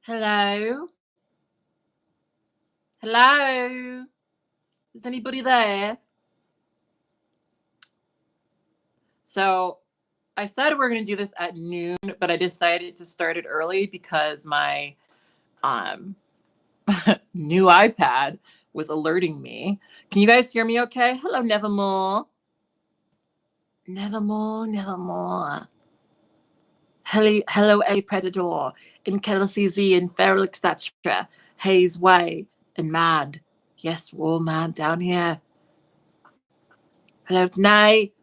Hello? Hello? Is anybody there? So I said we're going to do this at noon, but I decided to start it early because my um new iPad was alerting me. Can you guys hear me okay? Hello, Nevermore. Nevermore, Nevermore. Hello, A Predator, and Kelsey Z, and Feral, etc. Hayes Way, and Mad. Yes, we're all mad down here. Hello, tonight.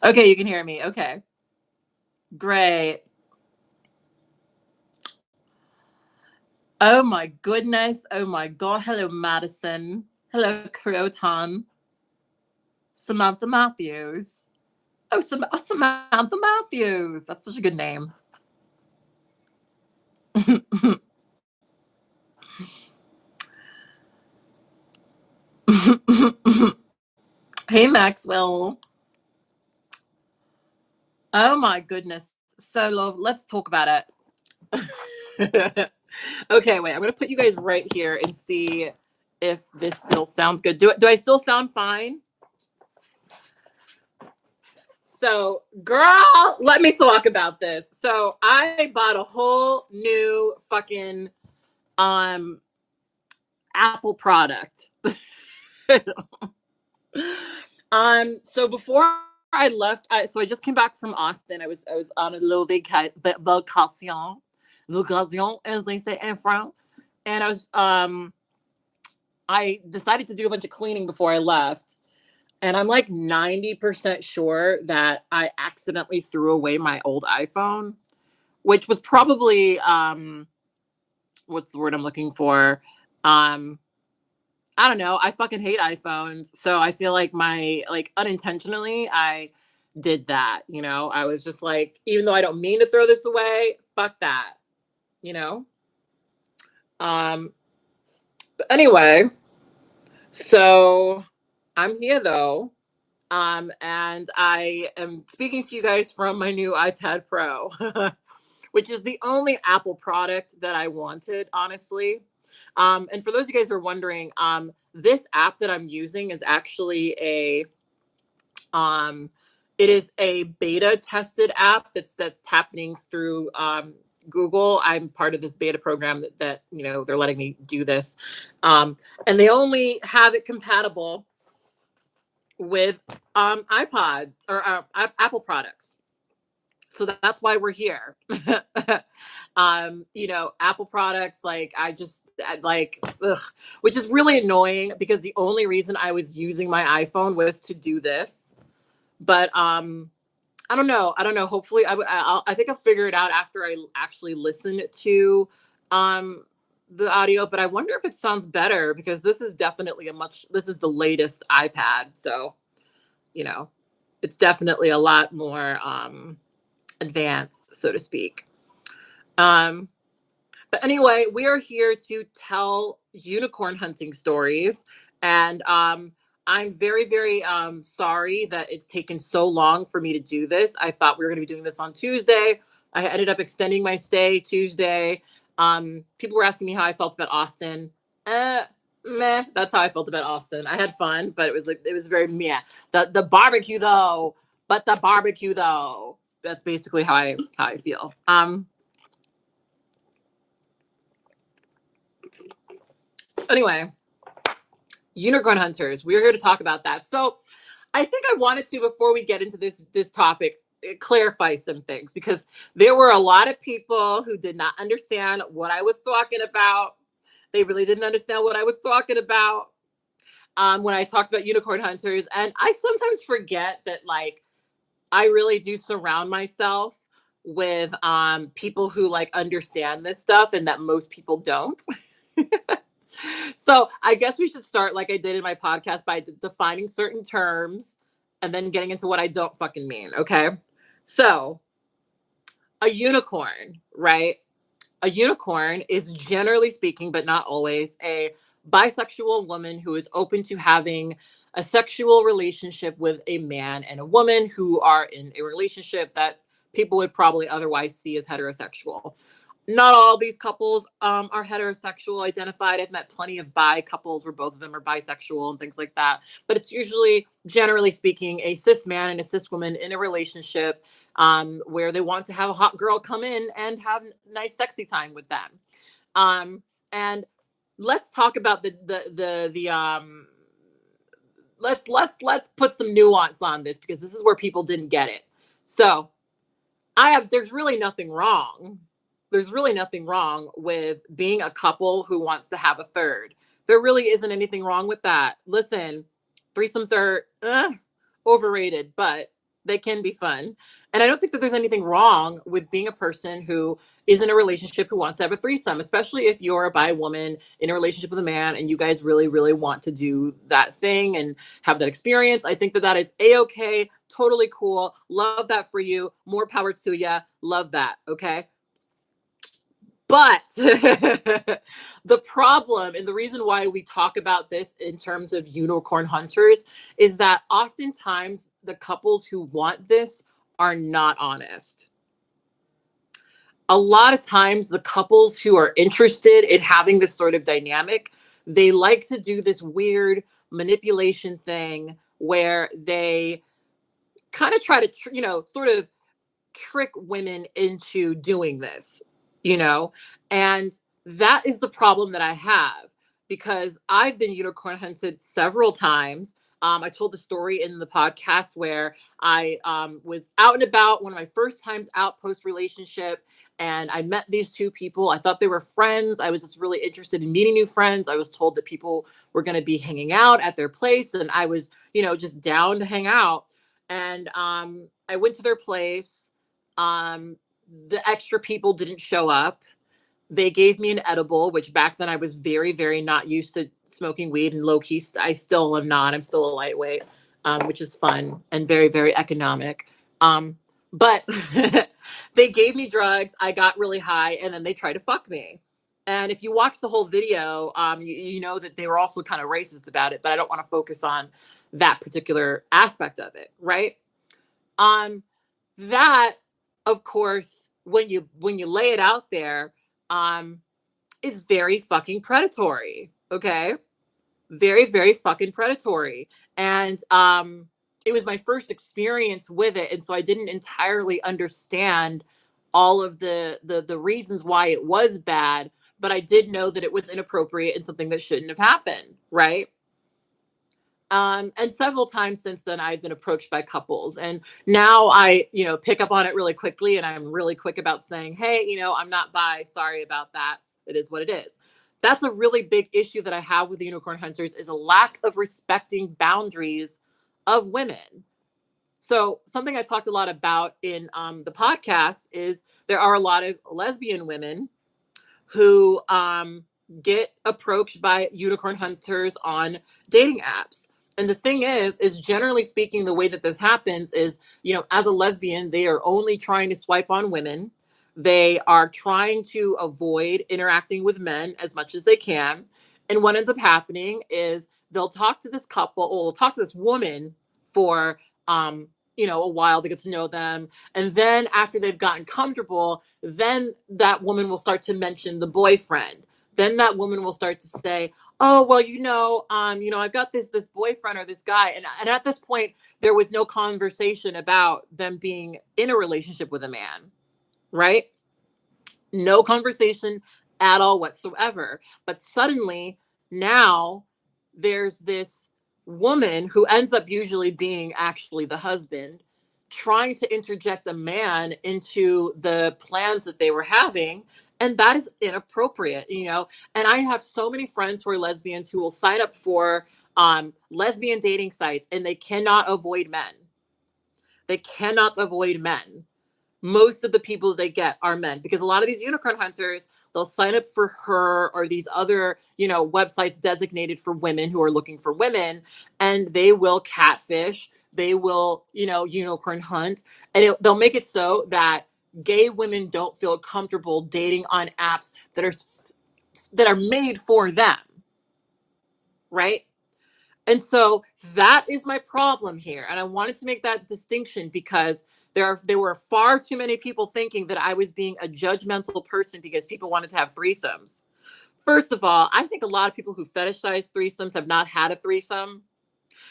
Okay, you can hear me. Okay. Great. Oh my goodness. Oh my God. Hello, Madison. Hello, Croton. Samantha Matthews. Oh, Samantha Matthews. That's such a good name. Hey, Maxwell. Oh my goodness. So, love, let's talk about it. Okay, wait. I'm going to put you guys right here and see if this still sounds good. Do I still sound fine? So, girl, let me talk about this. So, I bought a whole new fucking um Apple product. So before I left, I just came back from Austin. I was on a little vacation, as they say in France, and I decided to do a bunch of cleaning before I left. And I'm like 90% sure that I accidentally threw away my old iPhone, which was probably what's the word I'm looking for? Um I don't know. I fucking hate iPhones. So I feel like unintentionally I did that, I was just like, even though I don't mean to throw this away, fuck that, you know? Um but anyway, so I'm here though. And I am speaking to you guys from my new iPad Pro, which is the only Apple product that I wanted, honestly. And for those of you guys who are wondering, this app that I'm using is actually um, it is a beta tested app that's happening through Google. I'm part of this beta program that they're letting me do this, and they only have it compatible with iPods or Apple products. So that's why we're here. Apple products, like ugh, which is really annoying because the only reason I was using my iPhone was to do this. But I don't know. I don't know. Hopefully, I think I'll figure it out after I actually listen to um the audio. But I wonder if it sounds better because this is definitely this is the latest iPad, so you know, it's definitely a lot more advanced, so to speak. Um, but anyway, we are here to tell unicorn hunting stories. And I'm very, very sorry that it's taken so long for me to do this. I thought we were going to be doing this on Tuesday. I ended up extending my stay Tuesday. People were asking me how I felt about Austin. Meh. That's how I felt about Austin. I had fun, but it was very meh. The barbecue though, but the barbecue though. That's basically how I feel. Anyway, unicorn hunters. We're here to talk about that. So, I think I wanted to before we get into this topic clarify some things because there were a lot of people who did not understand what I was talking about. They really didn't understand what I was talking about when I talked about unicorn hunters, and I sometimes forget that I really do surround myself with people who understand this stuff and that most people don't. So I guess we should start like I did in my podcast by defining certain terms and then getting into what I don't fucking mean. Okay. So a unicorn, right? A unicorn is generally speaking, but not always, a bisexual woman who is open to having a sexual relationship with a man and a woman who are in a relationship that people would probably otherwise see as heterosexual. Not all these couples are heterosexual identified. I've met plenty of bi couples where both of them are bisexual and things like that. But it's usually, generally speaking, a cis man and a cis woman in a relationship where they want to have a hot girl come in and have nice, sexy time with them. And let's talk about let's put some nuance on this because this is where people didn't get it. So there's really nothing wrong. There's really nothing wrong with being a couple who wants to have a third. There really isn't anything wrong with that. Listen, threesomes are overrated, but they can be fun. And I don't think that there's anything wrong with being a person who is in a relationship who wants to have a threesome, especially if you're a bi woman in a relationship with a man and you guys really, really want to do that thing and have that experience. I think that that is a-okay, totally cool. Love that for you. More power to you. Love that. Okay. But the problem and the reason why we talk about this in terms of unicorn hunters is that oftentimes the couples who want this are not honest. A lot of times the couples who are interested in having this sort of dynamic, they like to do this weird manipulation thing where they kind of try to, sort of trick women into doing this, you know? And that is the problem that I have because I've been unicorn hunted several times. I told the story in the podcast where I was out and about one of my first times out post relationship. And I met these two people. I thought they were friends. I was just really interested in meeting new friends. I was told that people were going to be hanging out at their place. And I was, just down to hang out. And I went to their place. The extra people didn't show up. They gave me an edible, which back then I was very, very not used to smoking weed and low key. I still am not. I'm still a lightweight, which is fun and very, very economic. But they gave me drugs. I got really high and then they tried to fuck me. And if you watch the whole video, you know that they were also kind of racist about it, but I don't want to focus on that particular aspect of it. Right. That, of course, when you lay it out there, is very fucking predatory. Okay. Very, very fucking predatory. And it was my first experience with it. And so I didn't entirely understand all of the reasons why it was bad, but I did know that it was inappropriate and something that shouldn't have happened. Right. And several times since then, I've been approached by couples, and now I, pick up on it really quickly, and I'm really quick about saying, "Hey, I'm not bi. Sorry about that. It is what it is." That's a really big issue that I have with the unicorn hunters is a lack of respecting boundaries of women. So something I talked a lot about in the podcast is there are a lot of lesbian women who get approached by unicorn hunters on dating apps. And the thing is generally speaking, the way that this happens is, as a lesbian, they are only trying to swipe on women. They are trying to avoid interacting with men as much as they can. And what ends up happening is they'll talk to this couple or talk to this woman for, a while to get to know them. And then after they've gotten comfortable, then that woman will start to mention the boyfriend. Then that woman will start to say, "Oh, well, I've got this boyfriend or this guy." And at this point, there was no conversation about them being in a relationship with a man, right? No conversation at all whatsoever. But suddenly now there's this woman who ends up usually being actually the husband trying to interject a man into the plans that they were having. And that is inappropriate, And I have so many friends who are lesbians who will sign up for lesbian dating sites and they cannot avoid men. They cannot avoid men. Most of the people they get are men because a lot of these unicorn hunters, they'll sign up for her or these other, websites designated for women who are looking for women, and they will catfish. They will, unicorn hunt, and they'll make it so that gay women don't feel comfortable dating on apps that are made for them. Right. And so that is my problem here. And I wanted to make that distinction because There were far too many people thinking that I was being a judgmental person because people wanted to have threesomes. First of all, I think a lot of people who fetishize threesomes have not had a threesome.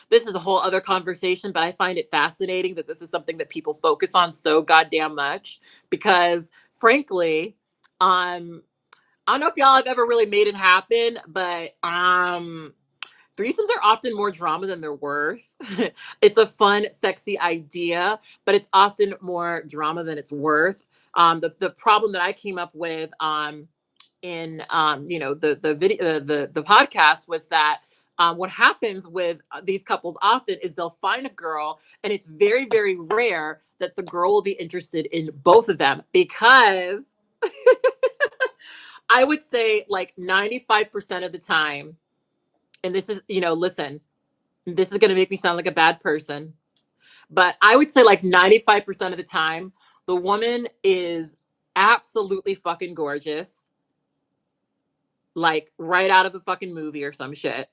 This is a whole other conversation, but I find it fascinating that this is something that people focus on so goddamn much because, frankly, I don't know if y'all have ever really made it happen, but threesomes are often more drama than they're worth. It's a fun, sexy idea, but it's often more drama than it's worth. The problem that I came up with in the video the podcast was that what happens with these couples often is they'll find a girl, and it's very very rare that the girl will be interested in both of them because I would say like 95% of the time, and this is, listen, this is going to make me sound like a bad person, but I would say like 95% of the time, the woman is absolutely fucking gorgeous, like right out of a fucking movie or some shit.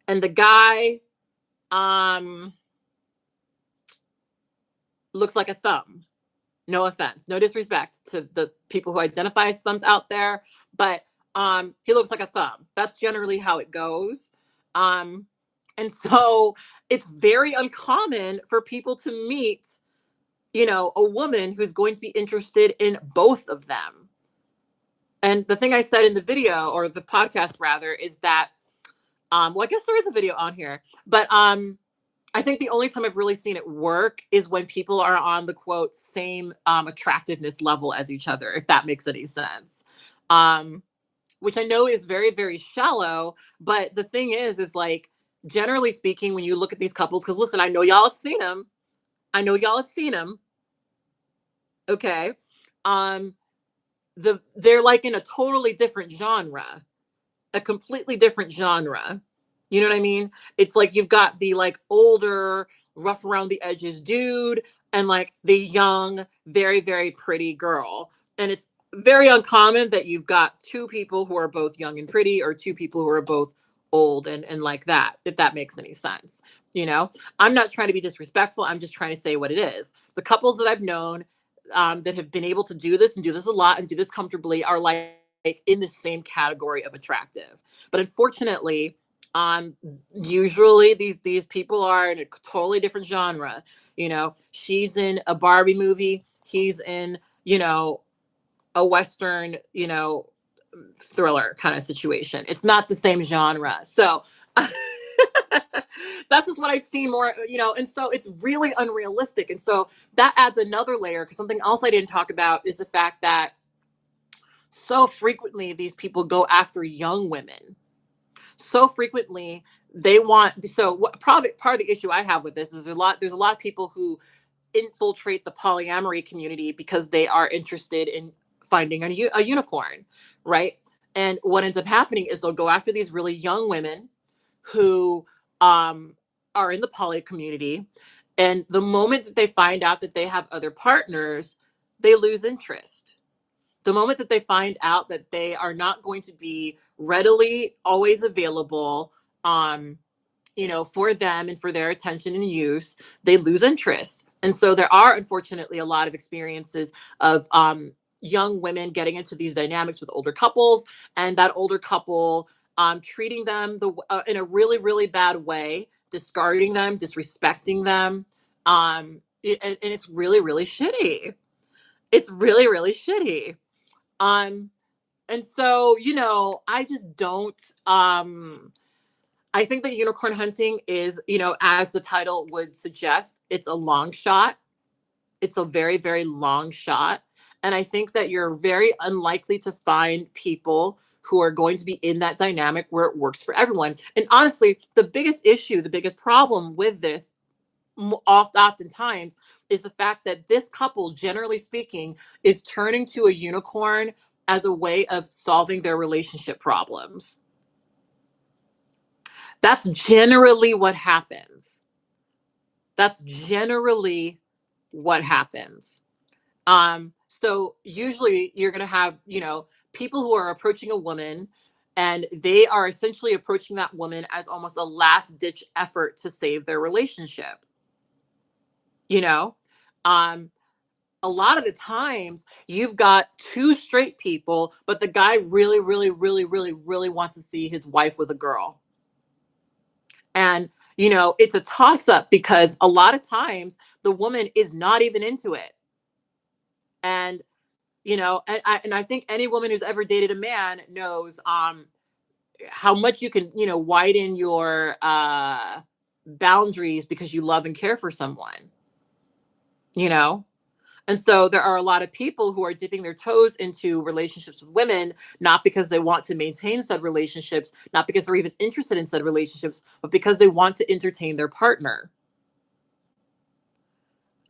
And the guy um looks like a thumb. No offense, no disrespect to the people who identify as thumbs out there, but he looks like a thumb. That's generally how it goes. Um and so it's very uncommon for people to meet, a woman who's going to be interested in both of them. And the thing I said in the video, or the podcast rather, is that well, I guess there is a video on here, but I think the only time I've really seen it work is when people are on the quote same attractiveness level as each other, if that makes any sense. Um, which I know is very, very shallow. But the thing is like, generally speaking, when you look at these couples, because listen, I know y'all have seen them. I know y'all have seen them. Okay. Um, they're like in a totally different genre, a completely different genre. You know what I mean? It's like you've got the like older, rough around the edges dude and like the young, very, very pretty girl. And it's very uncommon that you've got two people who are both young and pretty or two people who are both old and like that, if that makes any sense. You know, I'm not trying to be disrespectful. I'm just trying to say what it is. The couples that I've known that have been able to do this and do this a lot and do this comfortably are like in the same category of attractive. But unfortunately, usually these people are in a totally different genre. She's in a Barbie movie, he's in, a Western, thriller kind of situation. It's not the same genre. So that's just what I've seen more, and so it's really unrealistic. And so that adds another layer, because something else I didn't talk about is the fact that so frequently these people go after young women. So frequently they want, so what probably part of the issue I have with this is there's a lot of people who infiltrate the polyamory community because they are interested in finding a unicorn, right? And what ends up happening is they'll go after these really young women who are in the poly community, and the moment that they find out that they have other partners, they lose interest. The moment that they find out that they are not going to be readily always available, um for them and for their attention and use, they lose interest. And so there are unfortunately a lot of experiences of young women getting into these dynamics with older couples, and that older couple treating them in a really really bad way, discarding them, disrespecting them, and it's really really shitty. It's really really shitty. um and so, I just don't I think that unicorn hunting is, as the title would suggest, it's a long shot. It's a very, very long shot. And I think that you're very unlikely to find people who are going to be in that dynamic where it works for everyone. And honestly, the biggest issue, the biggest problem with this, oftentimes, is the fact that this couple, generally speaking, is turning to a unicorn as a way of solving their relationship problems. That's generally what happens. That's generally what happens. So usually you're going to have, people who are approaching a woman, and they are essentially approaching that woman as almost a last ditch effort to save their relationship. you know? Um, a lot of the times you've got two straight people, but the guy really, really, really, really, really wants to see his wife with a girl. And, it's a toss up because a lot of times the woman is not even into it. And, and I think any woman who's ever dated a man knows how much you can, widen your boundaries because you love and care for someone, you know? And so there are a lot of people who are dipping their toes into relationships with women, not because they want to maintain said relationships, not because they're even interested in said relationships, but because they want to entertain their partner.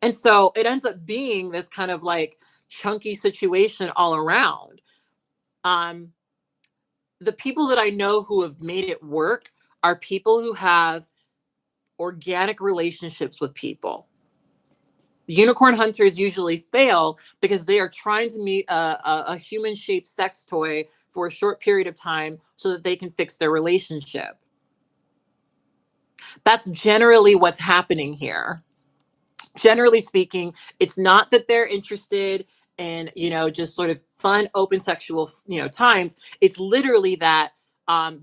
And so it ends up being this kind of like chunky situation all around. Um, the people that I know who have made it work are people who have organic relationships with people. Unicorn hunters usually fail because they are trying to meet a human shaped sex toy for a short period of time so that they can fix their relationship. That's generally what's happening here. Generally speaking, it's not that they're interested in, just sort of fun, open sexual, times. It's literally that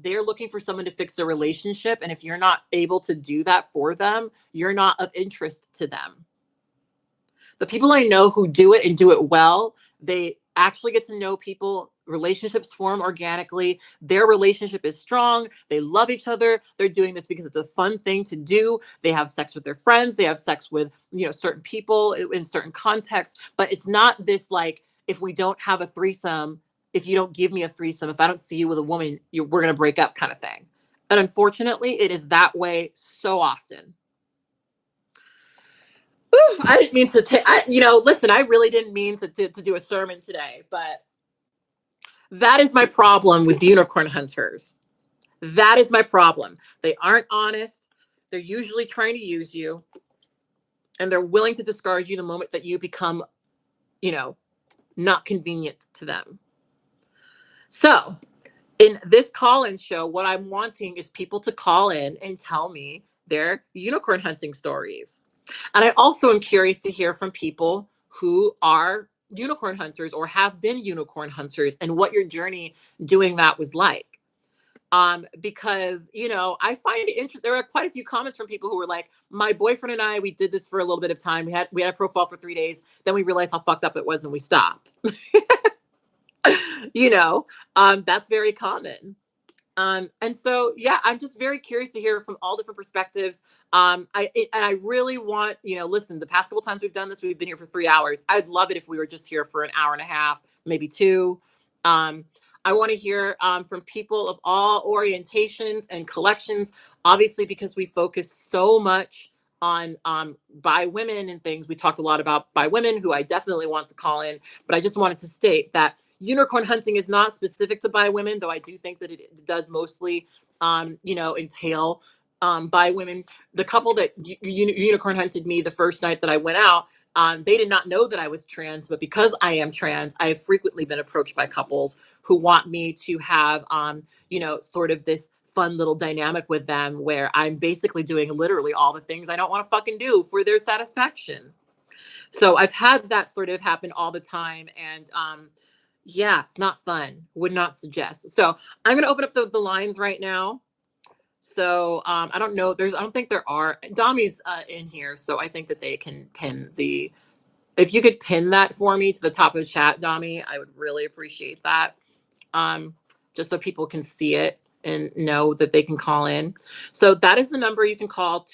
they're looking for someone to fix their relationship. And if you're not able to do that for them, you're not of interest to them. The people I know who do it and do it well, they actually get to know people. Relationships form organically. Their relationship is strong. They love each other. They're doing this because it's a fun thing to do. They have sex with their friends. They have sex with, certain people in certain contexts. But it's not this like, if we don't have a threesome, if you don't give me a threesome, if I don't see you with a woman, we're going to break up kind of thing. And unfortunately, it is that way so often. Ooh, I didn't mean to take, listen, I really didn't mean to do a sermon today, but that is my problem with unicorn hunters. That is my problem. They aren't honest. They're usually trying to use you, and they're willing to discard you the moment that you become, you know, not convenient to them. So, in this call in show, what I'm wanting is people to call in and tell me their unicorn hunting stories. And I also am curious to hear from people who are unicorn hunters or have been unicorn hunters and what your journey doing that was like. Because I find it interesting. There are quite a few comments from people who were like, "My boyfriend and I, we did this for a little bit of time. We had a profile for 3 days. Then we realized how fucked up it was, and we stopped." you know, that's very common. And so, yeah, I'm just very curious to hear from all different perspectives. And I really want, listen, the past couple times we've done this, we've been here for 3 hours. I'd love it if we were just here for an hour and a half, maybe two. Um, I want to hear from people of all orientations and collections, obviously, because we focus so much on by women and things. We talked a lot about by women who I definitely want to call in, but I just wanted to state that unicorn hunting is not specific to bi women, though I do think that it does mostly, entail bi women. The couple that unicorn hunted me the first night that I went out, they did not know that I was trans, but because I am trans, I have frequently been approached by couples who want me to have, sort of this fun little dynamic with them where I'm basically doing literally all the things I don't want to fucking do for their satisfaction. So I've had that sort of happen all the time. And yeah, it's not fun. Would not suggest. So I'm going to open up the lines right now. So I don't know. I don't think there are. Dami's in here. So I think that they can pin if you could pin that for me to the top of the chat, Dami, I would really appreciate that. Um, just so people can see it and know that they can call in. So that is the number you can call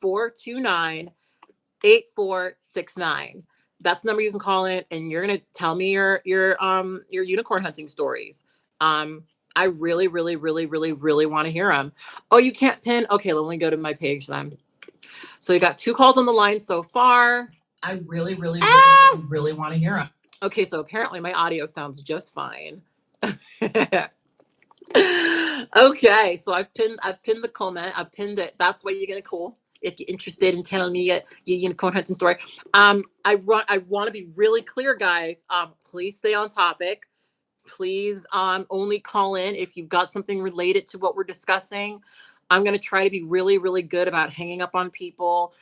281-429-8469. That's the number you can call in, and you're gonna tell me your unicorn hunting stories. I really, really, really, really, really want to hear them. Oh, you can't pin? Okay, let me go to my page then. So you got 2 calls on the line so far. I really, really, really, really, really want to hear them. Okay, so apparently my audio sounds just fine. Okay, so I've pinned the comment. I've pinned it. That's why you're gonna call if you're interested in telling me your unicorn hunting story. I want to be really clear, guys. Please stay on topic. Please only call in if you've got something related to what we're discussing. I'm gonna try to be really, really good about hanging up on people.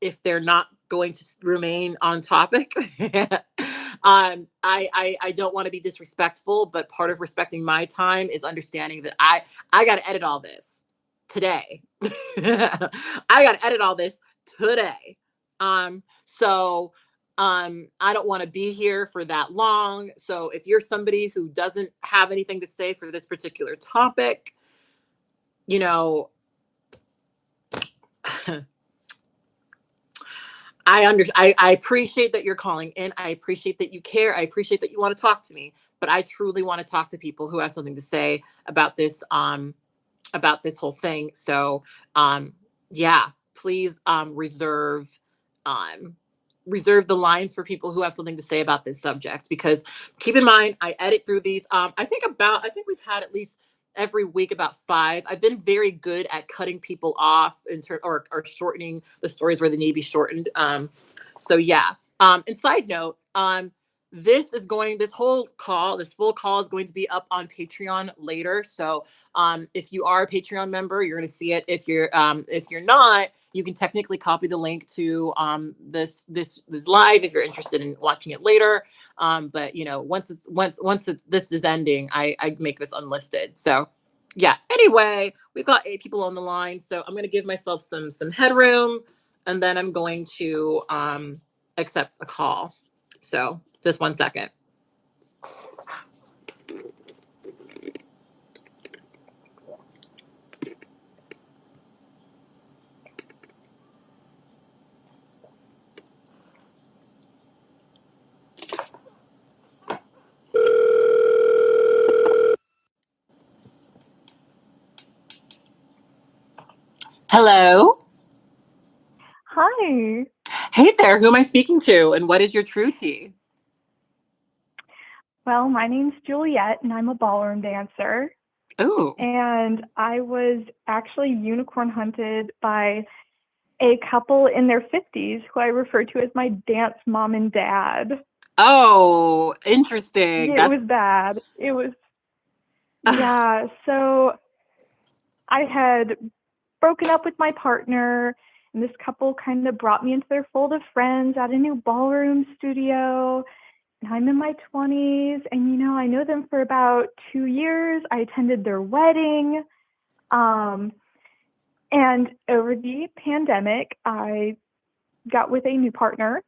if they're not going to remain on topic. I don't want to be disrespectful, but part of respecting my time is understanding that I got to edit all this today. I got to edit all this today. So I don't want to be here for that long. So if you're somebody who doesn't have anything to say for this particular topic, you know, I appreciate that you're calling in. I appreciate that you care. I appreciate that you want to talk to me. But I truly want to talk to people who have something to say about this whole thing. So yeah, please um reserve the lines for people who have something to say about this subject, because keep in mind I edit through these. I think we've had at least every week about five. I've been very good at cutting people off or shortening the stories where they need to be shortened. So yeah. And side note, this full call is going to be up on Patreon later. So if you are a Patreon member, you're going to see it. If you're not, you can technically copy the link to this live if you're interested in watching it later. But you know, this is ending, I make this unlisted. So yeah. Anyway, we've got 8 people on the line, so I'm going to give myself some headroom, and then I'm going to accept a call. So just 1 second. Hello. Hi. Hey there. Who am I speaking to, and what is your true tea? Well, my name's Juliet, and I'm a ballroom dancer. Oh. And I was actually unicorn hunted by a couple in their 50s who I refer to as my dance mom and dad. Oh, interesting. It was bad. It was, yeah. So I had broken up with my partner, and this couple kind of brought me into their fold of friends at a new ballroom studio. I'm in my 20s, and I know them for about 2 years. I attended their wedding. And over the pandemic, I got with a new partner,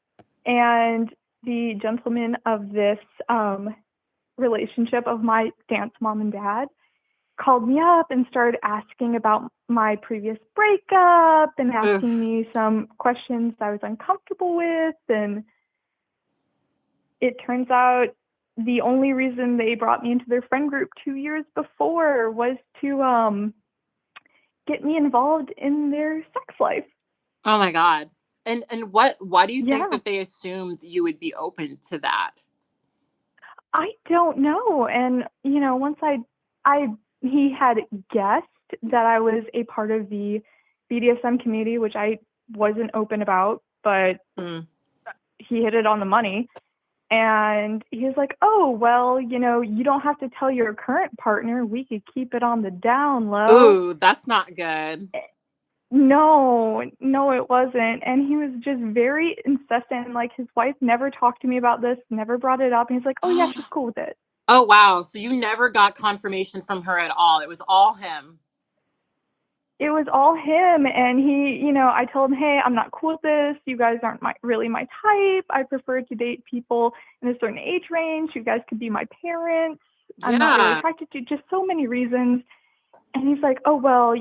and the gentleman of this relationship of my dance mom and dad called me up and started asking about my previous breakup and asking me some questions I was uncomfortable with. And it turns out the only reason they brought me into their friend group 2 years before was to get me involved in their sex life. Oh my God. And why do you think Yeah, that they assumed you would be open to that? I don't know. And once he had guessed that I was a part of the BDSM community, which I wasn't open about, but he hit it on the money. And he was like, oh, well, you don't have to tell your current partner. We could keep it on the down low. Ooh, that's not good. No, it wasn't. And he was just very incessant. Like, his wife never talked to me about this, never brought it up. And he's like, oh, yeah, she's cool with it. Oh, wow. So you never got confirmation from her at all. It was all him. It was all him. And he, I told him, hey, I'm not cool with this. You guys aren't really my type. I prefer to date people in a certain age range. You guys could be my parents. Yeah. I'm not really attracted to, just so many reasons. And he's like, oh, well,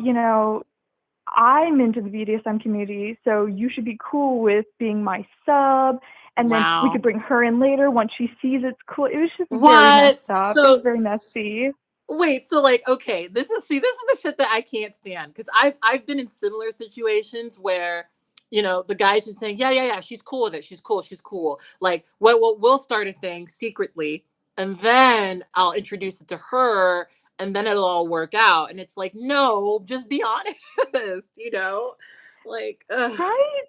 I'm into the BDSM community, so you should be cool with being my sub. And then we could bring her in later once she sees it's cool. It was just very messed up. It was very messy. Wait, so like, okay, this is the shit that I can't stand, because I've been in similar situations where, the guy's just saying, yeah, she's cool with it, she's cool. Like, we'll start a thing secretly, and then I'll introduce it to her, and then it'll all work out. And it's like, no, just be honest, like, ugh. Right?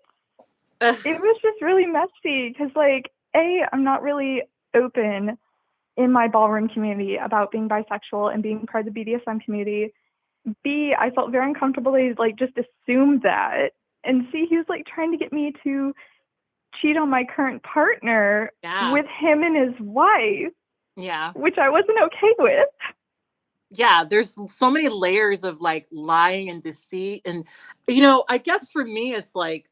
It was just really messy because, like, I'm not really open in my ballroom community about being bisexual and being part of the BDSM community. B, I felt very uncomfortable. They just assumed that. and see, he was like trying to get me to cheat on my current partner Yeah. with him and his wife, Yeah. which I wasn't okay with. Yeah, there's so many layers of like lying and deceit. And, I guess for me, it's like,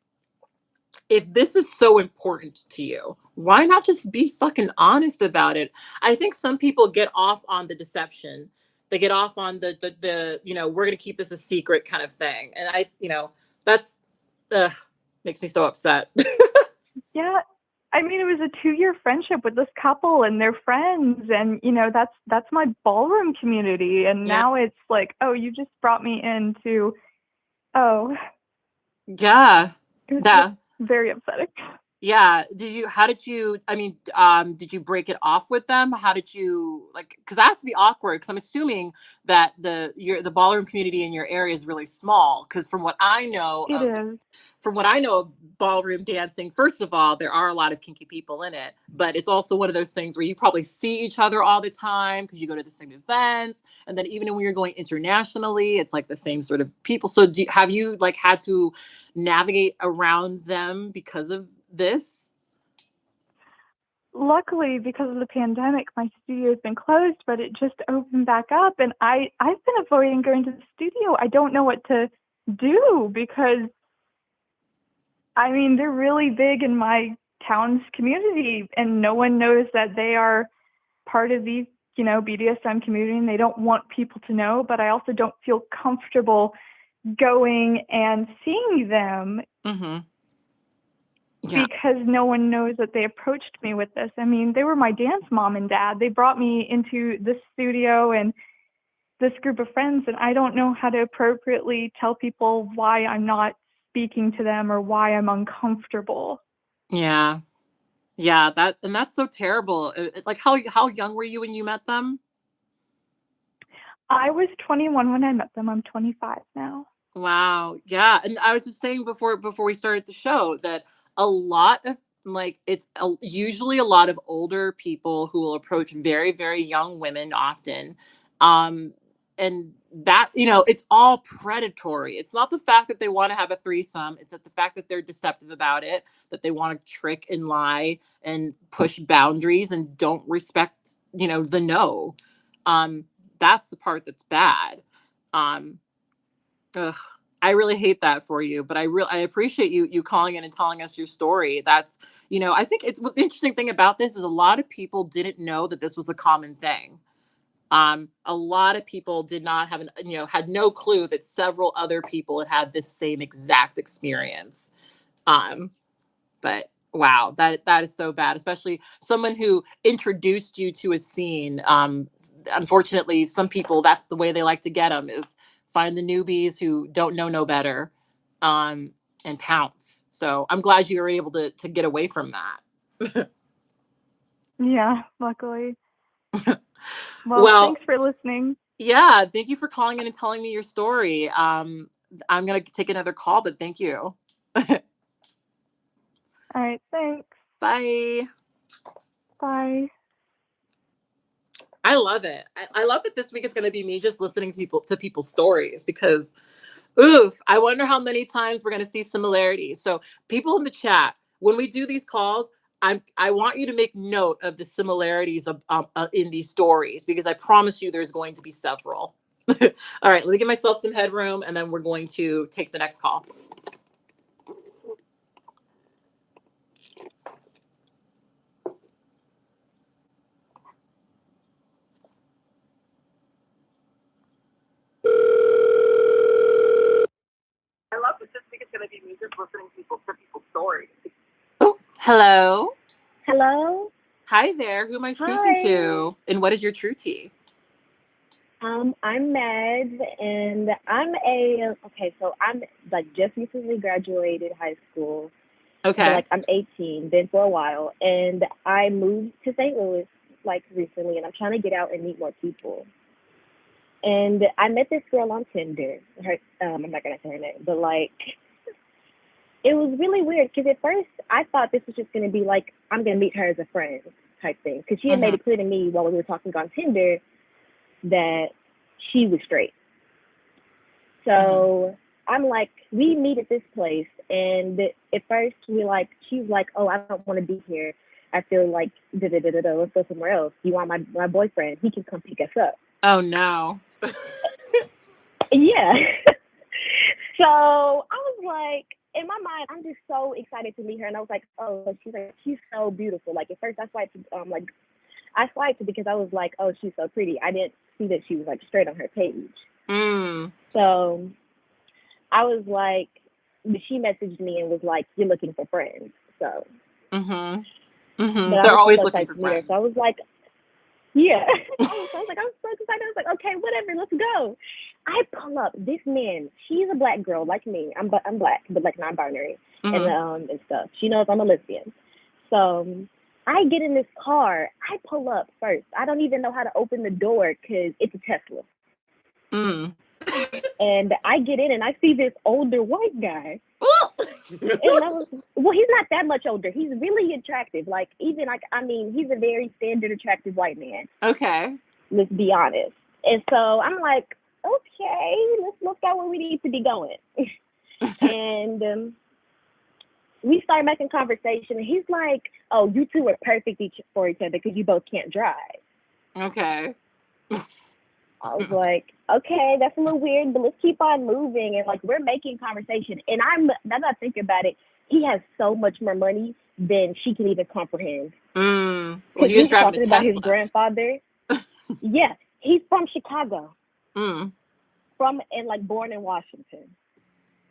if this is so important to you, why not just be fucking honest about it? I think some people get off on the deception. They get off on the we're going to keep this a secret kind of thing. And that's, ugh, makes me so upset. Yeah. I mean, it was a 2-year friendship with this couple and their friends, and that's my ballroom community. And Yeah. now it's like, oh, you just brought me into, oh, Yeah. it was Yeah. very upsetting. Yeah. Did you break it off with them? How did you, like, because that has to be awkward, because I'm assuming that the ballroom community in your area is really small. Because It is. from what I know of ballroom dancing, first of all, there are a lot of kinky people in it, but it's also one of those things where you probably see each other all the time because you go to the same events. And then even when you're going internationally, it's like the same sort of people. So have you like had to navigate around them because of this? Luckily, because of the pandemic, my studio has been closed, but it just opened back up, and I've been avoiding going to the studio. I don't know what to do because, I mean, they're really big in my town's community, and no one knows that they are part of the, BDSM community, and they don't want people to know. But I also don't feel comfortable going and seeing them Mm-hmm. Yeah. because no one knows that they approached me with this. I mean, they were my dance mom and dad. They brought me into this studio and this group of friends, and I don't know how to appropriately tell people why I'm not speaking to them or why I'm uncomfortable. Yeah. Yeah. That's so terrible. Like, how young were you when you met them? I was 21 when I met them. I'm 25 now. Wow. Yeah. And I was just saying before we started the show that a lot of, like, usually a lot of older people who will approach very, very young women often. Um and that, it's all predatory. It's not the fact that they want to have a threesome, it's that the fact that they're deceptive about it, that they want to trick and lie and push boundaries and don't respect, the no. Um that's the part that's bad. Um Ugh, I really hate that for you, but I appreciate you calling in and telling us your story. That's, I think the interesting thing about this is a lot of people didn't know that this was a common thing. A lot of people did not have had no clue that several other people had this same exact experience. Um, but wow, that is so bad, especially someone who introduced you to a scene. Unfortunately, some people, that's the way they like to get them, is find the newbies who don't know no better, um, and pounce. So I'm glad you were able to get away from that. Yeah, luckily. Well, Well, thanks for listening. yeah, thank you for calling in and telling me your story. I'm gonna take another call, but thank you. All right, thanks. Bye. Bye. I love it. I love that this week is going to be me just listening to people's stories, because, oof, I wonder how many times we're going to see similarities. So, people in the chat, when we do these calls, I want you to make note of the similarities in these stories, because I promise you there's going to be several. All right, let me give myself some headroom, and then we're going to take the next call. I love that this week is going to be me just listening to people's stories. Oh, hello. Hello. Hi there. Who am I speaking Hi. to? And what is your true tea? I'm Mads, and so I'm like just recently graduated high school, but Okay. like I'm 18, been for a while, and I moved to St. Louis like recently, and I'm trying to get out and meet more people. And I met this girl on Tinder. I'm not gonna say her name, but like it was really weird because at first I thought this was just gonna be like I'm gonna meet her as a friend type thing, because she had made it clear to me while we were talking on Tinder that she was straight. So I'm like, we meet at this place, and at first she's like, oh, I don't want to be here. I feel like da da da da da. Let's go somewhere else. You want my boyfriend? He can come pick us up. Oh no. Yeah. So I was like, in my mind, I'm just so excited to meet her, and I was like, oh, she's so beautiful. Like at first, I swiped because I was like, oh, she's so pretty. I didn't see that she was like straight on her page. Mm. So I was like, she messaged me and was like, you're looking for friends. So, Mm-hmm. Mm-hmm. but I They're was always so looking excited for to meet her. So I friends. was like, yeah. I was like, I'm so excited. I was like, okay, whatever, let's go. I pull up this man. She's a black girl like me. I'm black, but like non-binary Mm-hmm. and stuff. She knows I'm a lesbian. So I get in this car. I pull up first. I don't even know how to open the door because it's a Tesla. Mm. And I get in and I see this older white guy. And I was, well, he's not that much older. He's really attractive. Like, even like, I mean, he's a very standard attractive white man. Okay. Let's be honest. And so I'm like, okay, let's go where we need to be going. And we start making conversation. And he's like, oh, you two are perfect for each other because you both can't drive. Okay. I was like, okay, that's a little weird, but let's keep on moving. And like, we're making conversation. And now that I think about it, he has so much more money than she can even comprehend. Mm. Well, Because he was he's driving a talking about his Tesla. grandfather. Yeah, he's from Chicago, Mm. and like born in Washington,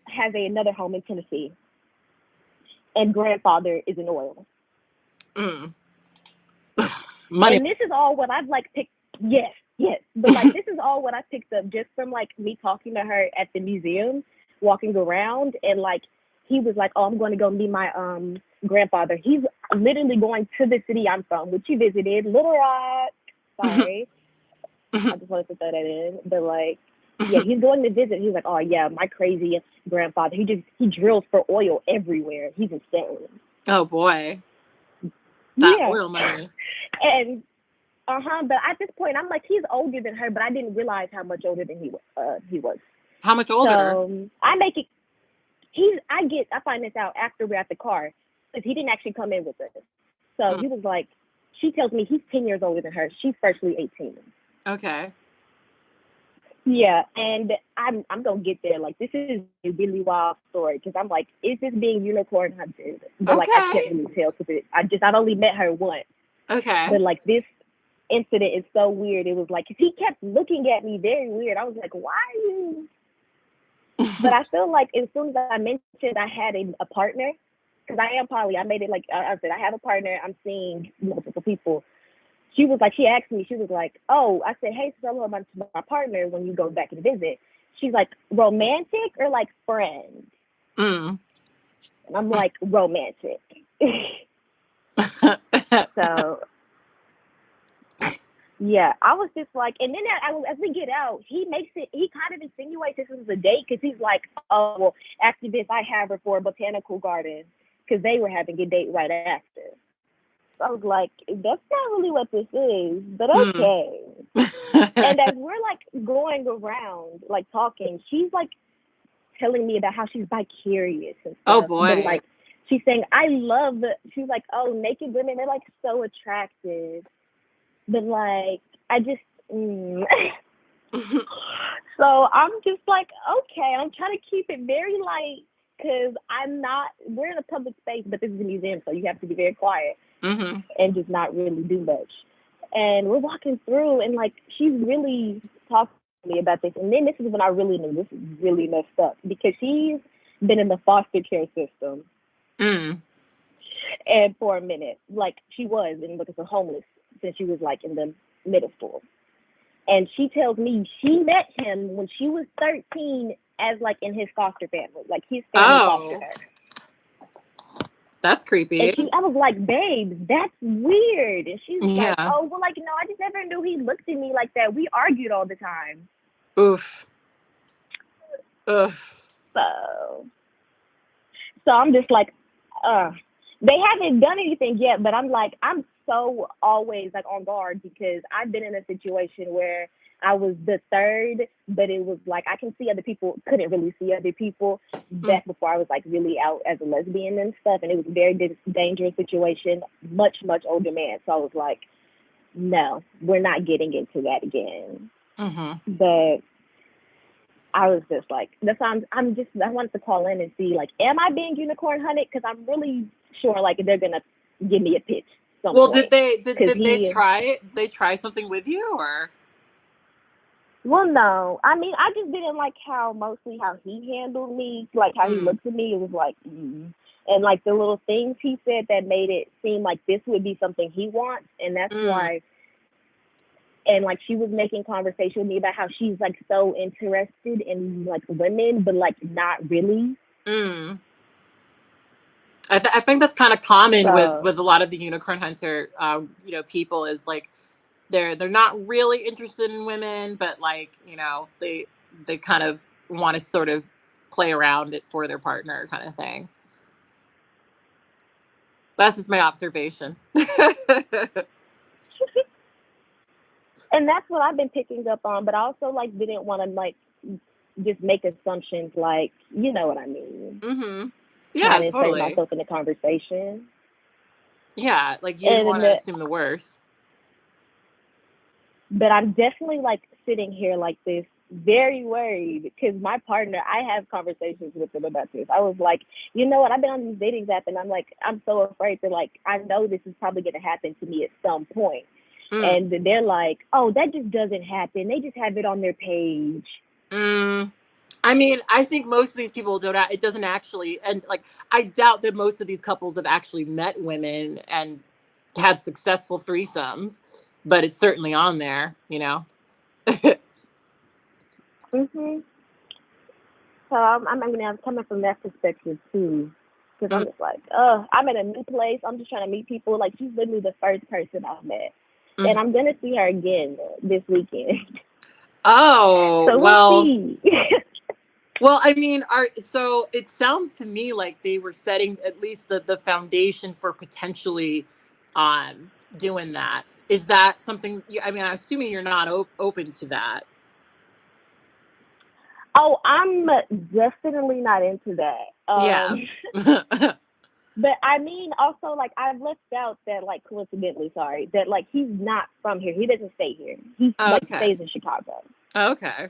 has another home in Tennessee, and grandfather is in oil. Mm. Money. And this is all what I've like picked. Yes, but like this is all what I picked up just from like me talking to her at the museum, walking around, and like he was like, oh, I'm going to go meet my grandfather. He's literally going to the city I'm from, which he visited, Little Rock. Sorry, I just wanted to throw that in. But like, yeah, he's going to visit. He's like, oh yeah, my crazy grandfather. He drills for oil everywhere. He's insane. Oh boy. That Yeah, oil money. and but at this point, I'm like, he's older than her, but I didn't realize how much older than he was. How much older? So I find this out after we're at the car because he didn't actually come in with us. So he was like, she tells me he's 10 years older than her. She's freshly 18. Okay. Yeah, and I'm gonna get there. Like, this is a really wild story because I'm like, is this being unicorn hunted? But like, I can't really tell because I'd only met her once. Okay. But like this incident is so weird. It was like, he kept looking at me very weird. I was like, why are you? But I feel like as soon as I mentioned I had a partner, because I am poly, I made it like, I said, I have a partner, I'm seeing multiple people. She asked me, she was like, oh, I said, hey, tell her about my partner when you go back and visit. She's like, romantic or like friend? Mm. And I'm like, romantic. So yeah, I was just like, and then as we get out, he kind of insinuates this was a date because he's like, oh, well, after this, I have her for a botanical garden because they were having a date right after. So I was like, that's not really what this is, but okay. And as we're like going around, like talking, she's like telling me about how she's vicarious and stuff. Oh boy. But like, she's saying, she's like, oh, naked women, they're like so attractive. But like, I just, so I'm just like, okay, I'm trying to keep it very light because we're in a public space, but this is a museum, so you have to be very quiet and just not really do much. And we're walking through, and like, she's really talking to me about this. And then this is when I really knew this is really messed up because she's been in the foster care system. And for a minute, like she was looking for homeless since she was like in the middle school. And she tells me she met him when she was 13 as like in his foster family. Like his family fostered her. That's creepy. And I was like, babe, that's weird. And she's like, oh, well, like, no, I just never knew he looked at me like that. We argued all the time. Oof. So I'm just like, They haven't done anything yet, but I'm so always like on guard because I've been in a situation where I was the third, but it was like I can see other people, couldn't really see other people Mm. back before I was like really out as a lesbian and stuff, and it was a very dangerous situation, much older man. So I was like, no, we're not getting into that again. Mm-hmm. But I was just like, that's why I wanted to call in and see, like, am I being unicorn hunted? Because I'm really sure, like, they're gonna give me a pitch some Well, did point. they Because they try something with you or? well, no, I mean, I just didn't like mostly how he handled me, like how he Mm. looked at me. It was like, and like the little things he said that made it seem like this would be something he wants, and that's Mm. why. And like she was making conversation with me about how she's like so interested in like women, but like not really. Mm. I think that's kind of common with So a lot of the unicorn hunter, people is like they're not really interested in women, but like they kind of want to sort of play around it for their partner, kind of thing. That's just my observation. and that's what I've been picking up on, but I also like didn't want to like just make assumptions, like you know what I mean, Hmm. trying Yeah, to insert totally. myself in the conversation. Yeah, like you didn't want And to assume the worst. but I'm definitely like sitting here like this, very worried because my partner, I have conversations with him about this. I was like, you know what? I've been on these dating apps, and I'm like, I'm so afraid to like, I know this is probably going to happen to me at some point. Mm. And they're like, oh, that just doesn't happen. They just have it on their page. Mm. I mean, I think most of these people don't. It doesn't actually, and like, I doubt that most of these couples have actually met women and had successful threesomes, but it's certainly on there, you know. Mm-hmm. So I'm coming from that perspective too, because I'm Mm, just like, I'm in a new place. I'm just trying to meet people. Like she's literally the first person I've met, and mm. I'm gonna see her again this weekend. Oh So we'll well, see. well. I mean, so it sounds to me like they were setting at least the foundation for potentially, doing that. Is that something? I mean, I'm assuming you're not open to that. Oh, I'm definitely not into that. Yeah. But I mean, also like I've left out that like coincidentally, sorry, that like he's not from here. He doesn't stay here. He like Okay. stays in Chicago. Okay.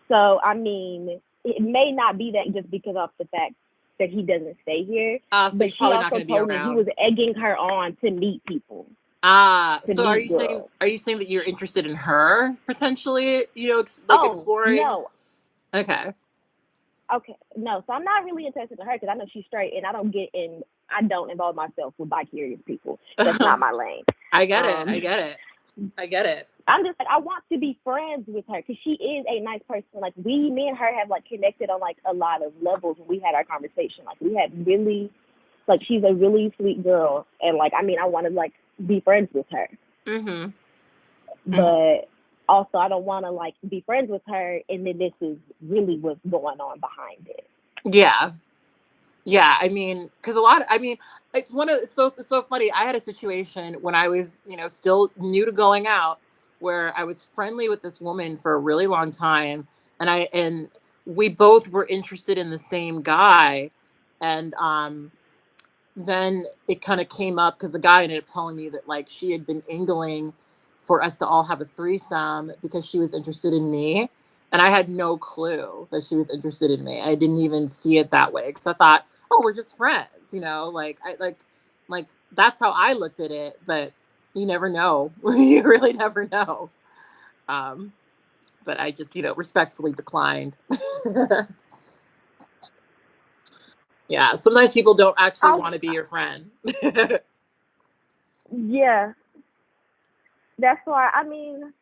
So I mean, it may not be that just because of the fact that he doesn't stay here, So but he's she probably not also going to be told me he around. was egging her on to meet people, to So meet girls. are you saying that you're interested in her potentially, like Oh exploring? no, Okay. okay, no. So I'm not really interested in her because I know she's straight, and I don't involve myself with bi-curious people. That's not my lane. I get it. Um, I get it. I get it. I'm just like I want to be friends with her because she is a nice person. Like me and her have like connected on like a lot of levels when we had our conversation. Like we had really, like she's a really sweet girl, and like I mean I want to like be friends with her, Mhm. Mhm. but also I don't want to like be friends with her and then this is really what's going on behind it. Yeah. Yeah, I mean, because I mean, it's so funny. I had a situation when I was, still new to going out, where I was friendly with this woman for a really long time, and we both were interested in the same guy, and then it kind of came up because the guy ended up telling me that like she had been angling for us to all have a threesome because she was interested in me, and I had no clue that she was interested in me. I didn't even see it that way because I thought, oh, we're just friends, like like that's how I looked at it. But you never know. You really never know. um but I just respectfully declined. Yeah, sometimes people don't actually I want to be your friend. yeah, that's why I mean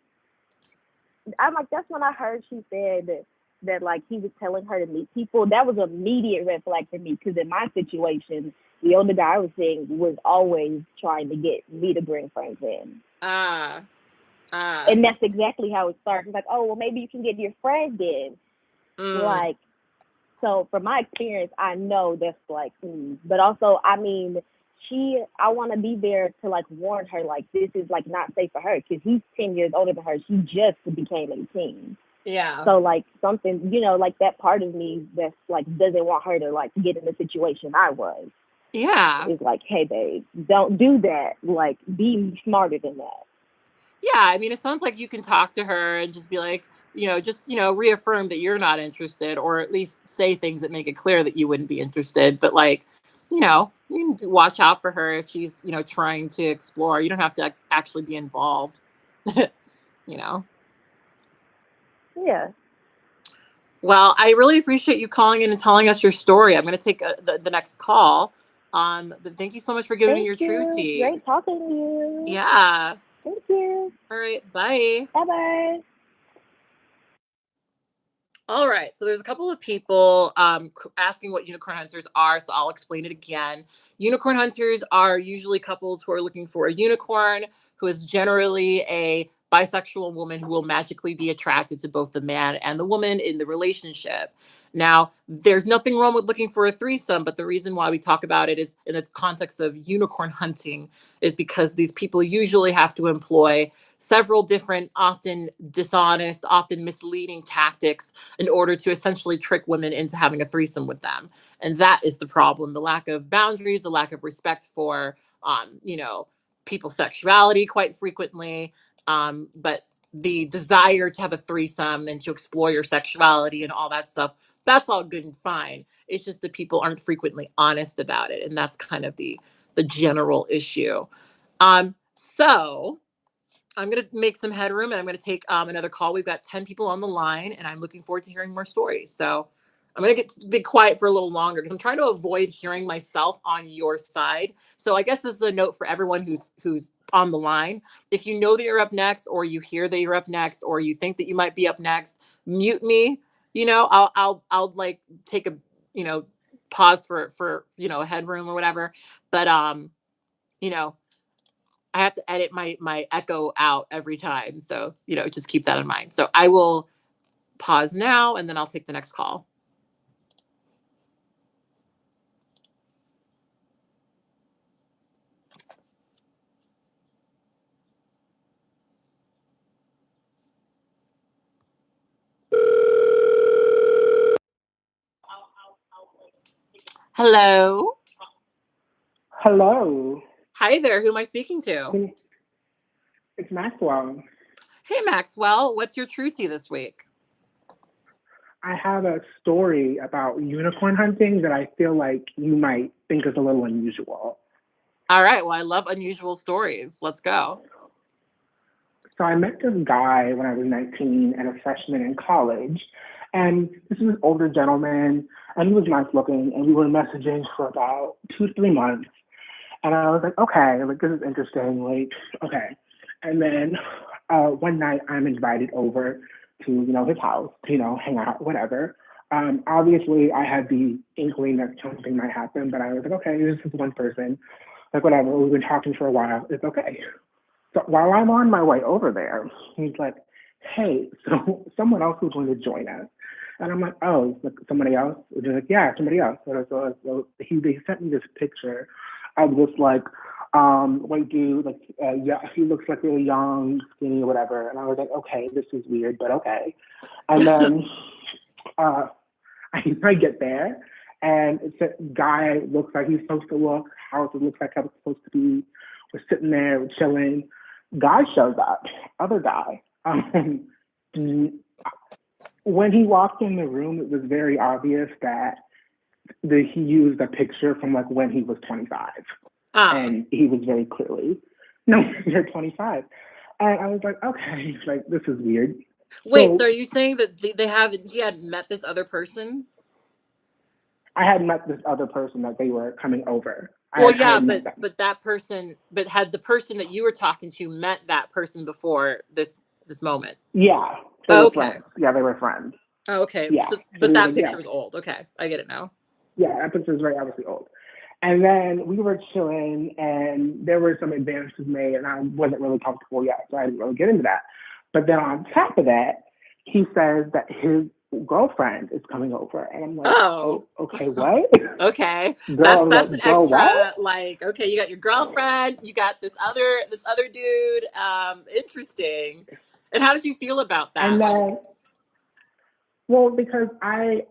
I'm like that's when I heard she said that like he was telling her to meet people. That was an immediate red flag for me because in my situation, the older guy I was seeing was always trying to get me to bring friends in. Ah, ah. And that's exactly how it starts. It's like, oh, well, maybe you can get your friends in. Mm, Like, so from my experience, I know that's like, but also, I mean, I want to be there to like warn her, like this is like not safe for her because he's 10 years older than her. She just became 18. Yeah. So like something, like that part of me that's like doesn't want her to like get in the situation I was. Yeah. Is like, hey babe, don't do that. Like be smarter than that. Yeah, I mean, it sounds like you can talk to her and just be like, reaffirm that you're not interested, or at least say things that make it clear that you wouldn't be interested. But like, you can watch out for her if she's, trying to explore. You don't have to actually be involved, you know. Yeah. Well, I really appreciate you calling in and telling us your story. I'm going to take the next call. But thank you so much for giving me your true you. tea. Great talking to you. Yeah. Thank you. All right. Bye. Bye-bye. All right. So there's a couple of people asking what unicorn hunters are. So I'll explain it again. Unicorn hunters are usually couples who are looking for a unicorn who is generally a bisexual woman who will magically be attracted to both the man and the woman in the relationship. Now, there's nothing wrong with looking for a threesome, but the reason why we talk about it is in the context of unicorn hunting is because these people usually have to employ several different, often dishonest, often misleading tactics in order to essentially trick women into having a threesome with them. And that is the problem. The lack of boundaries, the lack of respect for, people's sexuality quite frequently. But the desire to have a threesome and to explore your sexuality and all that stuff, that's all good and fine. It's just that people aren't frequently honest about it. And that's kind of the general issue. So I'm going to make some headroom and I'm going to take another call. We've got 10 people on the line and I'm looking forward to hearing more stories. So I'm going to be quiet for a little longer because I'm trying to avoid hearing myself on your side. So I guess this is a note for everyone who's on the line. If you know that you're up next, or you hear that you're up next, or you think that you might be up next, mute me. I'll like take a, pause for a headroom or whatever. But you know, I have to edit my echo out every time. So, just keep that in mind. So I will pause now and then I'll take the next call. Hello. Hello. Hi there. Who am I speaking to? It's Maxwell. Hey, Maxwell. What's your true tea this week? I have a story about unicorn hunting that I feel like you might think is a little unusual. All right. Well, I love unusual stories. Let's go. So I met this guy when I was 19 and a freshman in college. And this was an older gentleman, and he was nice looking, and we were messaging for about 2 to 3 months. And I was like, okay, like this is interesting, like, okay. And then one night I'm invited over to, his house, hang out, whatever. Obviously I had the inkling that something might happen, but I was like, okay, this is one person, like whatever, we've been talking for a while, it's okay. So while I'm on my way over there, he's like, hey, so someone else is going to join us. And I'm like, oh, like somebody else? And they're like, yeah, somebody else. So they sent me this picture of this like white dude, like yeah, he looks like really young, skinny, or whatever. And I was like, okay, this is weird, but okay. And then I get there, and it's a guy looks like he's supposed to look. House looks like how it's supposed to be. We're sitting there, we're chilling. Guy shows up, other guy. When he walked in the room, it was very obvious that he used a picture from like when he was 25. And he was very clearly, no, you're 25. And I was like, okay, like this is weird. Wait, so are you saying that he hadn't met this other person? I had met this other person that they were coming over. Well, yeah, but that person, but had the person that you were talking to met that person before this moment? Yeah. Okay. Yeah, they were friends. Oh, okay. Yeah. But that picture was old. Okay, I get it now. Yeah, that picture is very obviously old. And then we were chilling, and there were some advances made, and I wasn't really comfortable yet, so I didn't really get into that. But then on top of that, he says that girlfriend is coming over. And I'm like, Oh, oh, okay, what? okay. Girl, That's an like, girl, extra, what? like, okay, you got your girlfriend, you got this other dude. Interesting. And how did you feel about And that? Like, then, well, because I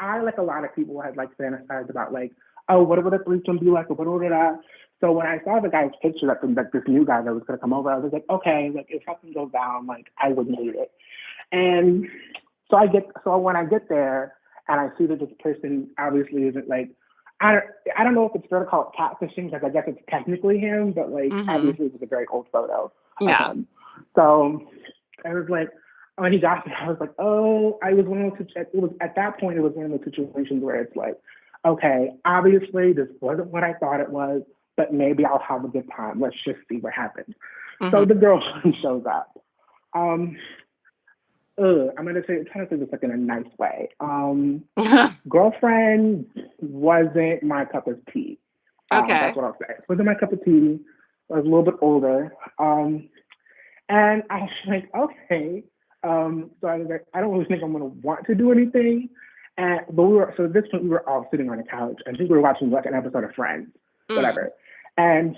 like a lot of people had like fantasized about like, oh, what would a threesome be like, or what would that? So when I saw the guy's picture, like this new guy that was gonna come over, I was like, okay, like if something goes down, like I would need it. And so when I get there and I see that this person obviously isn't like, I don't know if it's fair to call it catfishing because I guess it's technically him, but like mm-hmm. obviously it was a very old photo of Yeah. him. So I was like, when he got there, I was like, oh, I was one of those. It was at that point, it was one of those situations where it's like, okay, obviously this wasn't what I thought it was, but maybe I'll have a good time. Let's just see what happens. So the girlfriend shows up. I'm gonna trying to say this like in a nice way. Girlfriend wasn't my cup of tea. Okay. That's what I'll say. Wasn't my cup of tea. I was a little bit older. And I was like, okay. So I was like, I don't really think I'm gonna want to do anything. But at this point we were all sitting on a couch. I think we were watching like an episode of Friends, whatever. And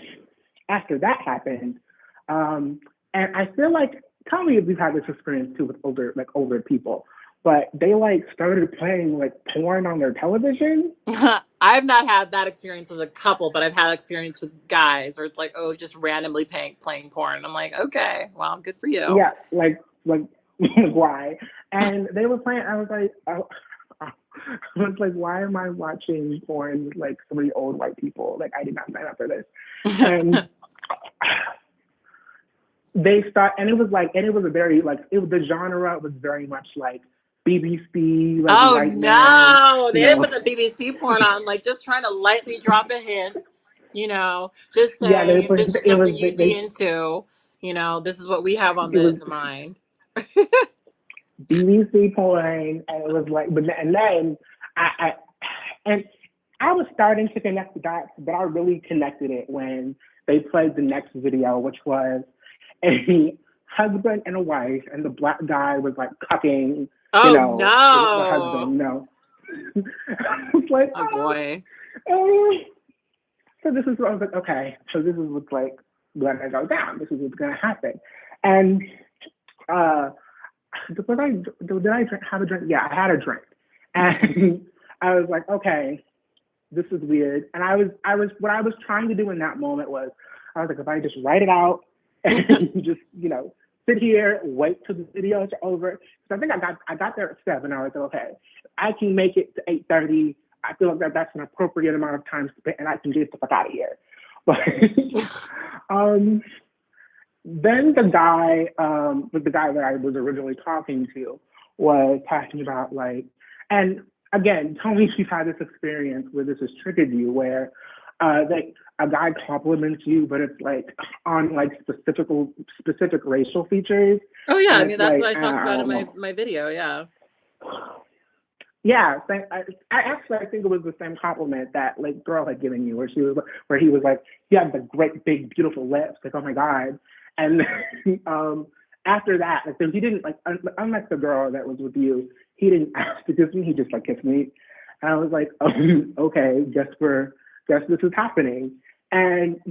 after that happened, and I feel like tell me if you've had this experience too with older people, but they like started playing like porn on their television. I've not had that experience with a couple, but I've had experience with guys where it's like, oh, just randomly playing porn. I'm like, okay, well, good for you. Yeah, like why? And they were playing. I was like, why am I watching porn with like so many old white people? Like, I did not sign up for this. And and it was a very like the genre was very much like BBC. Like, oh white no, man, they didn't put the BBC porn on. Like, just trying to lightly drop a hint. Just yeah, saying if this was something you'd be into. This is what we have on it was the mind. BBC porn, and it was like, and then I was starting to connect the dots, but I really connected it when they played the next video, which was a husband and a wife, and the black guy was like cucking, Oh the no! husband. I was like, oh boy. So this is what I was like, okay, so this is what's like gonna go down. This is what's gonna happen. And did I have a drink? Yeah, I had a drink. And I was like, okay, this is weird. And what I was trying to do in that moment was, I was like, if I just write it out and just, sit here, wait till the videos are over. So I think I got there at 7. I was like, okay, I can make it to 8:30. I feel like that's an appropriate amount of time spent, and I can get the fuck out of here. But then the guy that I was originally talking to was talking about like, and again, tell me if you've had this experience where this has triggered you, where like a guy compliments you, but it's like on like specific racial features. Oh yeah, I And mean it's that's like, what I talked about in don't know. my video. Yeah. Yeah, I think it was the same compliment that like girl had given you, where he was like, you have the great big beautiful lips, like oh my god, and after that, like so he didn't like unlike the girl that was with you, he didn't ask to kiss me, he just like kissed me, and I was like, okay, guess this is happening, and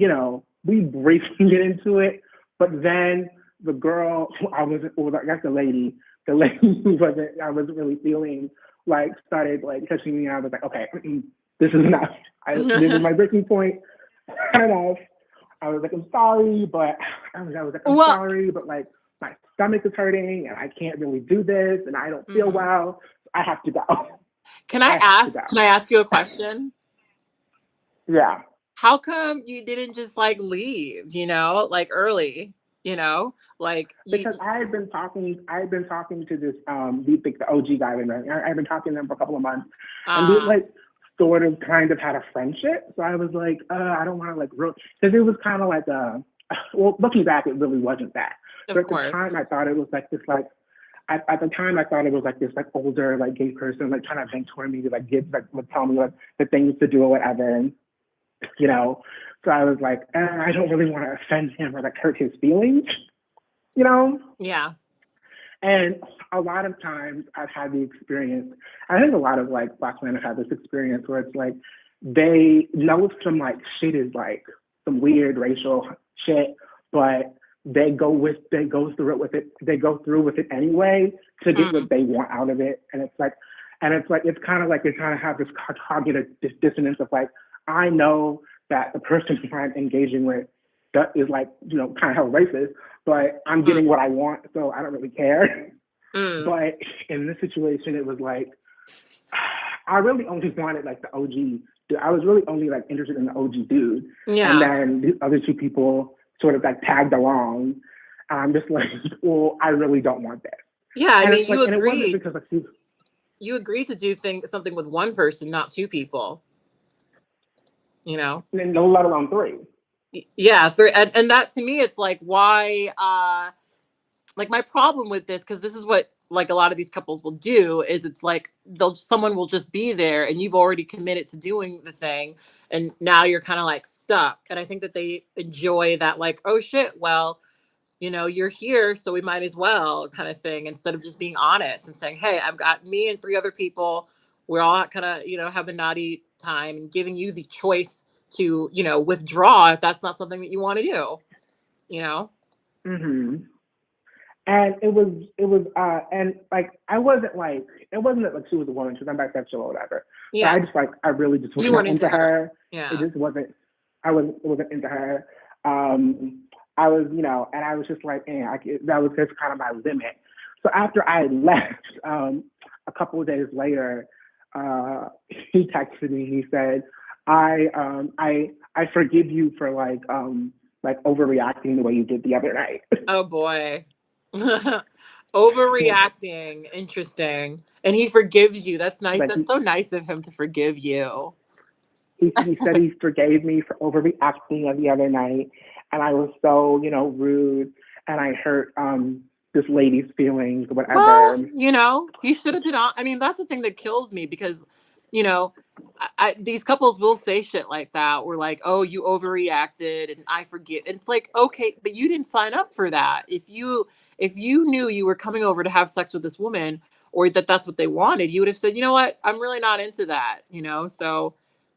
we briefly get into it, but then the girl, I guess the lady who I wasn't really feeling. Like started like touching me, and I was like, okay, this is enough. This is my breaking point. Turn off. I was like, I'm sorry, but sorry, but like my stomach is hurting, and I can't really do this, and I don't feel well. So I have to go. Can I ask you a question? Yeah. How come you didn't just like leave? Like early. Because I had been talking to this the OG guy, I've been talking to them for a couple of months, and we like sort of kind of had a friendship. So I was like, I don't want to like because it was kind of like well, looking back, it really wasn't that. But at the time, I thought it was like this like. At the time, I thought it was like this like older like gay person like trying to mentor me to like tell me like the things to do or whatever, and So I was like, I don't really want to offend him or like hurt his feelings, Yeah. And a lot of times I've had the experience, I think a lot of like Black men have had this experience where it's like they know some like shit is like some weird racial shit, but they go through with it anyway to get what Mm, they want out of it. It's kind of like they're trying to have this cognitive dissonance of like, I know that the person who I'm engaging with that is like, kind of hell racist, but I'm mm, getting what I want, so I don't really care. mm. But in this situation, it was like, I really only wanted like the OG. I was really only like interested in the OG dude. And Yeah. then the other two people sort of like tagged along. I'm just like, well, I really don't want that. Yeah. I And mean, it's like, and it wasn't because like, you agreed to do something with one person, not two people, you know? no, let alone three. Yeah. And that to me, it's like, why, like my problem with this, because this is what like a lot of these couples will do, is it's like someone will just be there and you've already committed to doing the thing, and now you're kind of like stuck. And I think that they enjoy that, like, oh shit, well, you're here, so we might as well, kind of thing, instead of just being honest and saying, hey, I've got me and three other people, we're all kind of, have a naughty time, and giving you the choice to, withdraw if that's not something that you want to do, you know hmm And and like, it wasn't that like she was a woman, she was not bisexual or whatever. But yeah, I really just was you weren't not into into her. her. It Yeah. just wasn't, it wasn't into her. I was, and I was just like, that was just kind of my limit. So after I left, a couple of days later, he texted me. He said, I forgive you for like overreacting the way you did the other night. Oh boy. Overreacting. Interesting. And he forgives you. That's nice. Like That's so nice of him to forgive you. he said he forgave me for overreacting the other night, and I was so rude, and I hurt this lady's feelings, whatever. Well, he should have been on. I mean, that's the thing that kills me, because, you know, these couples will say shit like that. We're like, oh, you overreacted and I forget. And it's like, okay, but you didn't sign up for that. If you knew you were coming over to have sex with this woman, or that that's what they wanted, you would have said, you know what, I'm really not into that. So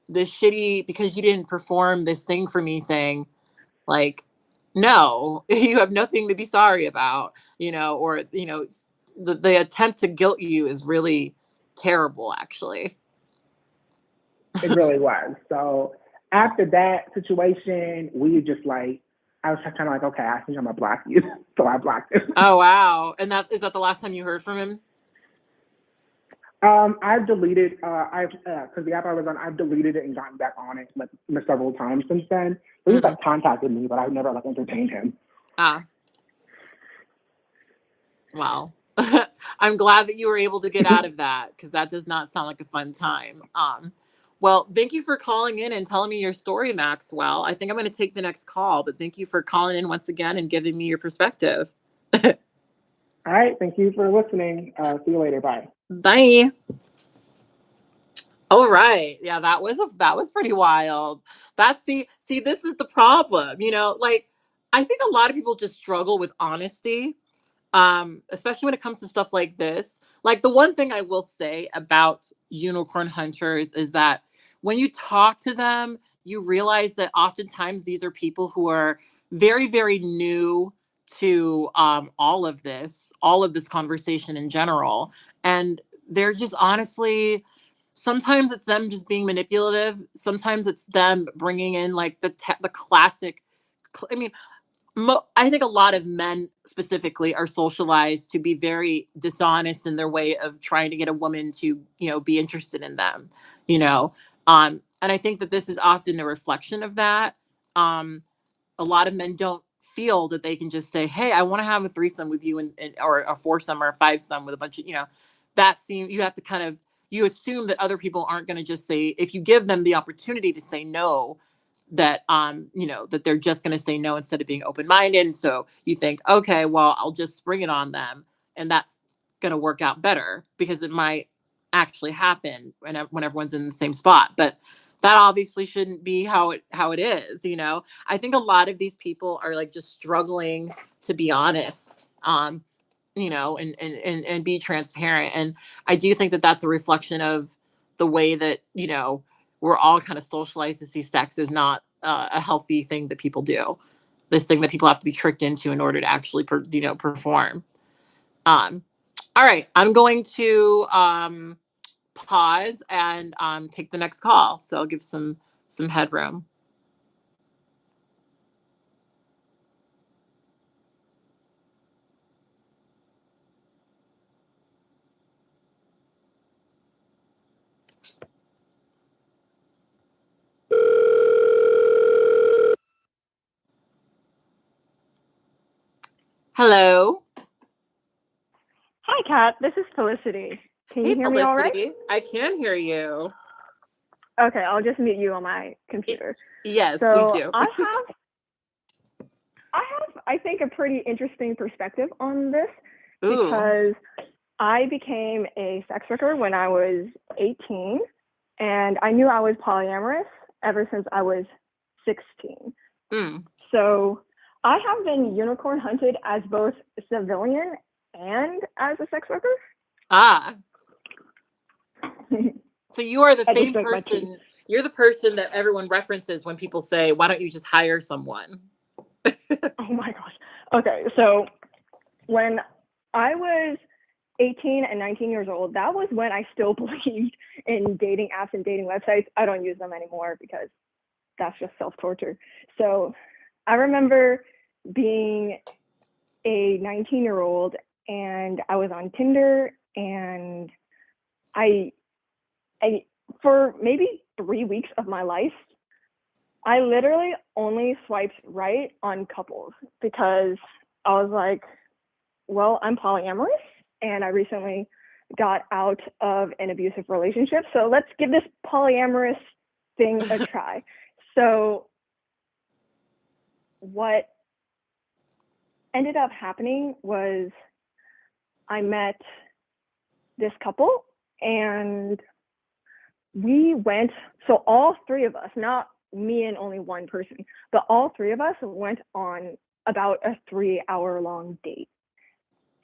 this shitty, because you didn't perform this thing for me thing, like, no, you have nothing to be sorry about, or, the attempt to guilt you is really terrible, actually. It really was. So after that situation, we just like, I was kind of like, okay, I think I'm gonna block you. So I blocked him. Oh, wow. And is that the last time you heard from him? I've deleted, because the app I was on, I've deleted it and gotten back on it like several times since then. So he's Mhm. like contacted me, but I've never like entertained him. Ah, well, I'm glad that you were able to get out of that, because that does not sound like a fun time. Well, thank you for calling in and telling me your story, Maxwell. I think I'm going to take the next call, but thank you for calling in once again and giving me your perspective. All right, thank you for listening. See you later. Bye. Bye. All right. Yeah, that was pretty wild. This is the problem, like, I think a lot of people just struggle with honesty, especially when it comes to stuff like this. Like, the one thing I will say about unicorn hunters is that when you talk to them, you realize that oftentimes these are people who are very, very new to all of this conversation in general. And they're just honestly, sometimes it's them just being manipulative. Sometimes it's them bringing in like the classic. I mean, I think a lot of men specifically are socialized to be very dishonest in their way of trying to get a woman to, be interested in them, you know. And I think that this is often a reflection of that. Um, a lot of men don't feel that they can just say, "Hey, I want to have a threesome with you," or a foursome or a fivesome with a bunch of, that seem you have to kind of, you assume that other people aren't going to just say, if you give them the opportunity to say no, that that they're just going to say no instead of being open-minded. And so you think, okay, well, I'll just spring it on them, and that's going to work out better, because it might actually happen when everyone's in the same spot. But that obviously shouldn't be how it is. I think a lot of these people are like just struggling to be honest. and be transparent. And I do think that that's a reflection of the way that, we're all kind of socialized to see sex is not a healthy thing that people do. This thing that people have to be tricked into in order to actually, perform. Um, all right, I'm going to pause and take the next call. So I'll give some headroom. Hello. Hi, Kat. This is Felicity. Can you Hey, hear me all right? Felicity. I can hear you. Okay, I'll just mute you on my computer. Yes, please So do. I think, a pretty interesting perspective on this Ooh. because I became a sex worker when I was 18, and I knew I was polyamorous ever since I was 16. Mm. So I have been unicorn hunted as both a civilian and as a sex worker. Ah. So you are the I just same drank my tea. person. You're the person that everyone references when people say, "Why don't you just hire someone?" Oh my gosh. Okay, so when I was 18 and 19 years old, that was when I still believed in dating apps and dating websites. I don't use them anymore because that's just self-torture. So I remember being a 19-year-old and I was on Tinder, and I for maybe 3 weeks of my life, I literally only swiped right on couples because I was like, well, I'm polyamorous and I recently got out of an abusive relationship. So let's give this polyamorous thing a try. So what ended up happening was I met this couple and we went, so all three of us, not me and only one person, but all three of us went on about a 3-hour-long date.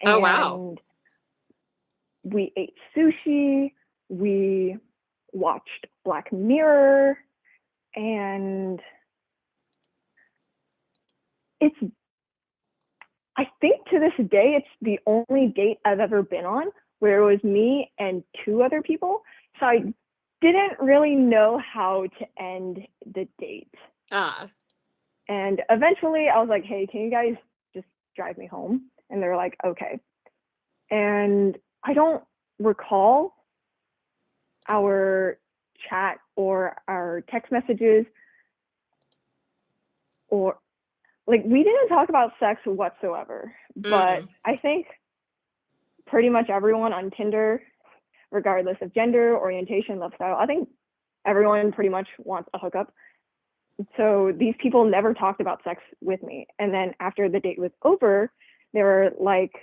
Oh, wow. And we ate sushi, we watched Black Mirror, and I think to this day, it's the only date I've ever been on where it was me and 2 other people. So I didn't really know how to end the date. Ah. And eventually I was like, hey, can you guys just drive me home? And they're like, okay. And I don't recall our chat or our text messages, or like, we didn't talk about sex whatsoever. But I think pretty much everyone on Tinder, regardless of gender, orientation, love style, I think everyone pretty much wants a hookup. So these people never talked about sex with me. And then after the date was over, they were like,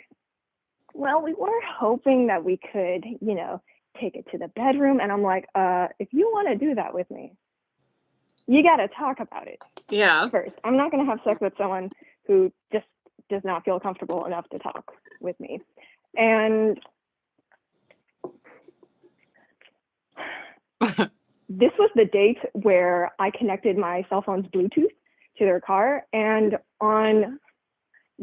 well, we were hoping that we could, take it to the bedroom. And I'm like, if you want to do that with me, you got to talk about it. Yeah. First, I'm not going to have sex with someone who just does not feel comfortable enough to talk with me. And this was the date where I connected my cell phone's Bluetooth to their car. And on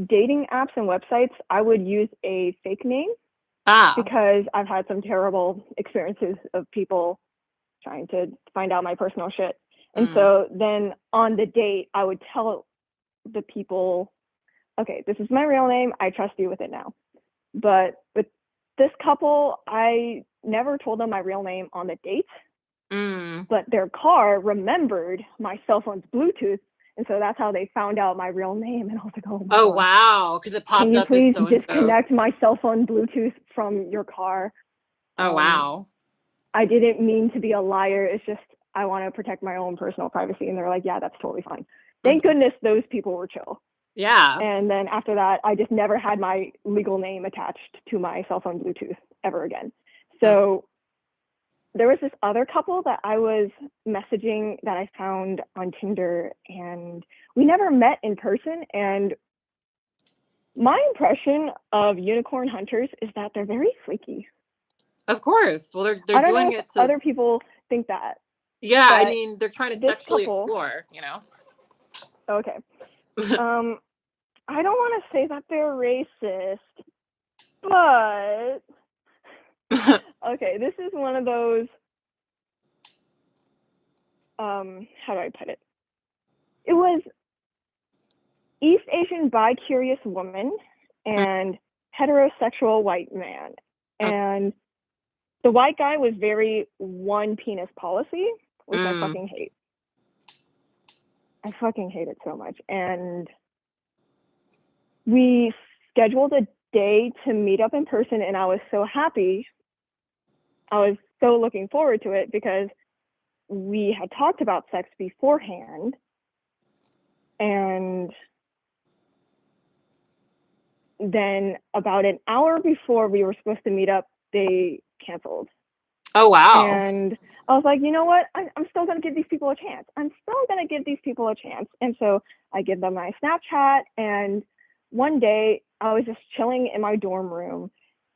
dating apps and websites, I would use a fake name because I've had some terrible experiences of people trying to find out my personal shit. And so then on the date, I would tell the people, okay, this is my real name. I trust you with it now. But with this couple, I never told them my real name on the date. But their car remembered my cell phone's Bluetooth, and so that's how they found out my real name. And I was like, oh my God. Wow, because it popped up as so-and-so. Can you please disconnect my cell phone Bluetooth from your car? Oh, wow. I didn't mean to be a liar. It's just I want to protect my own personal privacy. And they're like, yeah, that's totally fine. Thank goodness those people were chill. Yeah. And then after that, I just never had my legal name attached to my cell phone Bluetooth ever again. So there was this other couple that I was messaging that I found on Tinder, and we never met in person. And My impression of unicorn hunters is that they're very freaky. Of course. Well, I they're don't know doing if it to. other people think that, Yeah, I but mean, they're trying to this sexually couple, explore. You know. okay. I don't want to say that they're racist, but okay, this is one of those, how do I put it? It was East Asian bi-curious woman and heterosexual white man. And the white guy was very one penis policy, which I fucking hate. I fucking hate it so much. And we scheduled a day to meet up in person, and I was so happy. I was so looking forward to it because we had talked about sex beforehand. And then about an hour before we were supposed to meet up, they canceled. Oh, wow. And I was like, you know what? I'm still going to give these people a chance. And so I give them my Snapchat. And one day I was just chilling in my dorm room.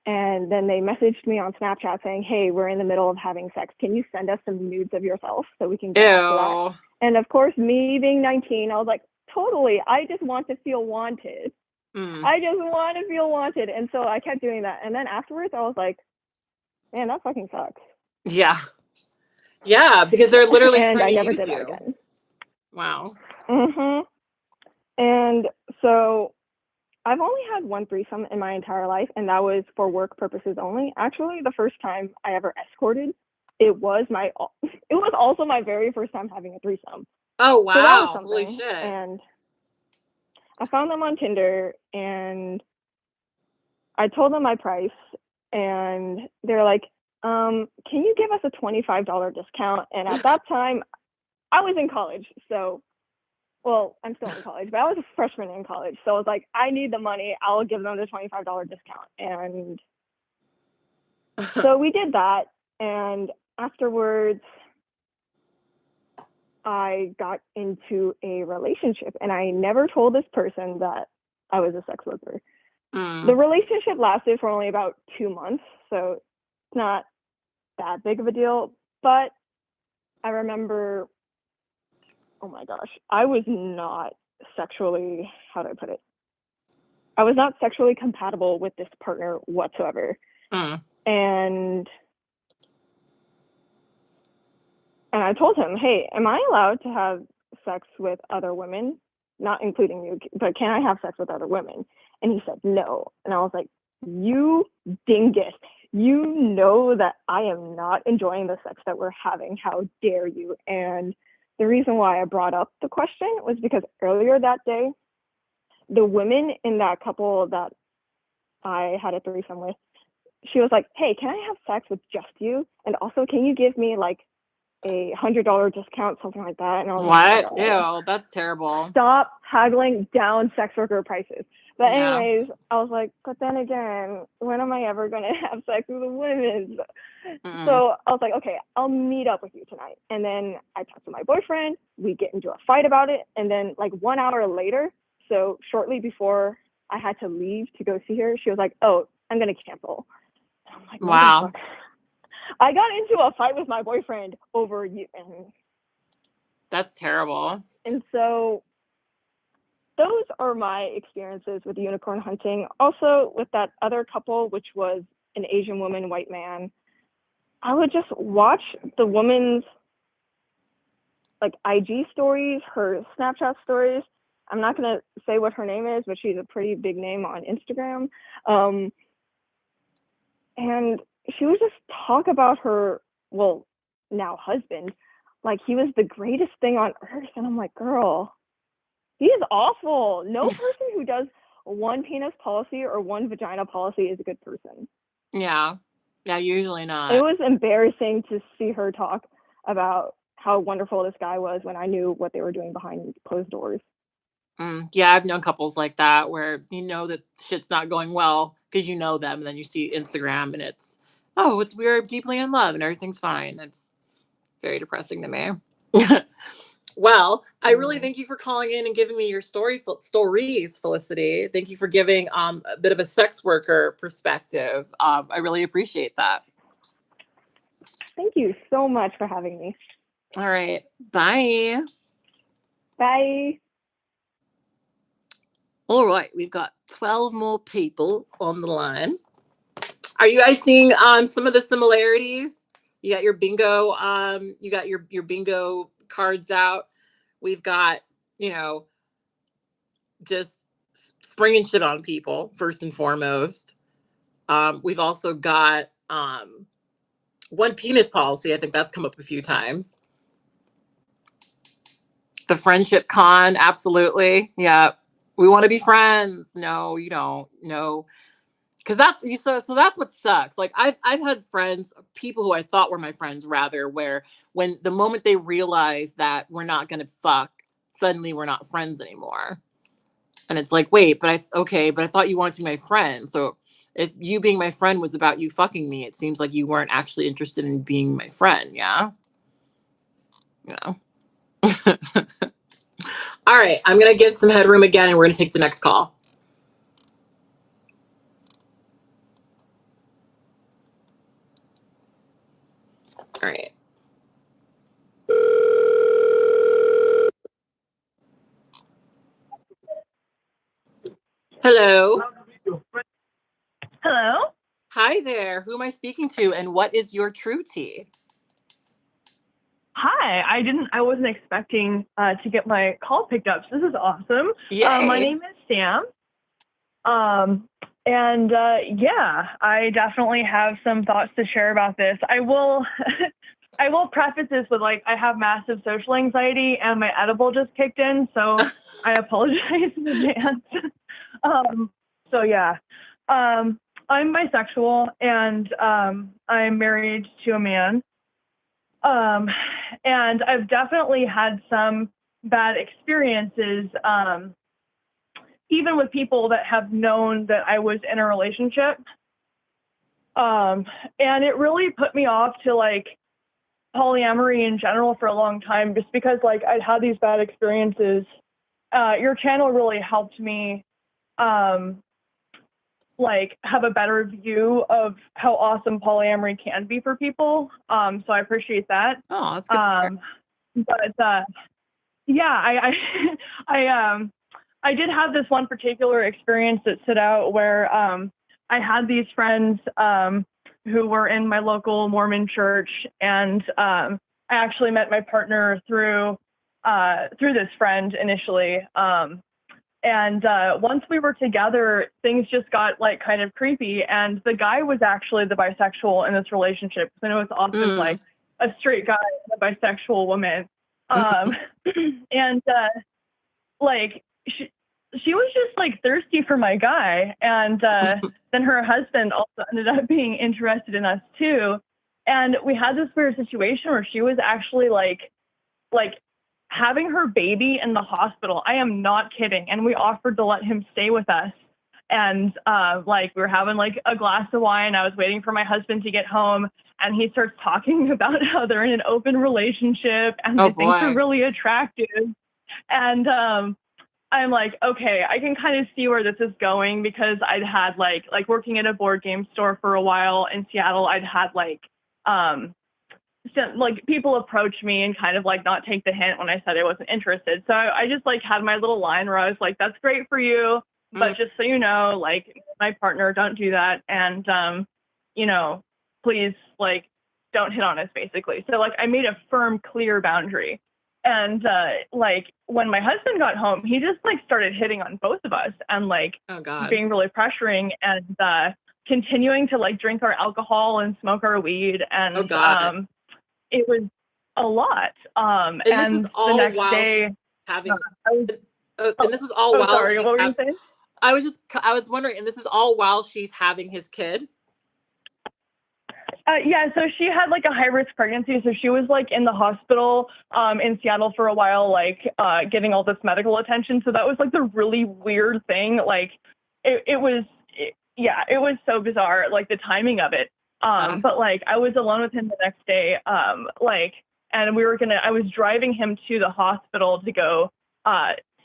And then they messaged me on Snapchat saying, hey, we're in the middle of having sex. Can you send us some nudes of yourself so we can get after that? And of course, me being 19, I was like, totally. I just want to feel wanted. I just want to feel wanted. And so I kept doing that. And then afterwards, I was like, man, that fucking sucks. Yeah. Yeah, because they're literally and trying I to never use did you. that again. Wow. And so I've only had one threesome in my entire life, and that was for work purposes only. Actually, the first time I ever escorted, it was also my very first time having a threesome. Oh, wow. So that was something. Holy shit. And I found them on Tinder, and I told them my price, and they're like, can you give us a $25 discount? And at that time, I was in college. So, well, I'm still in college, but I was a freshman in college. So I was like, I need the money. I'll give them the $25 discount. And so we did that. And afterwards, I got into a relationship, and I never told this person that I was a sex worker. The relationship lasted for only about 2 months, so it's not that big of a deal. But I remember, oh my gosh, I was not sexually, how do I put it? I was not sexually compatible with this partner whatsoever. And I told him, hey, am I allowed to have sex with other women? Not including you, but can I have sex with other women? And he said, no. And I was like, you dingus. You know that I am not enjoying the sex that we're having. How dare you? And the reason why I brought up the question was because earlier that day, the women in that couple that I had a threesome with, she was like, hey, can I have sex with just you? And also, can you give me like a $100 discount, something like that? And I was what? like, oh, Ew, that's terrible. Stop haggling down sex worker prices. But anyways, I was like, but then again, when am I ever going to have sex with a woman? So I was like, okay, I'll meet up with you tonight. And then I talked to my boyfriend. We get into a fight about it. And then like 1 hour later, so shortly before I had to leave to go see her, she was like, oh, I'm going to cancel. And I'm like, wow. I got into a fight with my boyfriend over you. And that's terrible. And so those are my experiences with unicorn hunting. Also with that other couple, which was an Asian woman, white man, I would just watch the woman's like IG stories, her Snapchat stories. I'm not going to say what her name is, but she's a pretty big name on Instagram. And she would just talk about her, well, now husband, like he was the greatest thing on earth. And I'm like, girl, he is awful. No person who does one penis policy or one vagina policy is a good person. Yeah. Yeah, usually not. It was embarrassing to see her talk about how wonderful this guy was when I knew what they were doing behind closed doors. Yeah, I've known couples like that where you know that shit's not going well because you know them, and then you see Instagram and it's, oh, we're deeply in love and everything's fine. It's very depressing to me. Well, I really Mm. thank you for calling in and giving me your stories, Felicity. Thank you for giving a bit of a sex worker perspective. I really appreciate that. Thank you so much for having me. All right. Bye. Bye. All right, we've got 12 more people on the line. Are you guys seeing some of the similarities? You got your bingo you got your bingo cards out. We've got, you know, just springing shit on people first and foremost. We've also got one penis policy. I think that's come up a few times. The friendship con, absolutely. Yeah. We want to be friends. No, you don't. No. Because so that's what sucks. Like I've had friends, people who I thought were my friends rather, where when the moment they realize that we're not gonna fuck, suddenly we're not friends anymore. And it's like, wait, but I thought you wanted to be my friend. So if you being my friend was about you fucking me, it seems like you weren't actually interested in being my friend, yeah? You know. All right, I'm gonna give some headroom again and we're gonna take the next call. All right. Hello. Hello. Hi there. Who am I speaking to and what is your true tea? Hi. I wasn't expecting to get my call picked up. So this is awesome. My Yay. name is Sam. And yeah, I definitely have some thoughts to share about this. I will I will preface this with like I have massive social anxiety and my edible just kicked in, so I apologize in advance. So yeah. I'm bisexual and I'm married to a man. And I've definitely had some bad experiences, even with people that have known that I was in a relationship. And it really put me off to like polyamory in general for a long time, just because like I'd had these bad experiences. Your channel really helped me, like have a better view of how awesome polyamory can be for people. So I appreciate that. Oh, that's good. But yeah, I did have this one particular experience that stood out where I had these friends who were in my local Mormon church, and I actually met my partner through this friend initially. And once we were together, things just got like kind of creepy. And the guy was actually the bisexual in this relationship. I know it's often like a straight guy and a bisexual woman. And like she was just like thirsty for my guy. And then her husband also ended up being interested in us too. And we had this weird situation where she was actually like having her baby in the hospital. I am not kidding. And we offered to let him stay with us. And like we were having like a glass of wine. I was waiting for my husband to get home, and he starts talking about how they're in an open relationship and they think they're really attractive. And I'm like, okay, I can kind of see where this is going, because I'd had like working at a board game store for a while in Seattle. I'd had like people approach me and kind of like not take the hint when I said I wasn't interested. So I just like had my little line where I was like, that's great for you, but just so you know, like my partner, don't do that. And, you know, please like don't hit on us basically. So like I made a firm, clear boundary. And like when my husband got home, he just like started hitting on both of us and like being really pressuring and continuing to like drink our alcohol and smoke our weed. And it was a lot. And this is all the next while day having. and this is all while. Sorry, what were you saying? I was wondering, and this is all while she's having his kid. Yeah, so she had like a high risk pregnancy. So she was like in the hospital in Seattle for a while, like getting all this medical attention. So that was like the really weird thing. Like it was so bizarre, like the timing of it. But like I was alone with him the next day. Like and I was driving him to the hospital to go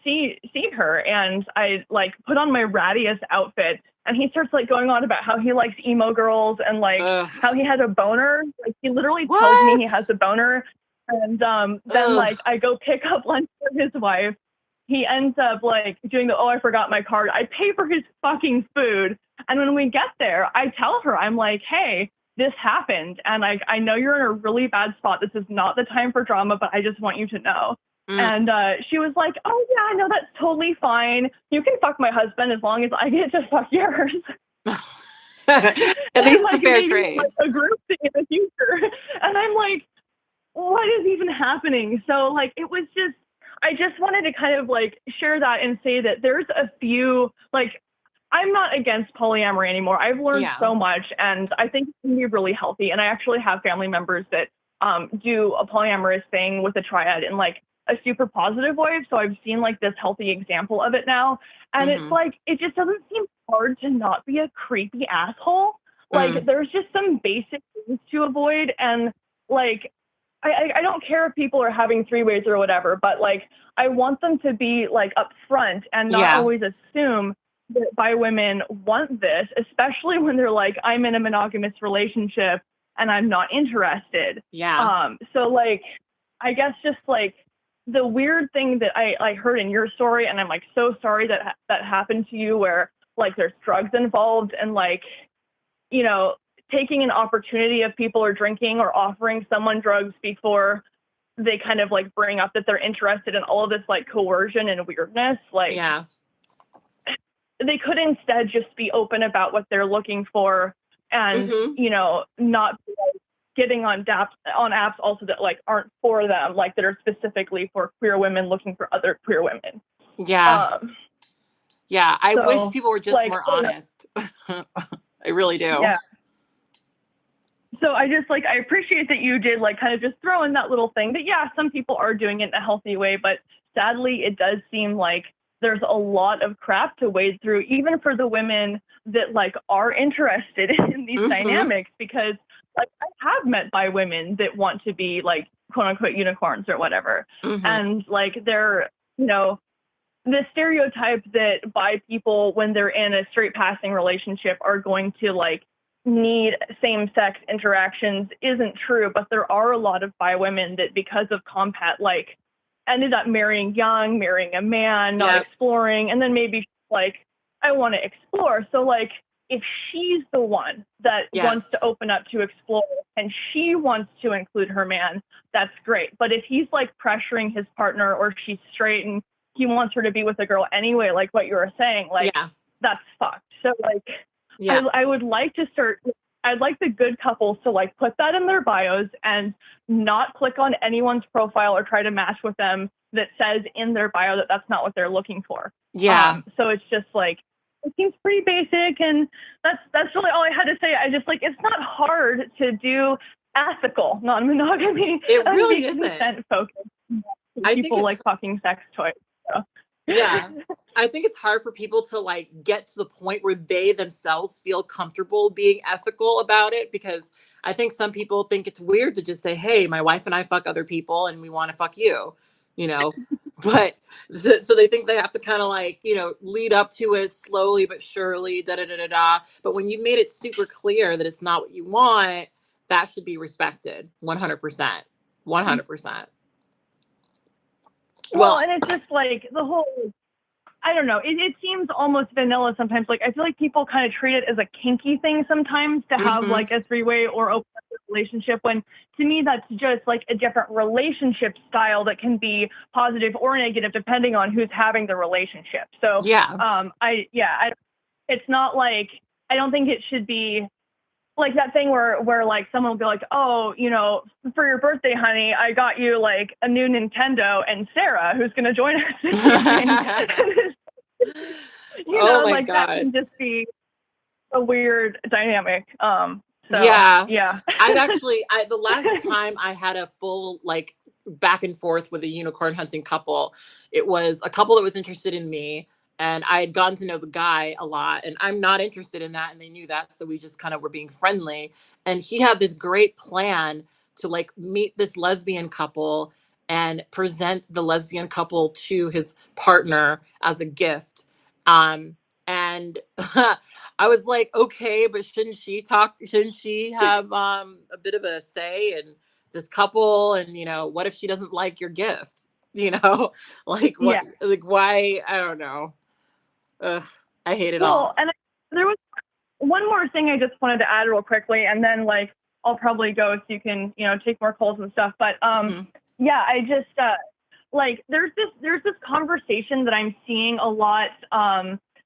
see her, and I like put on my rattiest outfit, and he starts like going on about how he likes emo girls and like Ugh. how he has a boner. Like he literally tells What? me he has a boner, and then Ugh. like I go pick up lunch for his wife. He ends up like doing the, oh, I forgot my card. I pay for his fucking food. And when we get there, I tell her, I'm like, hey, this happened. And I know you're in a really bad spot. This is not the time for drama, but I just want you to know. And she was like, oh, yeah, no, that's totally fine. You can fuck my husband as long as I get to fuck yours. At least like, a fair maybe, trade. like, a group thing in the future. And I'm like, what is even happening? So like, it was just, I just wanted to kind of like share that and say that there's a few, like, I'm not against polyamory anymore. I've learned so much, and I think it can be really healthy. And I actually have family members that do a polyamorous thing with a triad in like a super positive way. So I've seen like this healthy example of it now. And it's like, it just doesn't seem hard to not be a creepy asshole. Like there's just some basic things to avoid. And like, I don't care if people are having three-ways or whatever, but like I want them to be like upfront and not always assume that bi women want this, especially when they're like, I'm in a monogamous relationship and I'm not interested. So like, I guess just like the weird thing that I heard in your story, and I'm like so sorry that that happened to you, where like there's drugs involved and like, you know, taking an opportunity of people are drinking or offering someone drugs before they kind of like bring up that they're interested in all of this like coercion and weirdness. Like they could instead just be open about what they're looking for and, you know, not like, getting on apps also that like aren't for them, like that are specifically for queer women looking for other queer women. I wish people were just like, more honest. I really do. Yeah. So I just like, I appreciate that you did like kind of just throw in that little thing that, yeah, some people are doing it in a healthy way, but sadly it does seem like there's a lot of crap to wade through, even for the women that like are interested in these dynamics, because like I have met bi women that want to be like quote unquote unicorns or whatever. And like they're, you know, the stereotype that bi people, when they're in a straight passing relationship, are going to like need same-sex interactions isn't true, but there are a lot of bi women that because of compat like ended up marrying young, marrying a man, not exploring, and then maybe like I want to explore. So like if she's the one that wants to open up to explore and she wants to include her man, that's great. But if he's like pressuring his partner, or she's straight and he wants her to be with a girl anyway, like what you were saying, like that's fucked. So like I would like to I'd like the good couples to like put that in their bios and not click on anyone's profile or try to match with them that says in their bio that that's not what they're looking for. So it's just like, it seems pretty basic, and that's really all I had to say. I just like, it's not hard to do ethical non-monogamy. It really isn't. Consent focused. I people think like fucking sex toys. So. I think it's hard for people to like get to the point where they themselves feel comfortable being ethical about it, because I think some people think it's weird to just say, hey, my wife and I fuck other people and we want to fuck you, you know. But so they think they have to kind of like, you know, lead up to it slowly but surely, but when you've made it super clear that it's not what you want, that should be respected 100%. Well, and it's just like the whole, I don't know, it seems almost vanilla sometimes. Like, I feel like people kind of treat it as a kinky thing sometimes to have like a three-way or open relationship, when to me that's just like a different relationship style that can be positive or negative depending on who's having the relationship. So it's not like, I don't think it should be like that thing where like someone will be like, oh, you know, for your birthday, honey, I got you like a new Nintendo, and Sarah, who's going to join us this evening. You know, like God. That can just be a weird dynamic. I've actually, the last time I had a full like back and forth with a unicorn hunting couple, it was a couple that was interested in me, and I had gotten to know the guy a lot, and I'm not interested in that, and they knew that, so we just kind of were being friendly. And he had this great plan to like meet this lesbian couple and present the lesbian couple to his partner as a gift. And I was like, okay, but shouldn't she have a bit of a say in this couple? And what if she doesn't like your gift? Like what, Yeah. like why? I don't know. Ugh, I hate it all. Well, and there was one more thing I just wanted to add real quickly, and then like I'll probably go so you can take more calls and stuff. But Mhm. yeah, I just like there's this conversation that I'm seeing a lot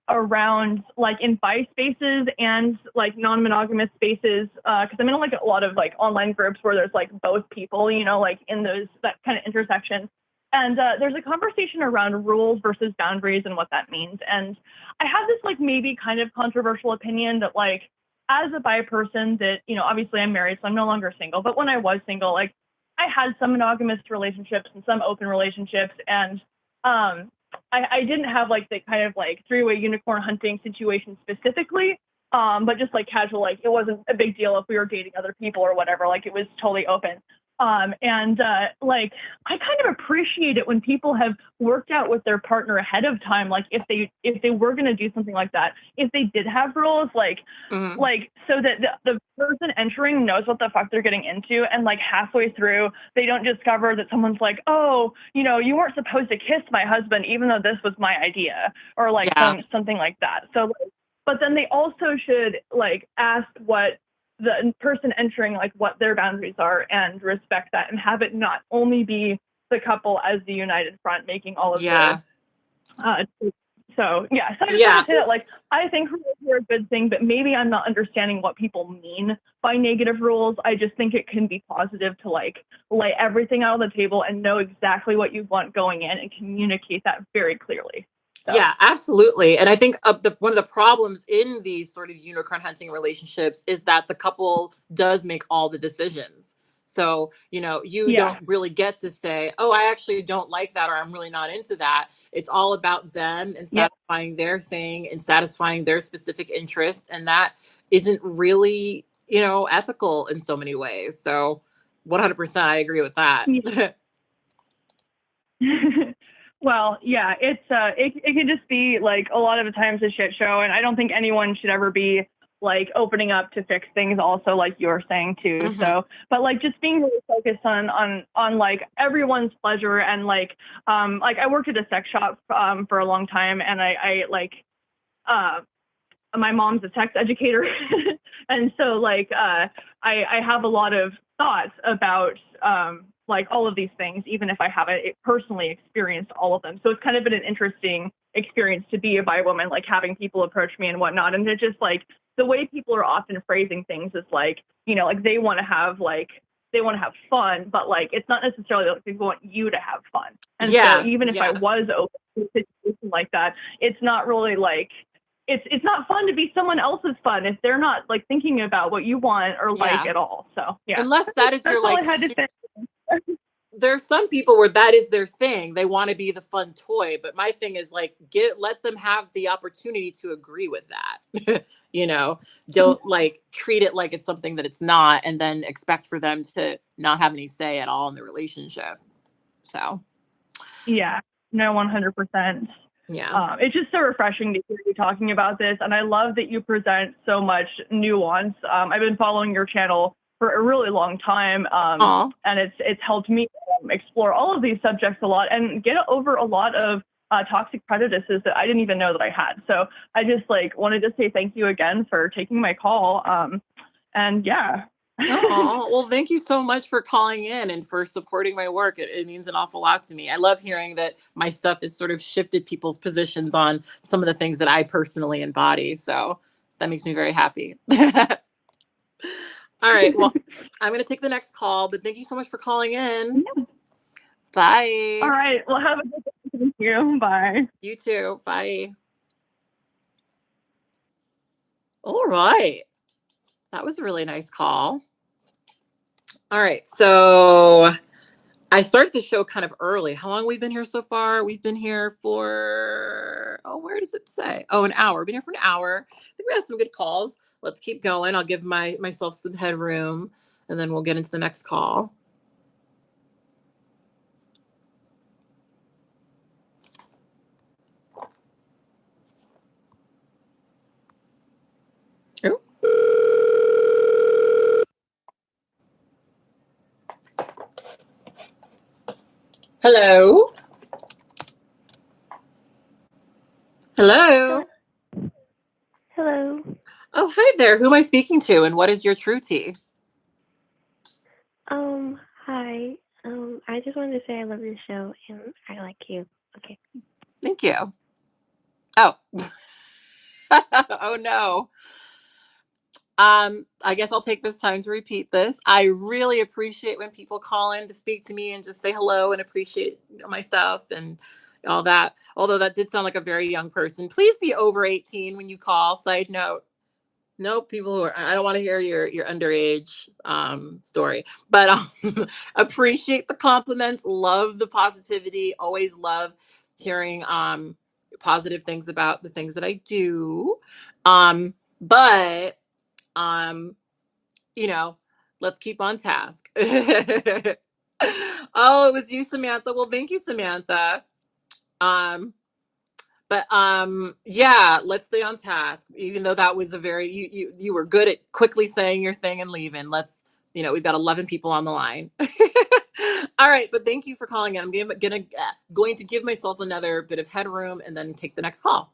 around like in bi spaces and like non-monogamous spaces because I'm in like a lot of like online groups where there's like both people like in that kind of intersection. And there's a conversation around rules versus boundaries and what that means. And I have this like maybe kind of controversial opinion that like as a bi person that, obviously I'm married, so I'm no longer single. But when I was single, like I had some monogamous relationships and some open relationships. And I didn't have like the kind of like three-way unicorn hunting situation specifically. But just like casual, like it wasn't a big deal if we were dating other people or whatever, like it was totally open. And like I kind of appreciate it when people have worked out with their partner ahead of time, like if they were going to do something like that, if they did have rules, like Mhm. like so that the person entering knows what the fuck they're getting into, and like halfway through they don't discover that someone's like, oh, you weren't supposed to kiss my husband even though this was my idea, or like Yeah. something like that. So like, but then they also should like ask what the person entering, like what their boundaries are, and respect that, and have it not only be the couple as the united front making all of Yeah. so yeah, so I just Yeah. want to say that like I think rules are a good thing, but maybe I'm not understanding what people mean by negative rules. I just think it can be positive to like lay everything out on the table and know exactly what you want going in and communicate that very clearly. So. Yeah, absolutely. And I think one of the problems in these sort of unicorn hunting relationships is that the couple does make all the decisions. So, you Yeah. don't really get to say, oh, I actually don't like that, or I'm really not into that. It's all about them and Yeah. satisfying their thing and satisfying their specific interest. And that isn't really, ethical in so many ways. So 100% I agree with that. Yeah. Well, yeah, it's it can just be like a lot of the times a shit show, and I don't think anyone should ever be like opening up to fix things also, like you're saying too. Mhm. So, but like just being really focused on like everyone's pleasure, and like I worked at a sex shop for a long time, and I like my mom's a sex educator and so like I have a lot of thoughts about like all of these things, even if I haven't personally experienced all of them. So it's kind of been an interesting experience to be a bi woman, like having people approach me and whatnot. And they're just like the way people are often phrasing things is like, like they want to have fun, but like it's not necessarily like they want you to have fun. And Yeah, so even if I yeah. was open to a situation like that, it's not really like it's not fun to be someone else's fun if they're not like thinking about what you want or like Yeah. at all. So yeah, Unless that is that's your all like I had to say. there's some people where that is their thing. They want to be the fun toy, but my thing is like let them have the opportunity to agree with that. Don't like treat it like it's something that it's not and then expect for them to not have any say at all in the relationship. So, Yeah, no, 100%. yeah. It's just so refreshing to hear you talking about this, and I love that you present so much nuance. I've been following your channel for a really long time, Aw. and it's helped me explore all of these subjects a lot and get over a lot of toxic prejudices that I didn't even know that I had. So I just like wanted to say thank you again for taking my call. And yeah. Oh, well, thank you so much for calling in and for supporting my work. It means an awful lot to me. I love hearing that my stuff has sort of shifted people's positions on some of the things that I personally embody. So that makes me very happy. All right. Well, I'm going to take the next call, but thank you so much for calling in. Yeah. Bye. All right. Well, have a good day. Thank you. Bye. You too. Bye. All right. That was a really nice call. All right. So I started the show kind of early. How long have we been here so far? We've been here for, where does it say? Oh, an hour. We've been here for an hour. I think we had some good calls. Let's keep going. I'll give myself some headroom. and then we'll get into the next call. Oh. Hello. Hello. Hello. Oh, hi there. Who am I speaking to, and what is your true tea? Hi. I just wanted to say I love your show and I like you. Okay. Thank you. Oh. Oh no. I guess I'll take this time to repeat this. I really appreciate when people call in to speak to me and just say hello and appreciate my stuff and all that. Although that did sound like a very young person. Please be over 18 when you call. Side note. No, people who are, I don't want to hear your underage story, but appreciate the compliments, love the positivity, always love hearing positive things about the things that I do. But you know, let's keep on task. Oh, it was you, Samantha. Well, thank you, Samantha. But yeah, let's stay on task. Even though that was a very you were good at quickly saying your thing and leaving. Let's, we've got 11 people on the line. All right, but thank you for calling in. I'm going to give myself another bit of headroom and then take the next call.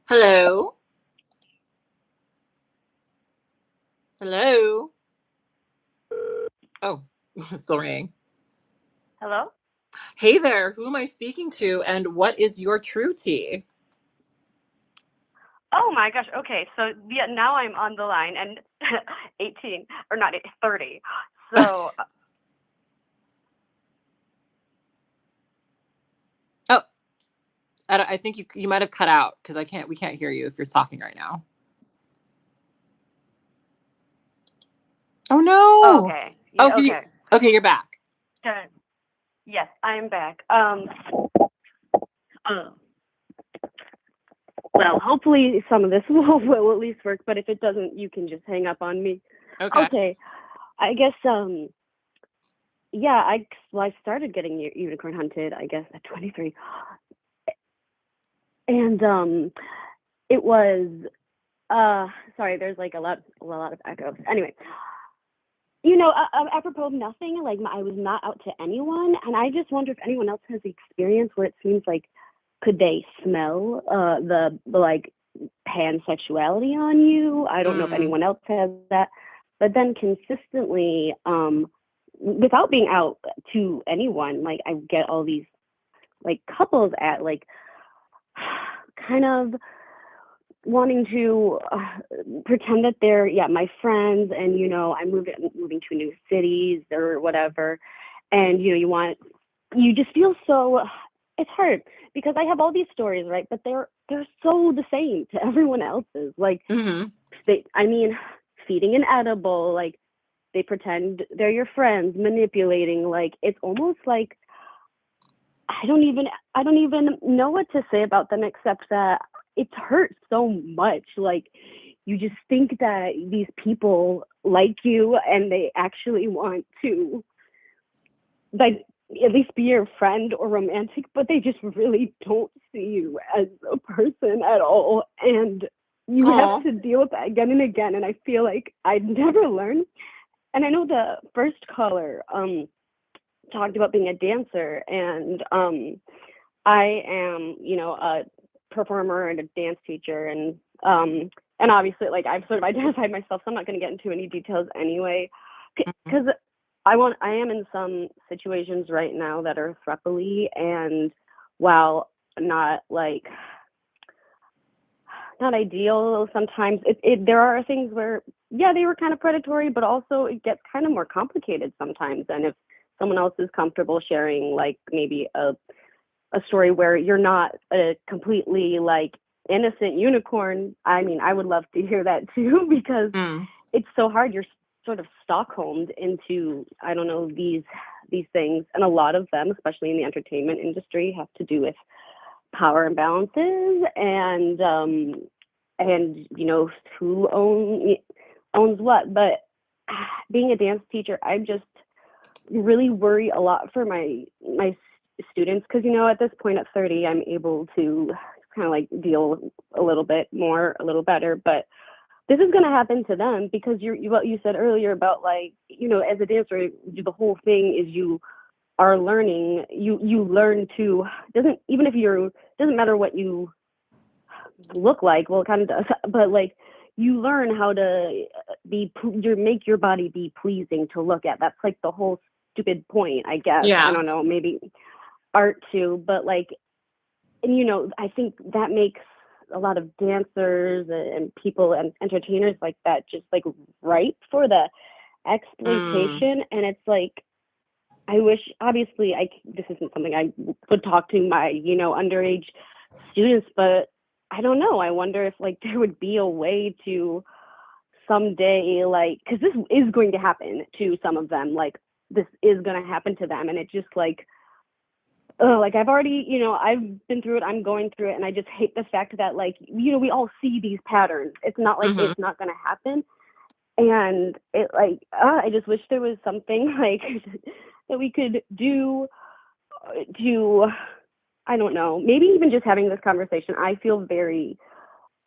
Hello. Hello. Oh, still ringing. Hello? Hey there, who am I speaking to, and what is your true tea? Oh my gosh. Okay. So yeah, now I'm on the line and 18 or not 30. So Oh, I think you might have cut out because we can't hear you if you're talking right now. Oh no. okay. Yeah, Okay. okay. Okay, you're back. Yes, I am back. Well, hopefully some of this will at least work, but if it doesn't, you can just hang up on me. Okay. Okay. I guess yeah, I started getting unicorn hunted, I guess, at 23. And it was sorry, there's like a lot of echo. Anyway, apropos of nothing, like I was not out to anyone, and I just wonder if anyone else has the experience where it seems like could they smell the like pansexuality on you? I don't know if anyone else has that, but then consistently, without being out to anyone, like I get all these like couples at like kind of wanting to pretend that they're my friends, and I'm moving to new cities or whatever, and you just feel so, it's hard because I have all these stories, right, but they're so the same to everyone else's, like feeding an edible, like they pretend they're your friends, manipulating, like it's almost like I don't even know what to say about them except that it hurts so much. Like you just think that these people like you and they actually want to like at least be your friend or romantic, but they just really don't see you as a person at all. And you have to deal with that again and again. And I feel like I'd never learn. And I know the first caller talked about being a dancer, and I am, a performer and a dance teacher, and obviously, like I've sort of identified myself, so I'm not going to get into any details anyway, because I am in some situations right now that are threepley, and while not ideal, sometimes there are things where they were kind of predatory, but also it gets kind of more complicated sometimes. And if someone else is comfortable sharing like maybe a story where you're not a completely like innocent unicorn, I mean, I would love to hear that too, because it's so hard. sort of Stockholmed into, I don't know, these things. And a lot of them, especially in the entertainment industry, have to do with power imbalances and you know, who owns what. But being a dance teacher, I just really worry a lot for my students, because, you know, at this point at 30, I'm able to kind of like deal a little bit more, a little better. But this is going to happen to them, because what you said earlier about, like, you know, as a dancer, the whole thing is you are learning, you learn to, doesn't matter what you look like, well, it kind of does, but like, you learn how to make your body be pleasing to look at. That's like the whole stupid point, I guess. Yeah. I don't know, maybe art too, but like, and you know, I think that makes a lot of dancers and people and entertainers like that just like ripe for the exploitation. And it's like, I wish, obviously, this isn't something I would talk to my, you know, underage students, but I don't know. I wonder if like there would be a way to someday, like, because this is going to happen to some of them, like this is going to happen to them, and it just like, oh, like I've already, you know, I've been through it, I'm going through it, and I just hate the fact that, like, you know, we all see these patterns. It's not like it's not going to happen, and it like, I just wish there was something like that we could do to, I don't know, maybe even just having this conversation, I feel very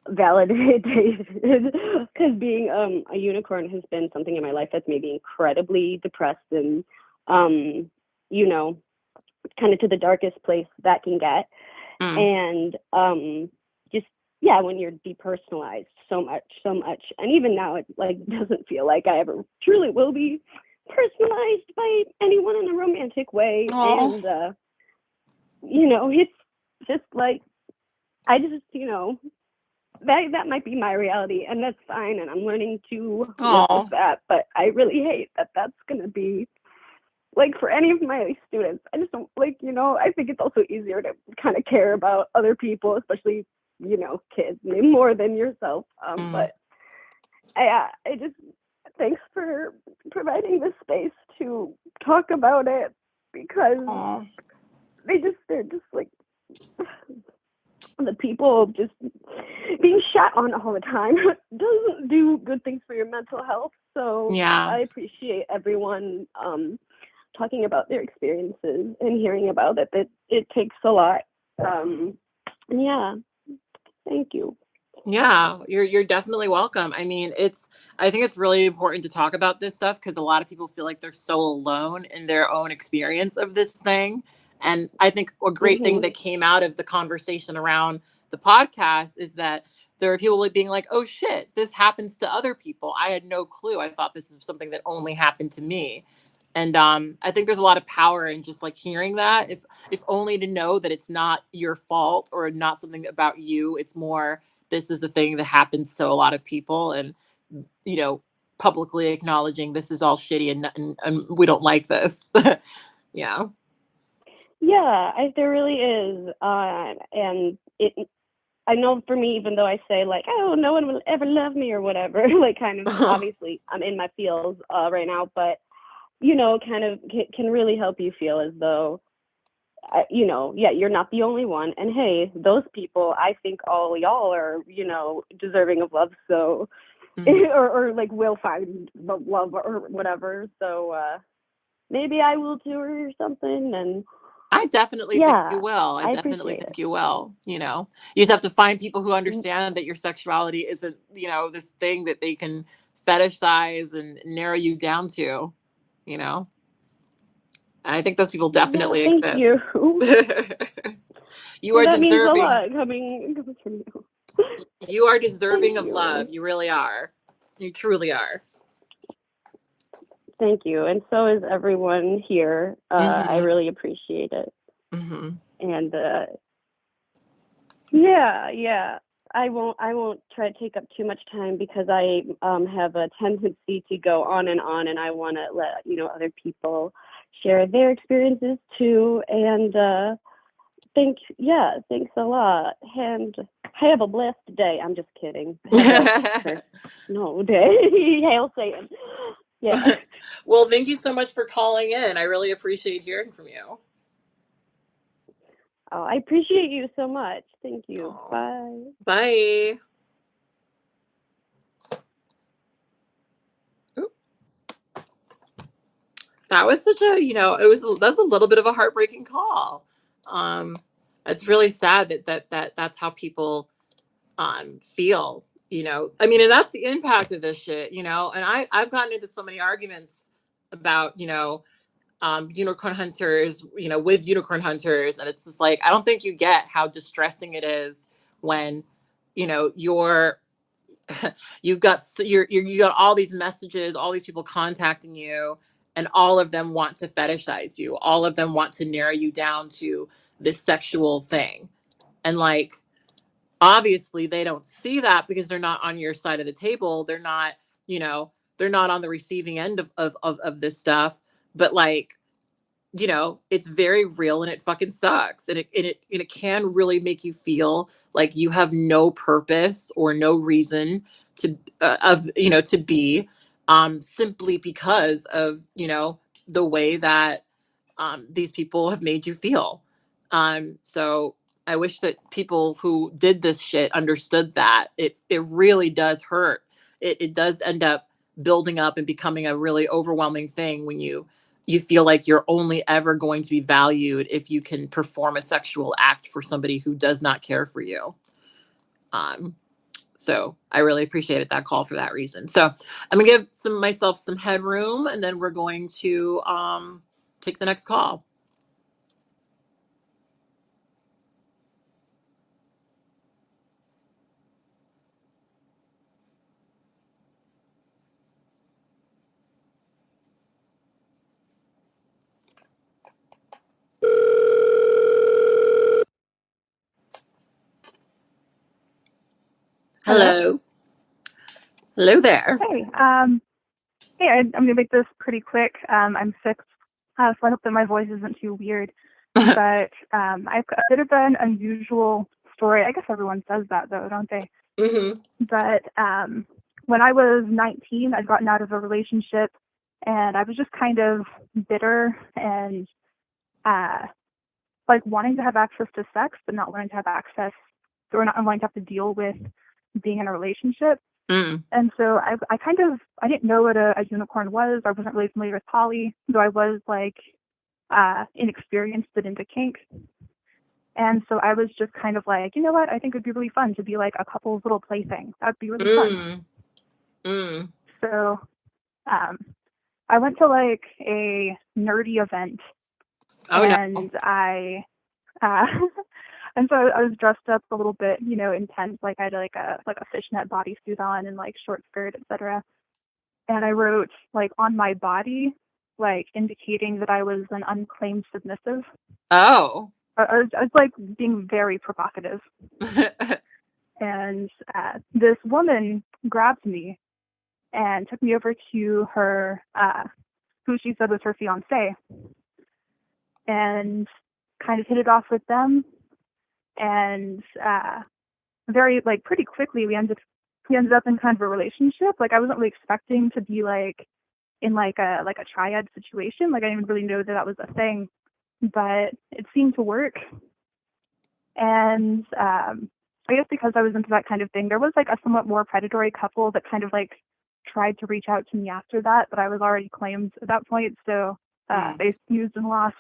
validated, because being a unicorn has been something in my life that's made me incredibly depressed and, you know, kind of to the darkest place that can get. And just, yeah, when you're depersonalized so much, and even now it like doesn't feel like I ever truly will be personalized by anyone in a romantic way. Aww. And you know, it's just like, I just, you know, that might be my reality, and that's fine, and I'm learning to live with that. But I really hate that that's gonna be like for any of my students. I just don't, like, you know, I think it's also easier to kind of care about other people, especially, you know, kids, maybe more than yourself. But I just, thanks for providing this space to talk about it, because they're just like, the people just being shot on all the time doesn't do good things for your mental health. So Yeah. I appreciate everyone talking about their experiences and hearing about it. That it takes a lot. Yeah, thank you. Yeah, you're definitely welcome. I mean, I think it's really important to talk about this stuff, because a lot of people feel like they're so alone in their own experience of this thing. And I think a great thing that came out of the conversation around the podcast is that there are people like being like, "Oh shit, this happens to other people. I had no clue. I thought this is something that only happened to me." And I think there's a lot of power in just like hearing that, if only to know that it's not your fault or not something about you. It's more, this is a thing that happens to a lot of people, and, you know, publicly acknowledging this is all shitty and we don't like this. Yeah. Yeah, there really is, and it. I know for me, even though I say like, oh, no one will ever love me or whatever, like kind of obviously I'm in my feels right now, but you know, kind of can really help you feel as though, you know, yeah, you're not the only one. And hey, those people, I think all y'all are, you know, deserving of love. So, or like will find the love or whatever. So maybe I will too or something. And I definitely think you will. I definitely appreciate think you will. You know, you just have to find people who understand that your sexuality isn't, you know, this thing that they can fetishize and narrow you down to, you know. And I think those people definitely thank exist. you. You are that means a deserving. lot coming from you. You are deserving Thank of you. love. You really are. You truly are. Thank you, and so is everyone here. I really appreciate it. And yeah, I won't try to take up too much time, because I have a tendency to go on, and I want to let, you know, other people share their experiences too. And thanks a lot, and have a blessed day. I'm just kidding. Have a no day. Hail Satan. Yeah. Well, thank you so much for calling in. I really appreciate hearing from you. Oh, I appreciate you so much. Thank you. Aw. Bye. Bye. Oop. That was such a, that's a little bit of a heartbreaking call. Um, it's really sad that's how people feel, I mean, and that's the impact of this shit, and I've gotten into so many arguments about, unicorn hunters, with unicorn hunters. And it's just like, I don't think you get how distressing it is when, you're, you got all these messages, all these people contacting you, and all of them want to fetishize you. All of them want to narrow you down to this sexual thing. And like, obviously they don't see that because they're not on your side of the table. They're not, you know, they're not on the receiving end of this stuff. But like, it's very real and it fucking sucks. And it can really make you feel like you have no purpose or no reason to be, simply because of, the way that these people have made you feel. So I wish that people who did this shit understood that it really does hurt. It does end up building up and becoming a really overwhelming thing when you feel like you're only ever going to be valued if you can perform a sexual act for somebody who does not care for you. So I really appreciated that call for that reason. So I'm gonna give myself some headroom, and then we're going to take the next call. Hello. Hello there. Hey, I'm gonna make this pretty quick. I'm sick, so I hope that my voice isn't too weird. But I've got a bit of an unusual story. I guess everyone says that though, don't they? Mm-hmm. But when I was 19, I'd gotten out of a relationship, and I was just kind of bitter and like wanting to have access to sex, but not wanting to have access, or not wanting to have to deal with being in a relationship. Mm. And so I didn't know what a unicorn was. I wasn't really familiar with poly, though I was like inexperienced but into kink. And so I was just kind of like, you know what? I think it'd be really fun to be like a couple's little plaything. That'd be really fun. Mm. So I went to like a nerdy event, and No. I and so I was dressed up a little bit, intense. Like I had like a fishnet bodysuit on and like short skirt, etc. And I wrote like on my body, like indicating that I was an unclaimed submissive. Oh. I was like being very provocative. And this woman grabbed me and took me over to her, who she said was her fiance, and kind of hit it off with them. And very like pretty quickly we ended up in kind of a relationship. Like I wasn't really expecting to be like in like a triad situation. Like I didn't really know that was a thing, but it seemed to work. And I guess because I was into that kind of thing, there was like a somewhat more predatory couple that kind of like tried to reach out to me after that, but I was already claimed at that point, so they used and lost.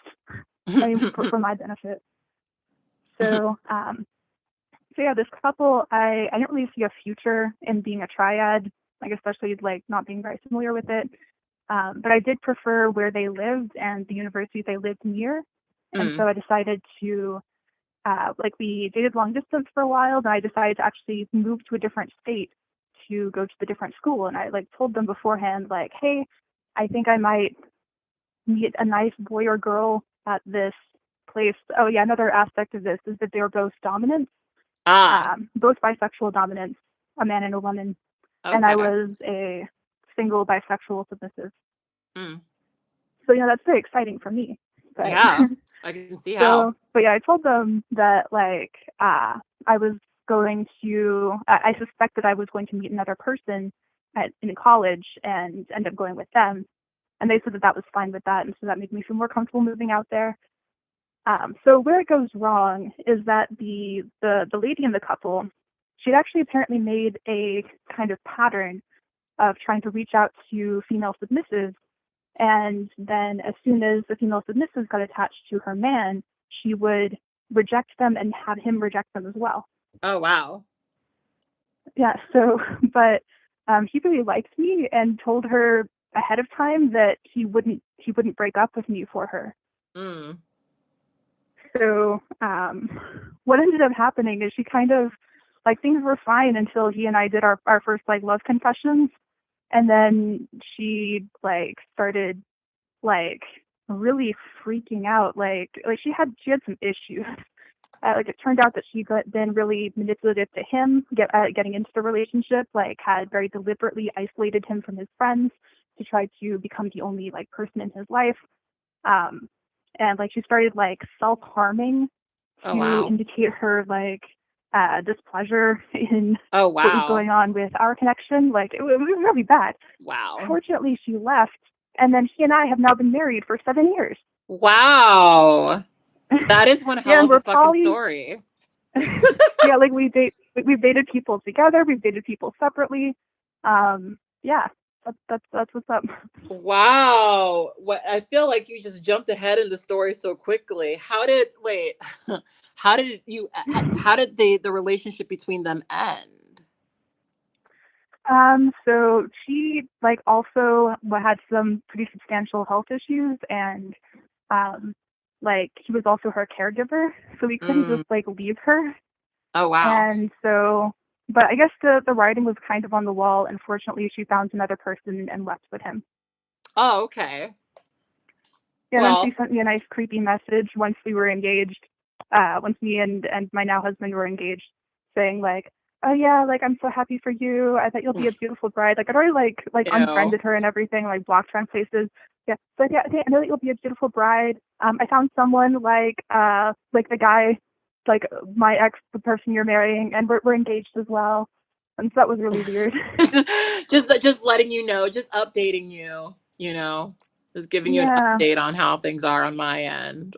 I mean, for my benefit. So yeah, this couple, I didn't really see a future in being a triad, like especially like not being very familiar with it. But I did prefer where they lived and the university they lived near. And so I decided to, we dated long distance for a while, then I decided to actually move to a different state to go to the different school. And I like told them beforehand, like, hey, I think I might meet a nice boy or girl at this place. Oh yeah, another aspect of this is that they're both dominant. Both bisexual dominants, a man and a woman. Okay. And I was a single bisexual submissive. So, that's very exciting for me. But, yeah, I can see how. But yeah, I told them that, like, I was going to, I suspected I was going to meet another person in college and ended up going with them. And they said that that was fine with that. And so that made me feel more comfortable moving out there. So where it goes wrong is that the lady in the couple, she'd actually apparently made a kind of pattern of trying to reach out to female submissives. And then as soon as the female submissives got attached to her man, she would reject them and have him reject them as well. Oh, wow. Yeah, so, but he really liked me and told her ahead of time that he wouldn't break up with me for her. Mm. So what ended up happening is she kind of, like, things were fine until he and I did our first, like, love confessions. And then she, like, started, like, really freaking out. Like she had some issues. Like, it turned out that she got then really manipulative to him, getting into the relationship, like, had very deliberately isolated him from his friends to try to become the only, like, person in his life. And, like, she started, like, self-harming Oh, to wow. indicate her, like, displeasure in Oh, what was wow. going on with our connection. Like, it was really bad. Wow. Fortunately, she left, and then he and I have now been married for 7 years. Wow. That is one Yeah, hell and of we're a fucking story. Yeah, like, we've dated people together, we've dated people separately. Yeah, that's what's up. Wow. What, I feel like you just jumped ahead in the story so quickly. How did the relationship between them end? So she, like, also had some pretty substantial health issues, and like, he was also her caregiver, so we couldn't just, like, leave her. Oh, wow. And so, but I guess the writing was kind of on the wall. Unfortunately, she found another person and left with him. Oh, okay. Yeah, and then Well, she sent me a nice creepy message once we were engaged, once me and my now husband were engaged, saying, like, oh yeah, like, I'm so happy for you. I bet you'll be a beautiful bride. Like, I'd already, like ew. unfriended her and everything, like, blocked her on places. Yeah, but yeah, I know that you'll be a beautiful bride. I found someone like the guy, like, my ex, the person you're marrying, and we're engaged as well. And so that was really weird. just letting you know, just updating you, just giving you an Yeah. update on how things are on my end.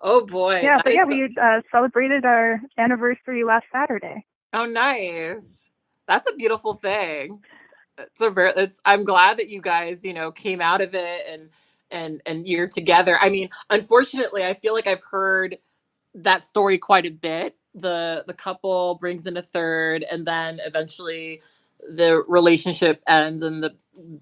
Oh boy, Yeah, that but yeah, is we celebrated our anniversary last Saturday. oh nice. That's a beautiful thing. I'm glad that you guys, came out of it and you're together. I mean, unfortunately, I feel like I've heard that story quite a bit. The couple brings in a third, and then eventually the relationship ends, and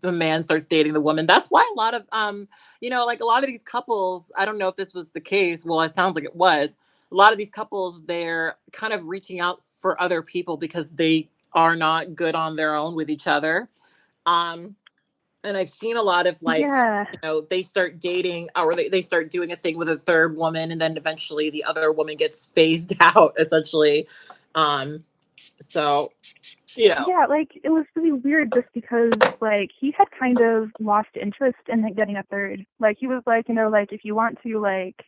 the man starts dating the woman. That's why a lot of like a lot of these couples. I don't know if this was the case. Well, it sounds like it was. A lot of these couples, they're kind of reaching out for other people because they are not good on their own with each other. Um, and I've seen a lot of, like, Yeah. they start dating, or they start doing a thing with a third woman, and then eventually the other woman gets phased out, essentially. So, Yeah, like, it was really weird just because, like, he had kind of lost interest in, like, getting a third. Like, he was like, like, if you want to, like,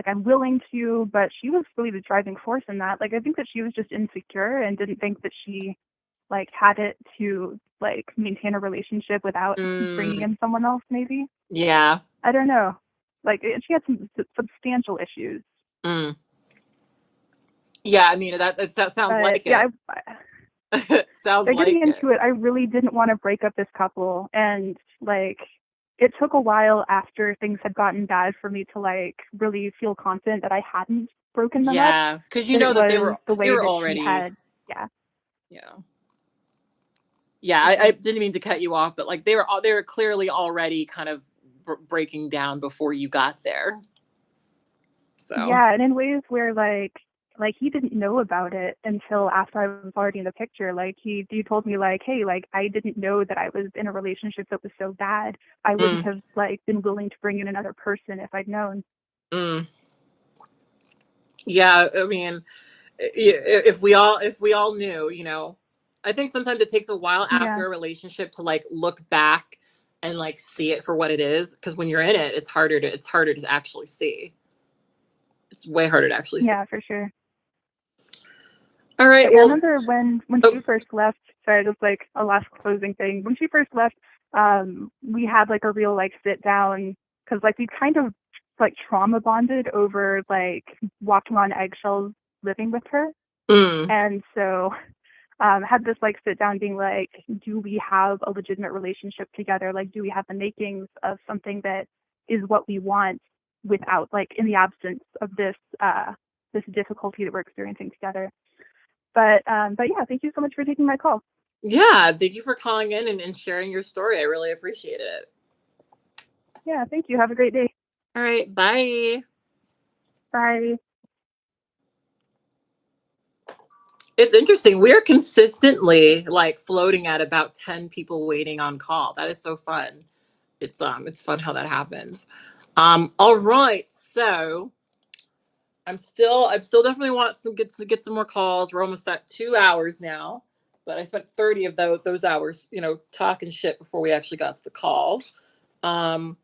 I'm willing to, but she was really the driving force in that. Like, I think that she was just insecure and didn't think that she, like, had it to, like, maintain a relationship without bringing in someone else, maybe. yeah. I don't know. Like, she had some substantial issues. Mm. Yeah, I mean, that sounds But like yeah, it. Sounds getting like it. into it, I really didn't want to break up this couple, and, like, it took a while after things had gotten bad for me to, like, really feel confident that I hadn't broken them up. Yeah, because That it that was the they way were that she already. had. Yeah. Yeah. Yeah, I didn't mean to cut you off, but, like, they were clearly already kind of breaking down before you got there. So. Yeah, and in ways where, like, he didn't know about it until after I was already in the picture. Like, he told me, like, hey, like, I didn't know that I was in a relationship that was so bad. I wouldn't Mm, have, like, been willing to bring in another person if I'd known. mm. Yeah, I mean, if we all knew, I think sometimes it takes a while Yeah. after a relationship to, like, look back and, like, see it for what it is, because when you're in it, it's harder to actually see. It's way harder to actually see. Yeah, for sure. All right. But yeah, I Well, remember when oh, she first left. Sorry, just like a last closing thing. When she first left, we had like a real like sit down because like we kind of like trauma bonded over like walking on eggshells living with her, mm, and so had this like sit down being like, do we have a legitimate relationship together? Like, do we have the makings of something that is what we want without like in the absence of this difficulty that we're experiencing together? But yeah, thank you so much for taking my call. yeah. Thank you for calling in and sharing your story. I really appreciate it. Yeah, thank you. Have a great day. All right. Bye. Bye. It's interesting. We are consistently like floating at about 10 people waiting on call. That is so fun. It's fun how that happens. All right. So I'm still definitely want some get some more calls. We're almost at 2 hours now, but I spent 30 of those hours, talking shit before we actually got to the calls. Um,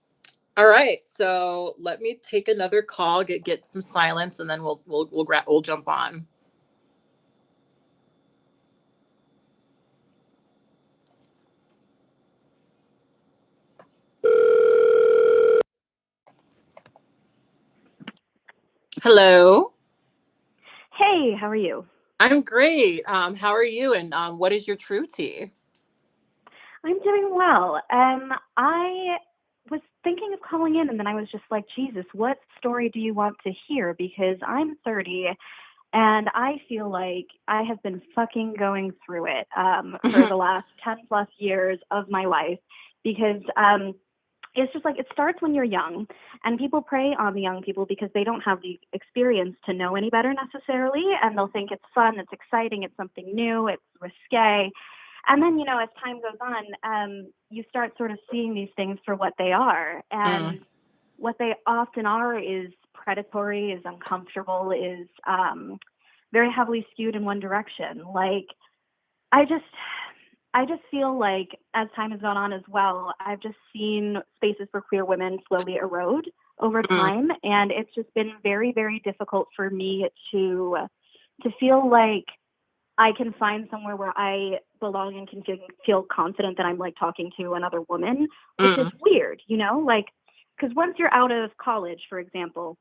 all right. So let me take another call, get some silence, and then we'll jump on. Hello. Hey, how are you? I'm great. How are you? And what is your true tea? I'm doing well. I was thinking of calling in, and then I was just like, Jesus, what story do you want to hear? Because I'm 30, and I feel like I have been fucking going through it for the last 10 plus years of my life. Because it's just like it starts when you're young, and people prey on the young people because they don't have the experience to know any better necessarily, and they'll think it's fun, it's exciting, it's something new, it's risque. And then, as time goes on, you start sort of seeing these things for what they are. Mm, And what they often are is predatory, is uncomfortable, is very heavily skewed in one direction. Like, I just, I just feel like as time has gone on as well, I've just seen spaces for queer women slowly erode over mm, time. And it's just been very, very difficult for me to feel like I can find somewhere where I belong and can feel confident that I'm like talking to another woman, which is mm, weird, like, because once you're out of college, for example,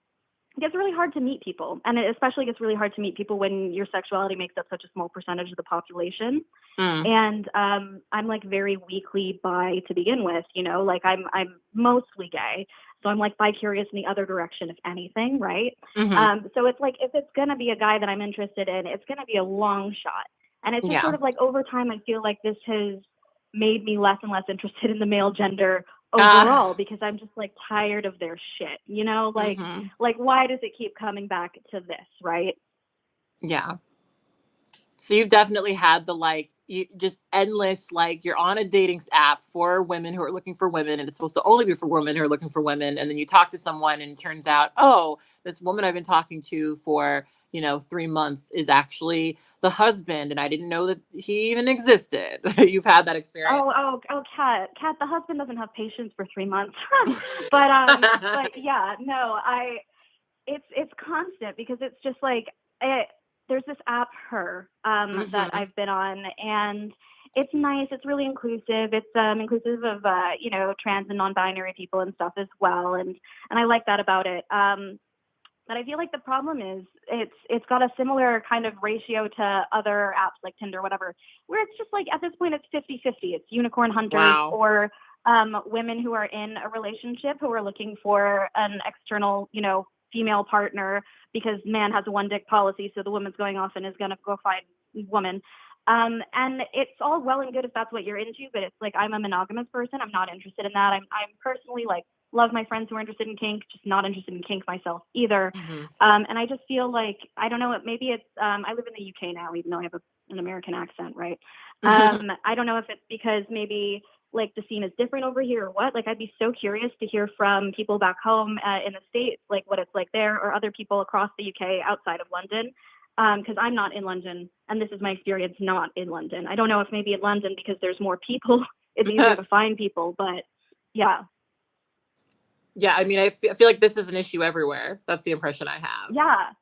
it gets really hard to meet people. And it especially gets really hard to meet people when your sexuality makes up such a small percentage of the population. mm, And I'm like very weakly bi to begin with, like I'm mostly gay. So I'm like bi-curious in the other direction, if anything, right? mhm. So it's like if it's gonna be a guy that I'm interested in, it's gonna be a long shot. And it's just Yeah. sort of like over time, I feel like this has made me less and less interested in the male gender Ah, overall because I'm just like tired of their shit, like mhm. like why does it keep coming back to this, right? Yeah. So you've definitely had the you just endless you're on a dating app for women who are looking for women, and it's supposed to only be for women who are looking for women, and then you talk to someone and it turns out, oh, this woman I've been talking to for 3 months is actually the husband, and I didn't know that he even existed. You've had that experience. Kat, the husband doesn't have patience for 3 months. But yeah, no, it's constant because it's just like there's this app Her that Hmm. I've been on, and it's nice. It's really inclusive. It's inclusive of trans and non-binary people and stuff as well, and I like that about it. But I feel like the problem is it's got a similar kind of ratio to other apps like Tinder, whatever, where it's just like at this point it's 50-50. It's unicorn hunters Wow. or women who are in a relationship who are looking for an external, female partner because man has a one dick policy, so the woman's going off and is going to go find woman. And it's all well and good if that's what you're into, but it's like I'm a monogamous person. I'm not interested in that. I'm personally like love my friends who are interested in kink, just not interested in kink myself either. Hmm. And I just feel like I don't know. Maybe it's I live in the UK now, even though I have an American accent, right? I don't know if it's because maybe like the scene is different over here or what. Like I'd be so curious to hear from people back home in the States, like what it's like there, or other people across the UK outside of London. Because I'm not in London, and this is my experience not in London. I don't know if maybe in London because there's more people, it's easier to find people, but yeah. Yeah, I mean, I feel like this is an issue everywhere. That's the impression I have. Yeah.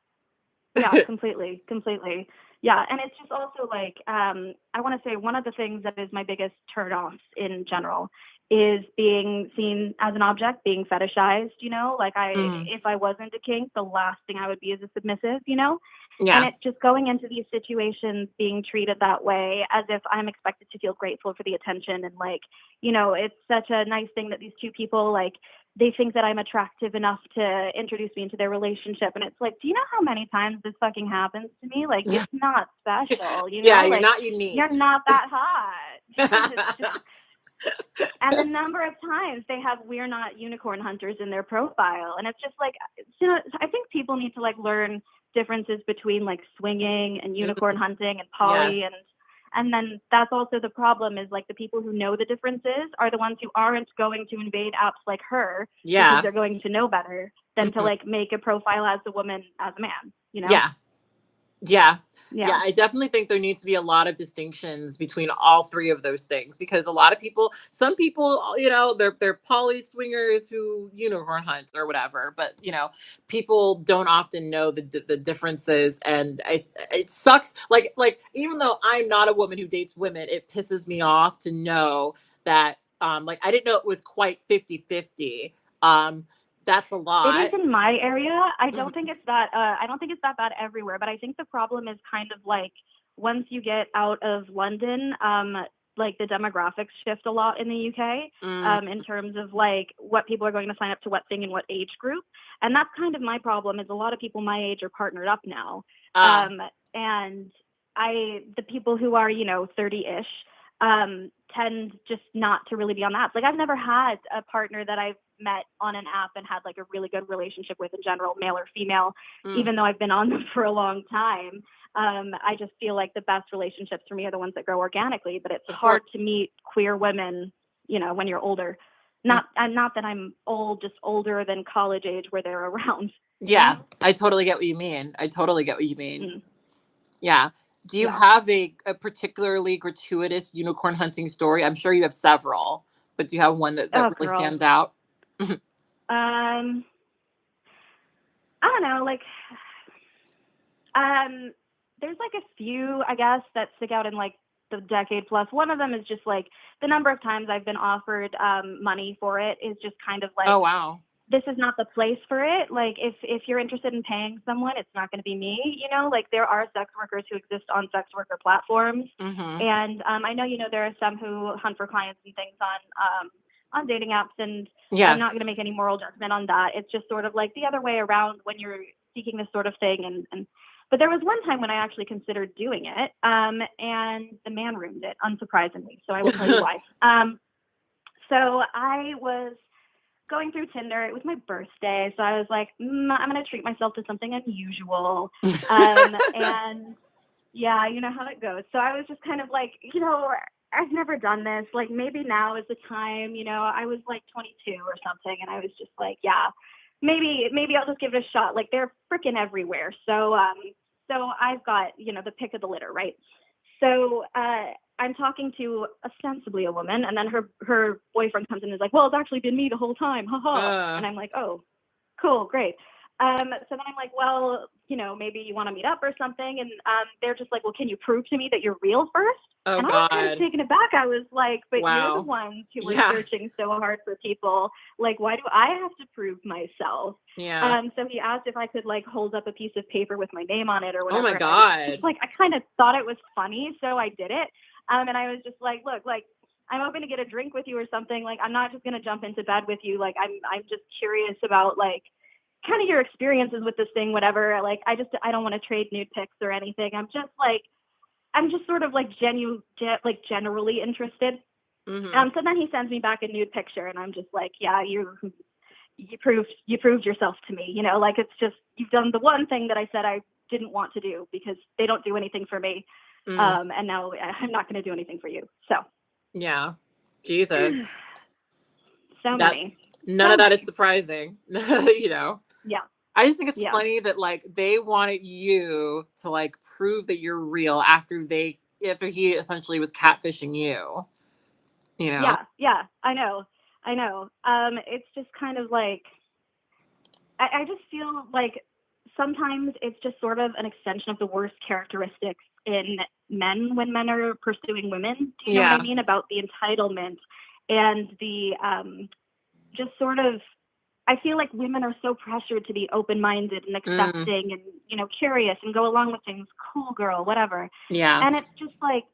Yeah, completely, completely. Yeah, and it's just also like I want to say one of the things that is my biggest turn offs in general is being seen as an object, being fetishized, you know? Like Mm, if I wasn't a kink, the last thing I would be is a submissive, you know? And yeah. it's just going into these situations being treated that way as if I'm expected to feel grateful for the attention and like, you know, it's such a nice thing that these two people like they think that I'm attractive enough to introduce me into their relationship. And it's like, do you know how many times this fucking happens to me? Like, it's not special, you Yeah, know? you're Like, not you're unique. not that hot. It's just, and the number of times they have "we're not unicorn hunters" in their profile, and it's just like, you know, I think people need to like learn differences between like swinging and unicorn hunting and Yes. poly and then that's also the problem is like the people who know the differences are the ones who aren't going to invade apps like her because Yeah. they're going to know better than to Mhm. like make a profile as a woman as a man, you know? Yeah. Yeah. Yeah, Yeah. I definitely think there needs to be a lot of distinctions between all three of those things because a lot of people, some people, they're poly swingers who unicorn hunt or whatever, but people don't often know the differences, and it sucks. Like even though I'm not a woman who dates women, it pisses me off to know that like I didn't know it was quite 50-50. That's a It is lot. in my area. Mhm. I don't think it's that bad everywhere, but I think the problem is kind of like once you get out of London, like the demographics shift a lot in the UK, Mm, in terms of like what people are going to sign up to what thing and what age group. And that's kind of my problem is a lot of people my age are partnered up now. ah, And the people who are, you know, 30-ish, tend just not to really be on apps. Like I've never had a partner that I've met on an app and had like a really good relationship with in general, male or female, mm, even though I've been on them for a long time. I just feel like the best relationships for me are the ones that grow organically, but it's of course. hard to meet queer women, you know, when you're older. Not that I'm old, just older than college age where they're around, you know? Yeah, I totally get what you mean. I totally get what you mean. Mm, Yeah. Do you yeah. have a particularly gratuitous unicorn hunting story? I'm sure you have several, but do you have one that Oh, really girl. stands out? Um, I don't know, like, um, there's like a few, I guess, that stick out in like the decade plus. One of them is just like the number of times I've been offered money for it is just kind of like Oh, wow. this is not the place for it. Like if you're interested in paying someone, it's not going to be me. You know, like there are sex workers who exist on sex worker platforms, Mhm. and I know there are some who hunt for clients and things on dating apps, and I'm not going Yes. to make any moral judgment on that. It's just sort of like the other way around when you're seeking this sort of thing, and but there was one time when I actually considered doing it, and the man ruined it, unsurprisingly. So I will tell you why. So I was going through Tinder. It was my birthday, so I was like, I'm gonna treat myself to something unusual. And yeah, you know how it goes. So I was just kind of like, I've never done this. Like maybe now is the time. I was like 22 or something, and I was just like, yeah, maybe I'll just give it a shot. Like they're freaking everywhere. So I've got the pick of the litter, right? So I'm talking to ostensibly a woman, and then her boyfriend comes in and is like, "Well, it's actually been me the whole time, haha." uh, And I'm like, "Oh, cool, great." So then I'm like, "Well, maybe you want to meet up or something." And they're just like, "Well, can you prove to me that you're real first?" oh And I was kind of God. taken aback. I was like, "But you're the Wow. ones who were Yeah. searching so hard for people. Like, why do I have to prove myself?" Yeah. So he asked if I could like hold up a piece of paper with my name on it or Oh whatever. my And I was just God. like, I kind of thought it was funny, so I did it. And I was just like, look, like I'm open to get a drink with you or something. Like I'm not just gonna jump into bed with you. Like I'm just curious about like kind of your experiences with this thing, whatever. Like I don't want to trade nude pics or anything. I'm just sort of like generally interested. Mhm. So then he sends me back a nude picture, and I'm just like, yeah, you proved yourself to me. Like it's just you've done the one thing that I said I didn't want to do because they don't do anything for me. Mm. And now I'm not going to do anything for you. So Yeah. Jesus. so That many, None so of that is many. surprising. you know. Yeah, I just think it's yeah, funny that like they wanted you to like prove that you're real after he essentially was catfishing you. You know? yeah. I know. It's just kind of like I just feel like sometimes it's just sort of an extension of the worst characteristics in men when men are pursuing women. Do you know what I mean? About the entitlement and the just sort of, I feel like women are so pressured to be open-minded and accepting and, you know, curious and go along with things, cool girl, whatever. Yeah. And it's just like,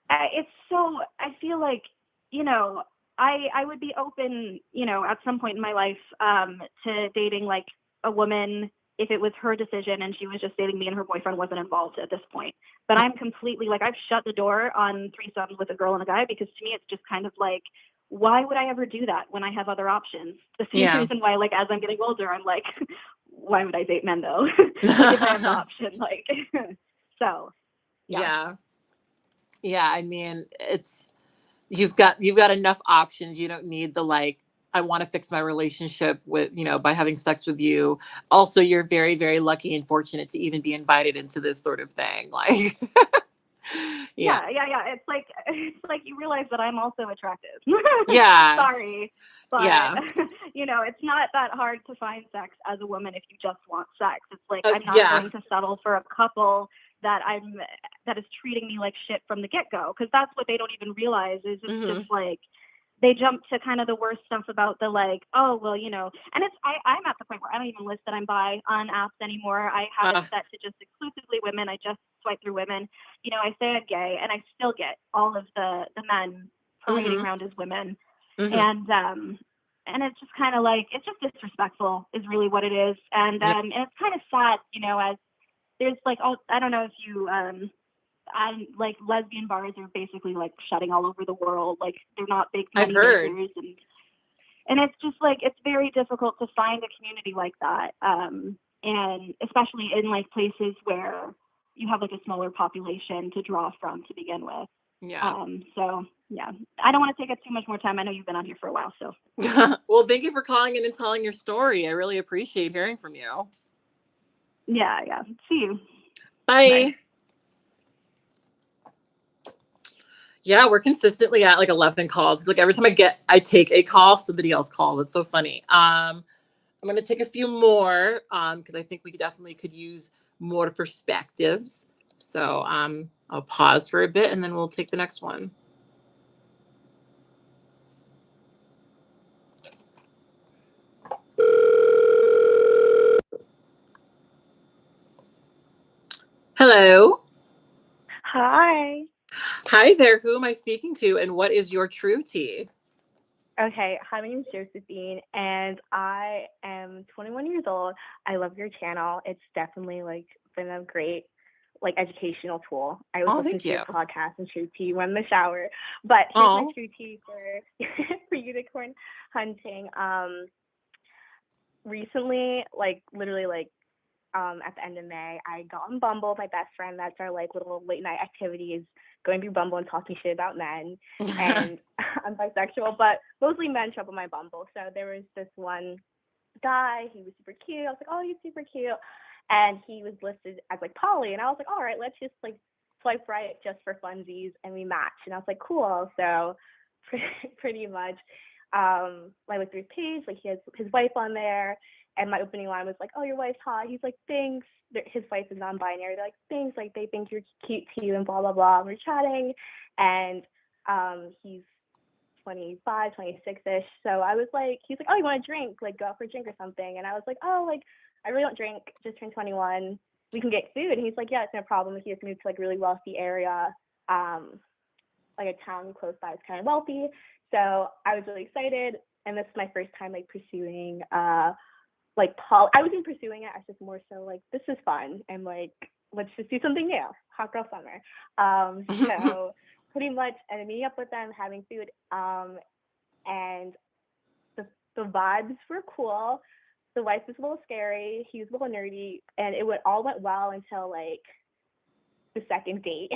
it's so, I feel like, you know, I would be open, you know, at some point in my life to dating like a woman if it was her decision and she was just dating me and her boyfriend wasn't involved at this point. But I'm completely like, I've shut the door on threesomes with a girl and a guy because to me it's just kind of like, why would I ever do that when I have other options? The same reason why, like, as I'm getting older, I'm like, why would I date men though? Like, if I have the option, like, so. Yeah. I mean, you've got enough options. You don't need the like, I want to fix my relationship with, you know, by having sex with you. Also, you're very, very lucky and fortunate to even be invited into this sort of thing. Like, Yeah. It's like you realize that I'm also attractive. Yeah. Sorry. But Yeah. you know, it's not that hard to find sex as a woman if you just want sex. It's like I'm not Yeah. going to settle for a couple that is treating me like shit from the get-go, because that's what they don't even realize is it's just like they jump to kind of the worst stuff about the like, oh well, you know, and it's I'm at the point where I don't even list that I'm bi on apps anymore. I have it set to just exclusively women. I just swipe through women. You know, I say I'm gay and I still get all of the men parading around as women. And it's just kind of like, it's just disrespectful is really what it is. And it's kind of sad, you know, as there's like, I don't know if you, like lesbian bars are basically like shutting all over the world. Like they're not big money makers. And it's just like, it's very difficult to find a community like that. And especially in like places where you have like a smaller population to draw from to begin with. So yeah, I don't want to take up too much more time. I know you've been on here for a while, so. Well, thank you for calling in and telling your story. I really appreciate hearing from you. Yeah. See you. Bye. Yeah, we're consistently at like 11 calls. It's like every time I take a call, somebody else calls. It's so funny. I'm going to take a few more because I think we definitely could use more perspectives. So I'll pause for a bit and then we'll take the next one. Hello. Hi. Hi there. Who am I speaking to and what is your true tea? Okay, hi, my name is Josephine, and I am 21 years old. I love your channel. It's definitely like been a great like educational tool. I was listening to your podcast and true tea when in the shower. But here's my true tea for for unicorn hunting. Recently, like literally like at the end of May, I got on Bumble. My best friend, that's our like little late night activities, going through Bumble and talking shit about men. And I'm bisexual, but mostly men show up on my Bumble. So there was this one guy, he was super cute. I was like, oh, he's super cute. And he was listed as like poly. And I was like, all right, let's just like swipe right just for funsies. And we matched. And I was like, cool. So pretty much, I looked through his page, like he has his wife on there. And my opening line was like, oh, your wife's hot. He's like, thanks. His wife is non-binary. They're like, thanks. Like, they think you're cute too and blah, blah, blah. And we're chatting. And he's 25, 26-ish. So I was like, he's like, oh, you want a drink? Like, go out for a drink or something. And I was like, oh, like, I really don't drink. Just turned 21. We can get food. And he's like, yeah, it's no problem. He has moved to, like, a really wealthy area. Like, a town close by is kind of wealthy. So I was really excited. And this is my first time, like, pursuing like I wasn't pursuing it. I was just more so like, this is fun and like, let's just do something new. Hot girl summer. So pretty much, and meeting up with them, having food, and the vibes were cool. The wife was a little scary. He was a little nerdy, and it all went well until like the second date.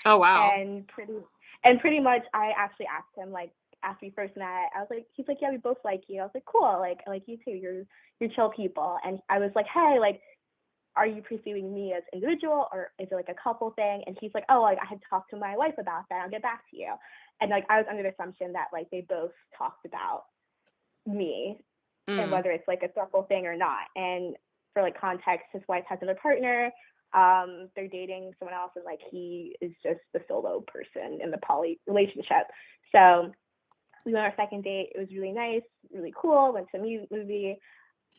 Oh wow! And pretty much, I actually asked him like, after we first met, I was like, he's like, yeah, we both like you. I was like, cool, like I like you too. You're chill people. And I was like, hey, like, are you pursuing me as individual or is it like a couple thing? And he's like, oh, like I had talked to my wife about that. I'll get back to you. And like I was under the assumption that like they both talked about me and whether it's like a circle thing or not. And for like context, his wife has another partner. They're dating someone else, and like he is just the solo person in the poly relationship. So we went on our second date. It was really nice, really cool. Went to a movie.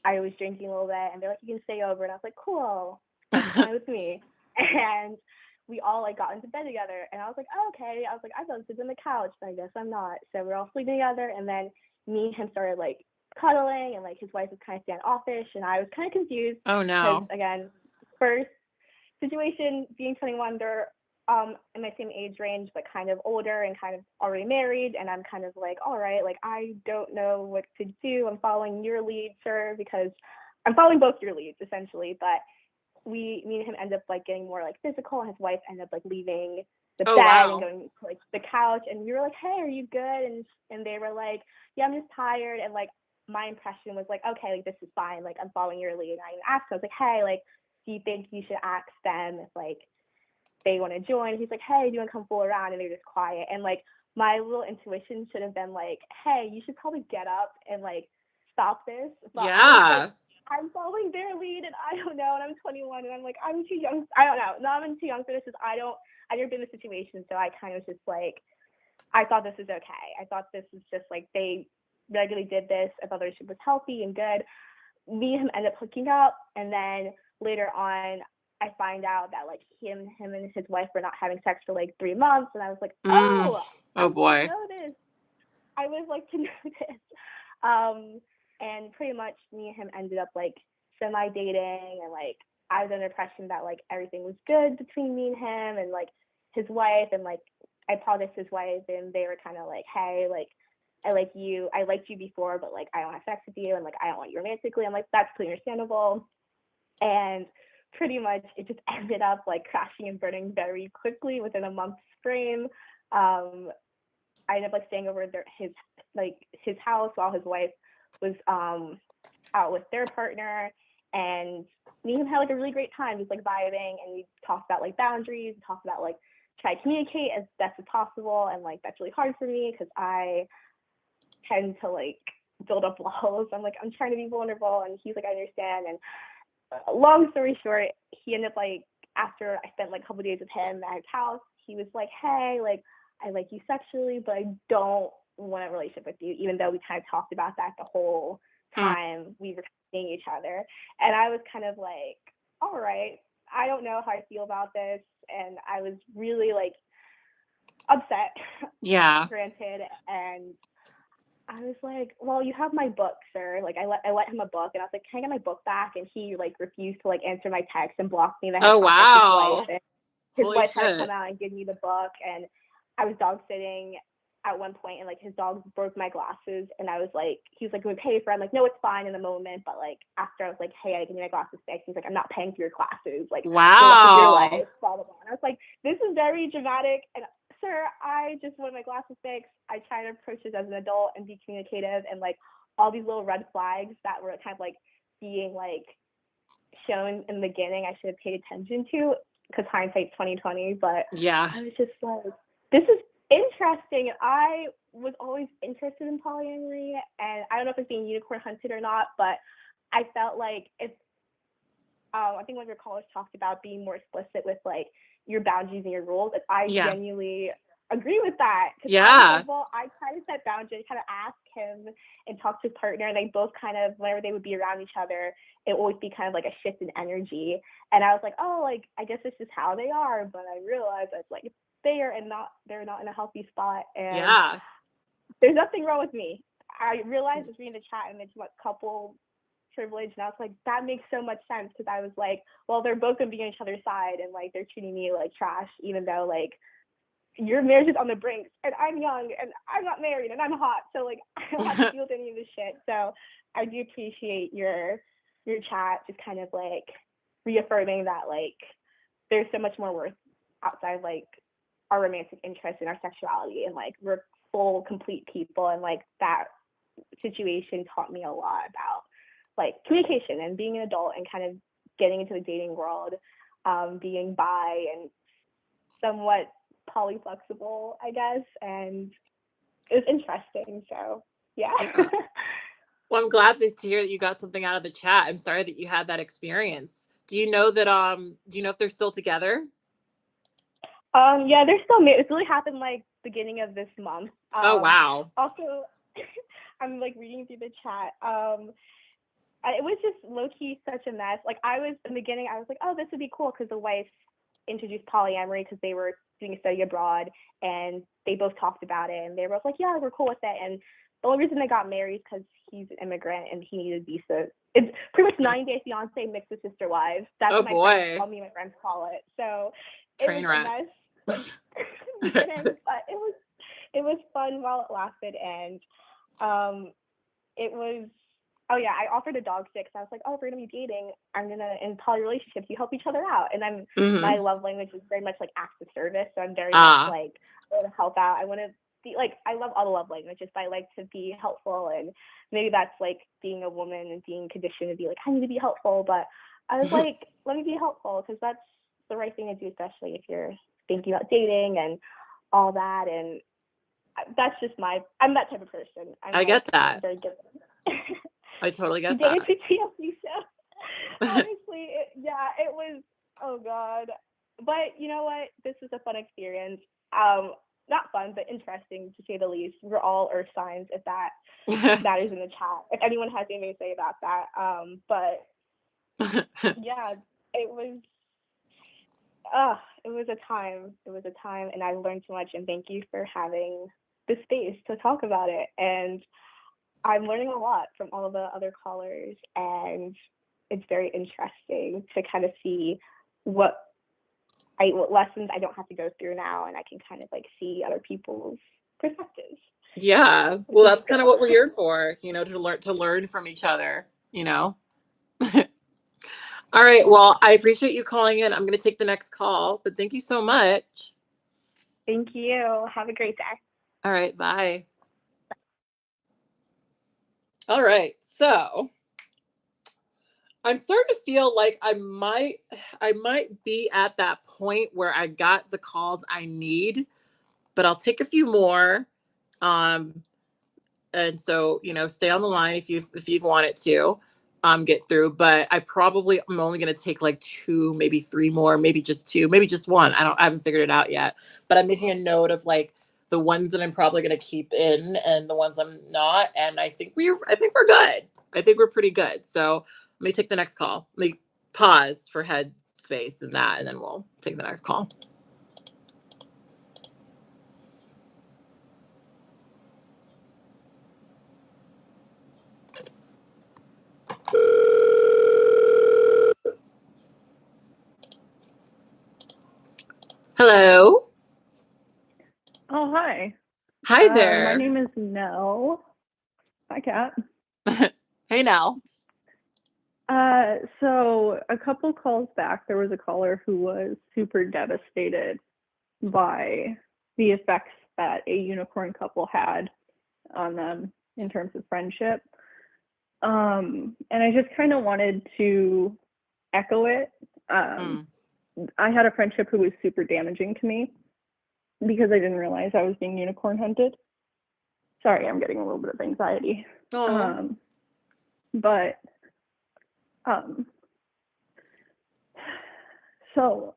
I was drinking a little bit, and they're like, "You can stay over," and I was like, "Cool, that's fine with me." And we all like got into bed together, and I was like, "Oh, okay." I was like, "I thought this was on the couch, but I guess I'm not." So we're all sleeping together, and then me and him started like cuddling, and like his wife was kind of standoffish, and I was kind of confused Oh because no. again, first situation, being 21, they're in my same age range, but kind of older and kind of already married, and I'm kind of like, all right, like I don't know what to do. I'm following your lead, sir, because I'm following both your leads essentially. But me and him end up like getting more like physical, and his wife ended up like leaving the Oh bed and wow. going to like the couch, and we were like, "Hey, are you good?" And they were like, "Yeah, I'm just tired." And like my impression was like, okay, like this is fine, like I'm following your lead. And I asked him, I was like, "Hey, like do you think you should ask them if like they want to join?" He's like, "Hey, do you want to come fool around?" And they're just quiet. And like my little intuition should have been like, "Hey, you should probably get up and like stop this." But I was like, Yeah. I'm following their lead, and I don't know, and I'm 21, and I'm like, I'm too young. I don't know. No, I'm too young for this. I've never been in this situation, so I kind of was just like, I thought this was okay. I thought this was just like they regularly did this. I thought the relationship was healthy and good. Me and him ended up hooking up, and then later on, I find out that like him and his wife were not having sex for like 3 months, and I was like, Mm. oh, I Oh was like to boy. know this. I was like to know this. And pretty much me and him ended up like semi dating, and like I was under the impression that like everything was good between me and him and like his wife, and like I apologized to his wife, and they were kind of like, "Hey, like I liked you before, but like I don't have sex with you, and like I don't want you romantically." I'm like, "That's pretty understandable." And pretty much it just ended up like crashing and burning very quickly within a month's frame. I ended up like staying over his house while his wife was out with their partner, and me and him had like a really great time, just like vibing, and we talked about like boundaries, talked about like try to communicate as best as possible, and like that's really hard for me because I tend to like build up walls. I'm trying to be vulnerable, and he's like, "I understand." And long story short, he ended up like after I spent like a couple days with him at his house, he was like, "Hey, like I like you sexually, but I don't want a relationship with you," even though we kind of talked about that the whole Mm. time we were seeing each other. And I was kind of like, all right, I don't know how I feel about this. And I was really like upset, Yeah. granted. And I was like, "Well, you have my book, sir." Like I let him a book, and I was like, "Can I get my book back?" And he like refused to like answer my text and blocked me. And I had Oh to contact his wife, wow. and his Holy wife had to come shit. out and give me the book. And I was dog sitting at one point, and like his dog broke my glasses, and I was like, he was like, "Can we pay for it?" I'm like, "No, it's fine in the moment." But like after I was like, "Hey, I give you my glasses fixed." He's like, "I'm not paying for your glasses. Like go on with your Wow. life." Blah blah blah. And I was like, this is very dramatic. And sir, I just wanted my glasses fixed. I try to approach this as an adult and be communicative, and like all these little red flags that were kind of like being like shown in the beginning, I should have paid attention to, because hindsight's 2020. But Yeah. I was just like, this is interesting. I was always interested in polyamory, and I don't know if it's being unicorn hunted or not, but I felt like if I think one of your callers talked about being more explicit with like your boundaries and your rules. And I Yeah. genuinely agree with that, because I was Yeah. like, well, I try to set boundaries, kind of ask him and talk to his partner, and they both kind of, whenever they would be around each other, it would always be kind of like a shift in energy. And I was like, oh, like I guess this is how they are. But I realized it's like they're not in a healthy spot, and Yeah. there's nothing wrong with me. I realized just reading the chat and it's what couple privilege, and I was like, that makes so much sense, because I was like, well, they're both gonna be on each other's side, and like they're treating me like trash, even though like your marriage is on the brink, and I'm young, and I'm not married, and I'm hot, so like I don't have to deal with any of this shit. So I do appreciate your chat, just kind of like reaffirming that like there's so much more worth outside like our romantic interest and our sexuality, and like we're full complete people, and like that situation taught me a lot about like communication and being an adult and kind of getting into the dating world, being bi and somewhat polyflexible, I guess. And it was interesting. So yeah. Yeah. Well, I'm glad to hear that you got something out of the chat. I'm sorry that you had that experience. Do you know that do you know if they're still together? Yeah, they're still married. It's really happened like beginning of this month. Oh wow. Also, I'm like reading through the chat. It was just low key such a mess. Like I was in the beginning, I was like, oh, this would be cool because the wife introduced polyamory because they were doing a study abroad and they both talked about it and they were both like, yeah, we're cool with it. And the only reason they got married is because he's an immigrant and he needed a visa. It's pretty much 90 Day Fiance mixed with Sister Wives. That's Oh what my friends boy. call me. My friends call it. So it was Train a wreck. mess. Beginning, but it was fun while it lasted, and it was, oh yeah, I offered a dog sit because I was like, oh, if we're gonna be dating, I'm gonna, in poly relationships, you help each other out, and I'm my Mhm. love language is very much like acts of service, so I'm very much Ah. like I want to help out. I want to be like, I love all the love languages, but I like to be helpful, and maybe that's like being a woman and being conditioned to be like, I need to be helpful, but I was like, let me be helpful because that's the right thing to do, especially if you're thinking about dating and all that. And that's just I'm that type of person. I get that. Very good. I totally get Dating that. to TLC show. Honestly, it was, oh God. But you know what? This was a fun experience. Not fun, but interesting to say the least. We're all earth signs, if that matters in the chat. If anyone has anything to say about that. But yeah, it was it was a time. It was a time, and I learned so much. And thank you for having the space to talk about it. And I'm learning a lot from all of the other callers, and it's very interesting to kind of see what lessons I don't have to go through now, and I can kind of like see other people's perspectives. Yeah. Well, that's kind of what we're here for, to learn from each other, All right. Well, I appreciate you calling in. I'm going to take the next call, but thank you so much. Thank you. Have a great day. All right. Bye. All right. So I'm starting to feel like I might be at that point where I got the calls I need, but I'll take a few more. And so, stay on the line if you want it to get through, but I'm only going to take like 2, maybe 3 more, maybe just 2, maybe just 1. I haven't figured it out yet, but I'm making a note of like the ones that I'm probably going to keep in and the ones I'm not. And I think we're good. I think we're pretty good. So let me take the next call. Let me pause for head space and that, and then we'll take the next call. Hello. Oh, hi. Hi there. My name is Nell. Hi, Kat. Hey, Nell. So a couple calls back, there was a caller who was super devastated by the effects that a unicorn couple had on them in terms of friendship. And I just kind of wanted to echo it. I had a friendship who was super damaging to me because I didn't realize I was being unicorn hunted. Sorry, I'm getting a little bit of anxiety. So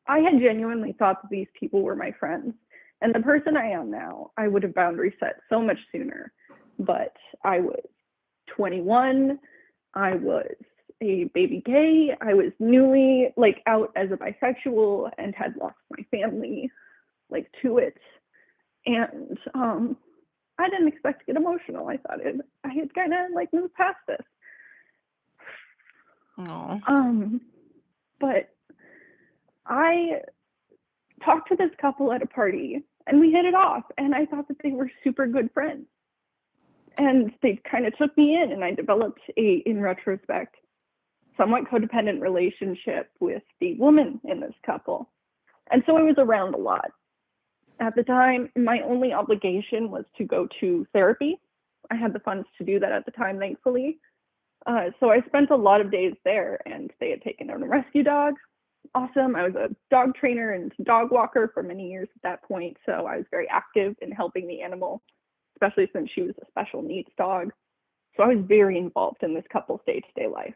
I had genuinely thought that these people were my friends. And the person I am now, I would have boundary set so much sooner. But I was 21. I was a baby gay. I was newly out as a bisexual and had lost my family to it. And I didn't expect to get emotional. I thought I had kind of moved past this. But I talked to this couple at a party and we hit it off, and I thought that they were super good friends. And they kind of took me in, and I developed in retrospect, somewhat codependent relationship with the woman in this couple. And so I was around a lot. At the time, my only obligation was to go to therapy. I had the funds to do that at the time, thankfully. So I spent a lot of days there, and they had taken out a rescue dog. Awesome. I was a dog trainer and dog walker for many years at that point, so I was very active in helping the animal, especially since she was a special needs dog. So I was very involved in this couple's day-to-day life.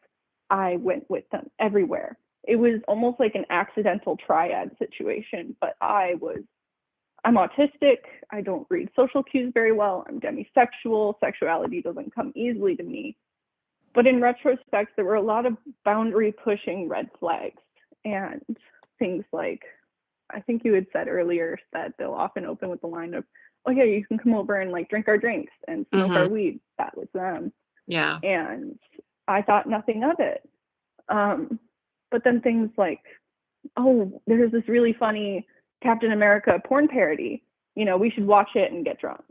I went with them everywhere. It was almost like an accidental triad situation, but I'm autistic. I don't read social cues very well. I'm demisexual. Sexuality doesn't come easily to me. But in retrospect, there were a lot of boundary pushing red flags and things like, I think you had said earlier that they'll often open with the line of, oh yeah, you can come over and like drink our drinks and smoke our weed. That was them. Yeah. And I thought nothing of it. But then things like, oh, there's this really funny Captain America porn parody. You know, we should watch it and get drunk.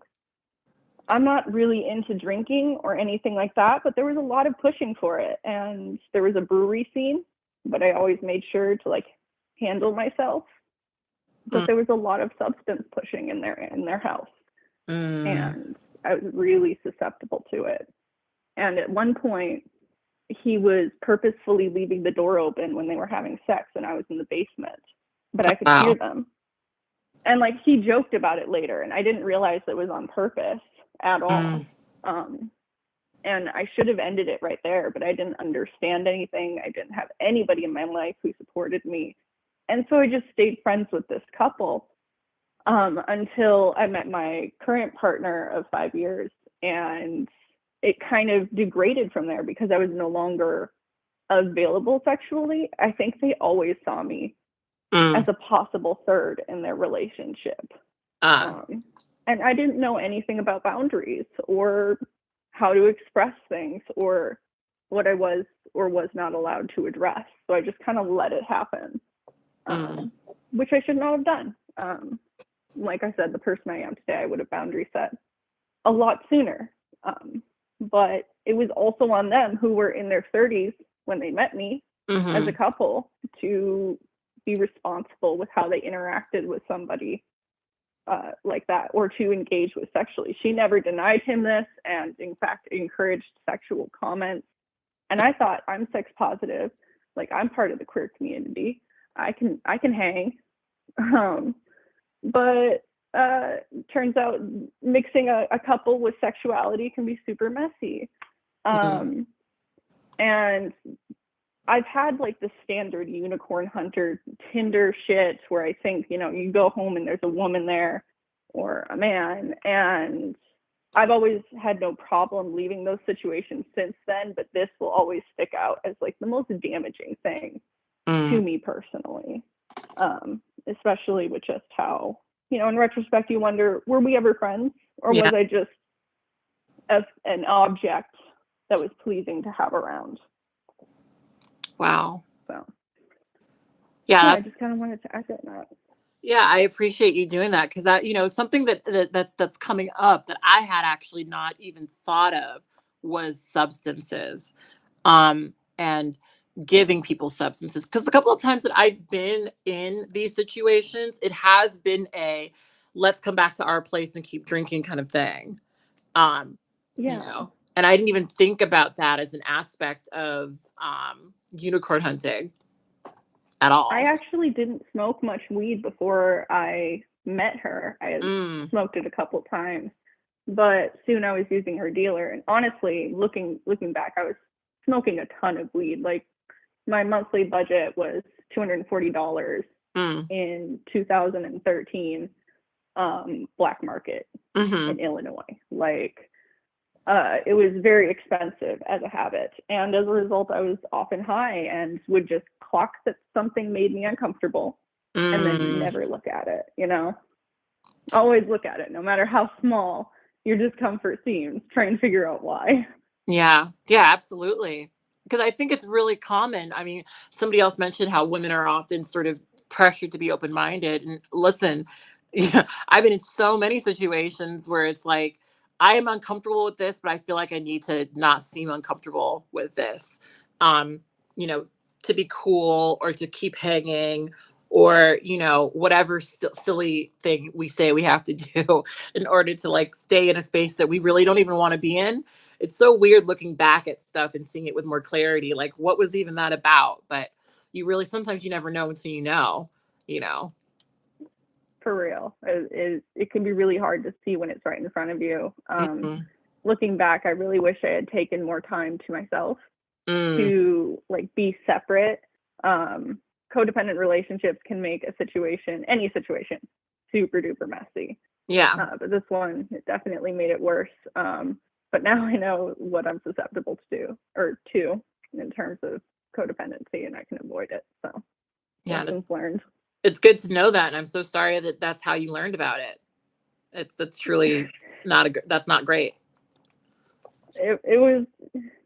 I'm not really into drinking or anything like that, but there was a lot of pushing for it. And there was a brewery scene, but I always made sure to like handle myself. But there was a lot of substance pushing in their house. And I was really susceptible to it. And at one point, he was purposefully leaving the door open when they were having sex and I was in the basement, but I could hear them. And like he joked about it later and I didn't realize it was on purpose at all. And I should have ended it right there, but I didn't understand anything. I didn't have anybody in my life who supported me. And so I just stayed friends with this couple until I met my current partner of 5 years. And it kind of degraded from there because I was no longer available sexually. I think they always saw me as a possible third in their relationship. And I didn't know anything about boundaries or how to express things or what I was or was not allowed to address. So I just kind of let it happen, which I should not have done. Like I said, the person I am today, I would have boundary set a lot sooner. But it was also on them who were in their 30s when they met me as a couple to be responsible with how they interacted with somebody like that or to engage with sexually. She never denied him this and in fact encouraged sexual comments. And I thought, I'm sex positive, like I'm part of the queer community. I can hang. But turns out mixing a couple with sexuality can be super messy. And I've had like the standard unicorn hunter Tinder shit where I think, you know, you go home and there's a woman there or a man, and I've always had no problem leaving those situations since then, but this will always stick out as like the most damaging thing to me personally, especially with just how, you know, in retrospect, you wonder, were we ever friends or was I just an object that was pleasing to have around? Wow. So yeah, I just kind of wanted to echo that. Yeah, I appreciate you doing that because that, you know, something that's coming up that I had actually not even thought of was substances, and giving people substances. Because a couple of times that I've been in these situations, it has been a let's come back to our place and keep drinking kind of thing. You know, and I didn't even think about that as an aspect of unicorn hunting at all. I actually didn't smoke much weed before I met her. I had smoked it a couple times, but soon I was using her dealer. And honestly, looking back, I was smoking a ton of weed. Like my monthly budget was $240 in 2013, black market in Illinois. Like it was very expensive as a habit. And as a result, I was often high and would just clock that something made me uncomfortable and then never look at it, you know? Always look at it, no matter how small your discomfort seems, try and figure out why. Yeah, absolutely. Because I think it's really common. I mean, somebody else mentioned how women are often sort of pressured to be open-minded. And listen, I've been in so many situations where it's like, I am uncomfortable with this, but I feel like I need to not seem uncomfortable with this, you know, to be cool or to keep hanging or, you know, whatever silly thing we say we have to do in order to like stay in a space that we really don't even want to be in. It's so weird looking back at stuff and seeing it with more clarity. Like, what was even that about? But you really, sometimes you never know until you know. For real. It can be really hard to see when it's right in front of you. looking back, I really wish I had taken more time to myself Mm. to like be separate. Codependent relationships can make any situation, super duper messy. Yeah. But this one, it definitely made it worse. But now I know what I'm susceptible to in terms of codependency, and I can avoid it. So Yeah. lessons learned. It's good to know that. And I'm so sorry that that's how you learned about it. That's truly that's not great. It was,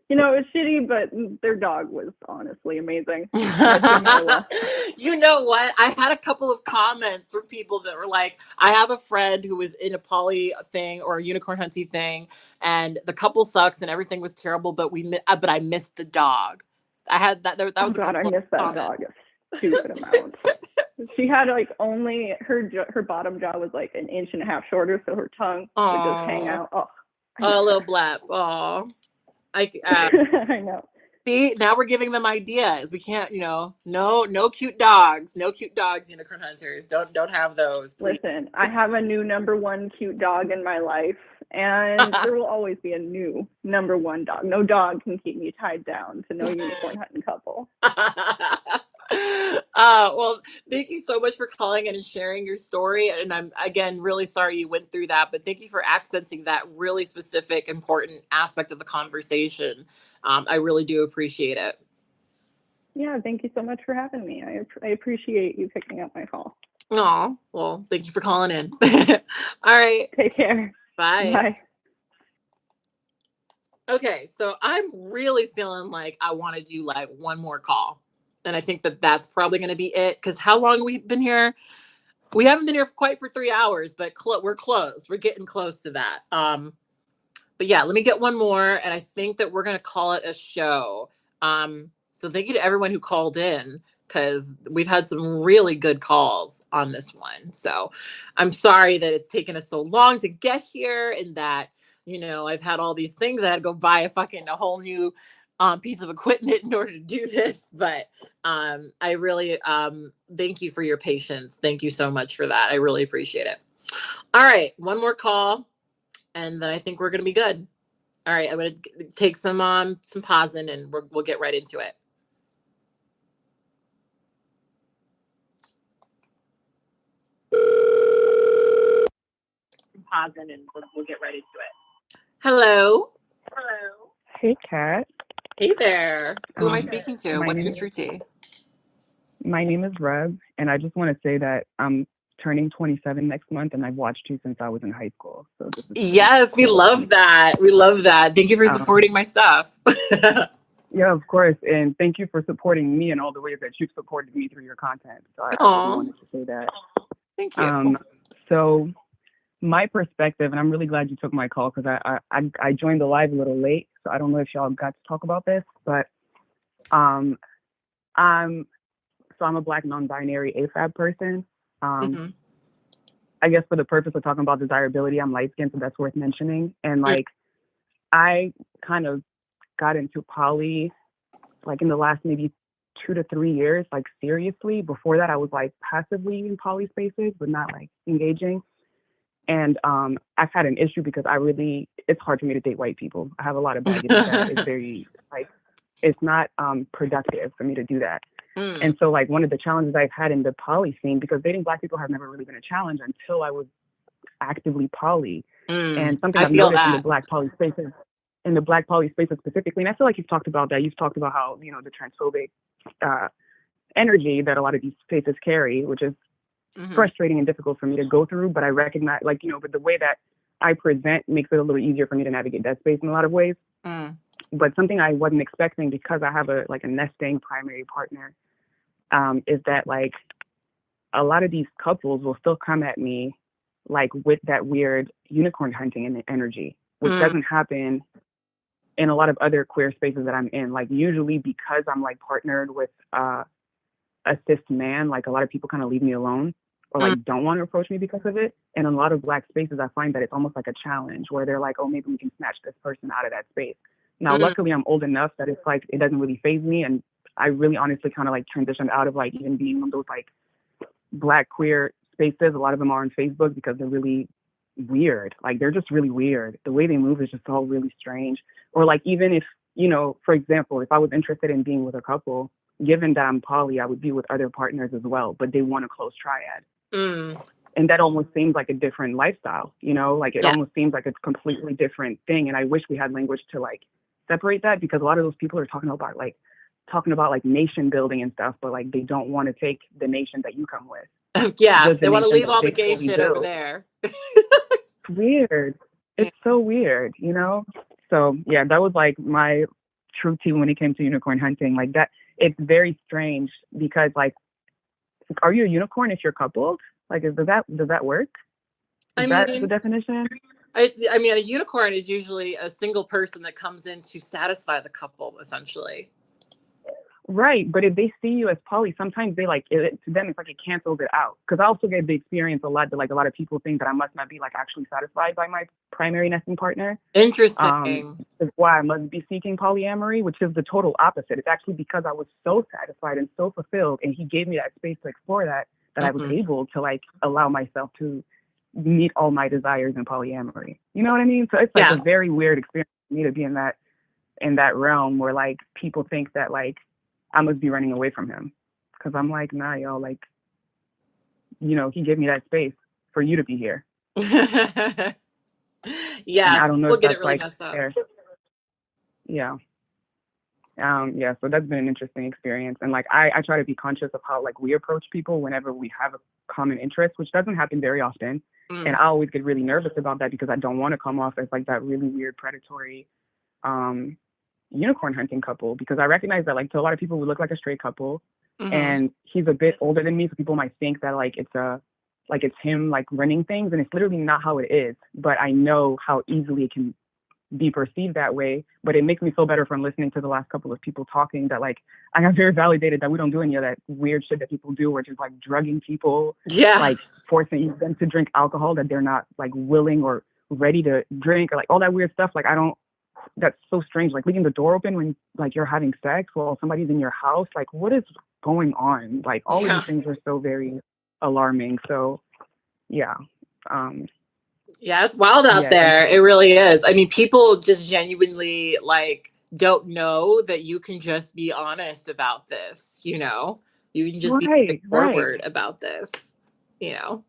it was shitty, but their dog was honestly amazing. You know what? I had a couple of comments from people that were like, I have a friend who was in a poly thing or a unicorn hunting thing, and the couple sucks and everything was terrible, but I missed the dog. I had that. That was I missed that dog a stupid amount. She had like only her bottom jaw was like an inch and a half shorter, so her tongue would just hang out. Oh, a little blap. Oh, I know. See, now we're giving them ideas. We can't, no cute dogs, unicorn hunters. Don't have those. Please. Listen, I have a new number one cute dog in my life, and there will always be a new number one dog. No dog can keep me tied down to no unicorn hunting couple. Well, thank you so much for calling in and sharing your story. And I'm, again, really sorry you went through that, but thank you for accenting that really specific, important aspect of the conversation. I really do appreciate it. Yeah, thank you so much for having me. I appreciate you picking up my call. Oh, well, thank you for calling in. All right. Take care. Bye. Bye. Okay, so I'm really feeling like I want to do like one more call. And I think that that's probably going to be it. Because how long we've been here? We haven't been here quite for 3 hours, but we're close. We're getting close to that. But yeah, let me get one more. And I think that we're going to call it a show. So thank you to everyone who called in, because we've had some really good calls on this one. So I'm sorry that it's taken us so long to get here, and that, I've had all these things. I had to go buy a whole new piece of equipment in order to do this. But I really thank you for your patience. Thank you so much for that. I really appreciate it. All right, one more call, and then I think we're going to be good. All right, I'm going to take some pausing, and we'll get right into it. Pausing, and we'll get right into it. Hello. Hey, Kat. Hey there. Who am I speaking to? What's your true tea? My name is Reb, and I just want to say that I'm turning 27 next month, and I've watched you since I was in high school. So this is yes, we love that. We love that. Thank you for supporting my stuff. Yeah, of course, and thank you for supporting me in all the ways that you've supported me through your content. So I just wanted to say that. Thank you. So my perspective, and I'm really glad you took my call, because I joined the live a little late, so I don't know if y'all got to talk about this, but I'm a Black non-binary AFAB person. I guess for the purpose of talking about desirability, I'm light-skinned, so that's worth mentioning. And like, I kind of got into poly like in the last maybe 2 to 3 years, like seriously. Before that, I was like passively in poly spaces, but not like engaging. And I've had an issue because it's hard for me to date white people. I have a lot of baggage with that. It's very it's not productive for me to do that. And so like one of the challenges I've had in the poly scene, because dating Black people has never really been a challenge until I was actively poly. And something I've noticed in the Black poly spaces, specifically, and I feel like you've talked about that. You've talked about how, the transphobic energy that a lot of these spaces carry, which is frustrating and difficult for me to go through. But I recognize, but the way that I present makes it a little easier for me to navigate that space in a lot of ways. But something I wasn't expecting, because I have a nesting primary partner, is that like a lot of these couples will still come at me like with that weird unicorn hunting energy, which doesn't happen in a lot of other queer spaces that I'm in. Like usually, because I'm like partnered with a cis man, like a lot of people kind of leave me alone, or like don't want to approach me because of it. And in a lot of Black spaces, I find that it's almost like a challenge where they're like, oh, maybe we can snatch this person out of that space. Now, luckily, I'm old enough that it's like, it doesn't really faze me. And I really honestly kind of like transitioned out of like even being in those like Black queer spaces. A lot of them are on Facebook because they're really weird. Like they're just really weird. The way they move is just all really strange. Or like even if, you know, for example, if I was interested in being with a couple, given that I'm poly, I would be with other partners as well, but they want a close triad. And that almost seems like a different lifestyle, you know, like it almost seems like a completely different thing. And I wish we had language to like separate that, because a lot of those people are talking about like nation building and stuff, but like they don't want to take the nation that you come with. They want to leave all the gay shit over there. It's weird. It's so weird, you know? So yeah, that was like my true tea when it came to unicorn hunting. Like that, it's very strange because like, are you a unicorn if you're coupled? Like, does that work? Is that the definition? I mean, a unicorn is usually a single person that comes in to satisfy the couple, essentially. Right, but if they see you as poly, sometimes they like it, to them it's like it cancels it out. Because I also get the experience a lot that like a lot of people think that I must not be like actually satisfied by my primary nesting partner. Interesting. That's why I must be seeking polyamory, which is the total opposite. It's actually because I was so satisfied and so fulfilled, and he gave me that space to explore that I was able to like allow myself to meet all my desires in polyamory. You know what I mean? So it's like a very weird experience for me to be in that realm where like people think that like I must be running away from him, because I'm like, nah, y'all, like, you know, he gave me that space for you to be here. Yeah, I don't know we'll if get that's it really like messed up. fair. Yeah. Yeah, so that's been an interesting experience. And like I try to be conscious of how like we approach people whenever we have a common interest, which doesn't happen very often. And I always get really nervous about that because I don't want to come off as like that really weird predatory unicorn hunting couple, because I recognize that like to a lot of people we look like a straight couple. And he's a bit older than me, so people might think that like it's him like running things, and it's literally not how it is. But I know how easily it can be perceived that way. But it makes me feel better from listening to the last couple of people talking that like I got very validated that we don't do any of that weird shit that people do, where just like drugging people, like forcing them to drink alcohol that they're not like willing or ready to drink, or like all that weird stuff. Like that's so strange. Like leaving the door open when like you're having sex while somebody's in your house. Like what is going on? Like all of these things are so very alarming. So yeah. Yeah, it's wild out there. It really is. I mean, people just genuinely like don't know that you can just be honest about this, you know? You can just be straightforward about this, you know?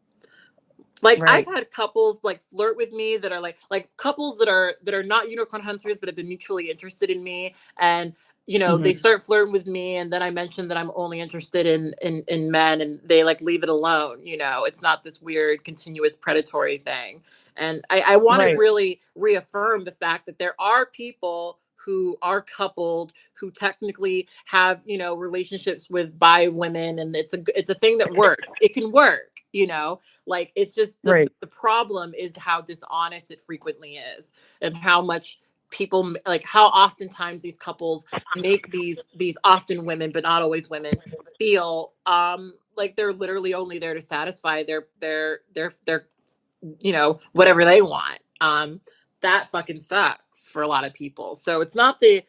Like I've had couples like flirt with me that are like couples that are not unicorn hunters but have been mutually interested in me, and you know they start flirting with me, and then I mention that I'm only interested in men, and they like leave it alone. You know, it's not this weird continuous predatory thing. And I want to really reaffirm the fact that there are people who are coupled who technically have, you know, relationships with bi women, and it's a thing that works. It can work, you know. Like it's just the problem is how dishonest it frequently is, and how much people like how oftentimes these couples make these often women but not always women feel like they're literally only there to satisfy their you know whatever they want. That fucking sucks for a lot of people. So it's not the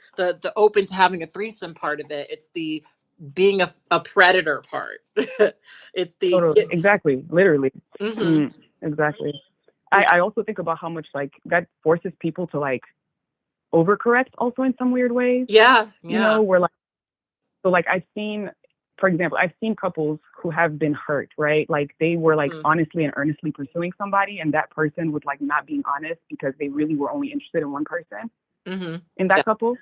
open to having a threesome part of it, it's the being a predator part. It's the exactly, literally. Exactly. I also think about how much like that forces people to like overcorrect also in some weird ways. You know, where like so like I've seen, for example, I've seen couples who have been hurt, right? Like they were like honestly and earnestly pursuing somebody, and that person was like not being honest because they really were only interested in one person in that couple.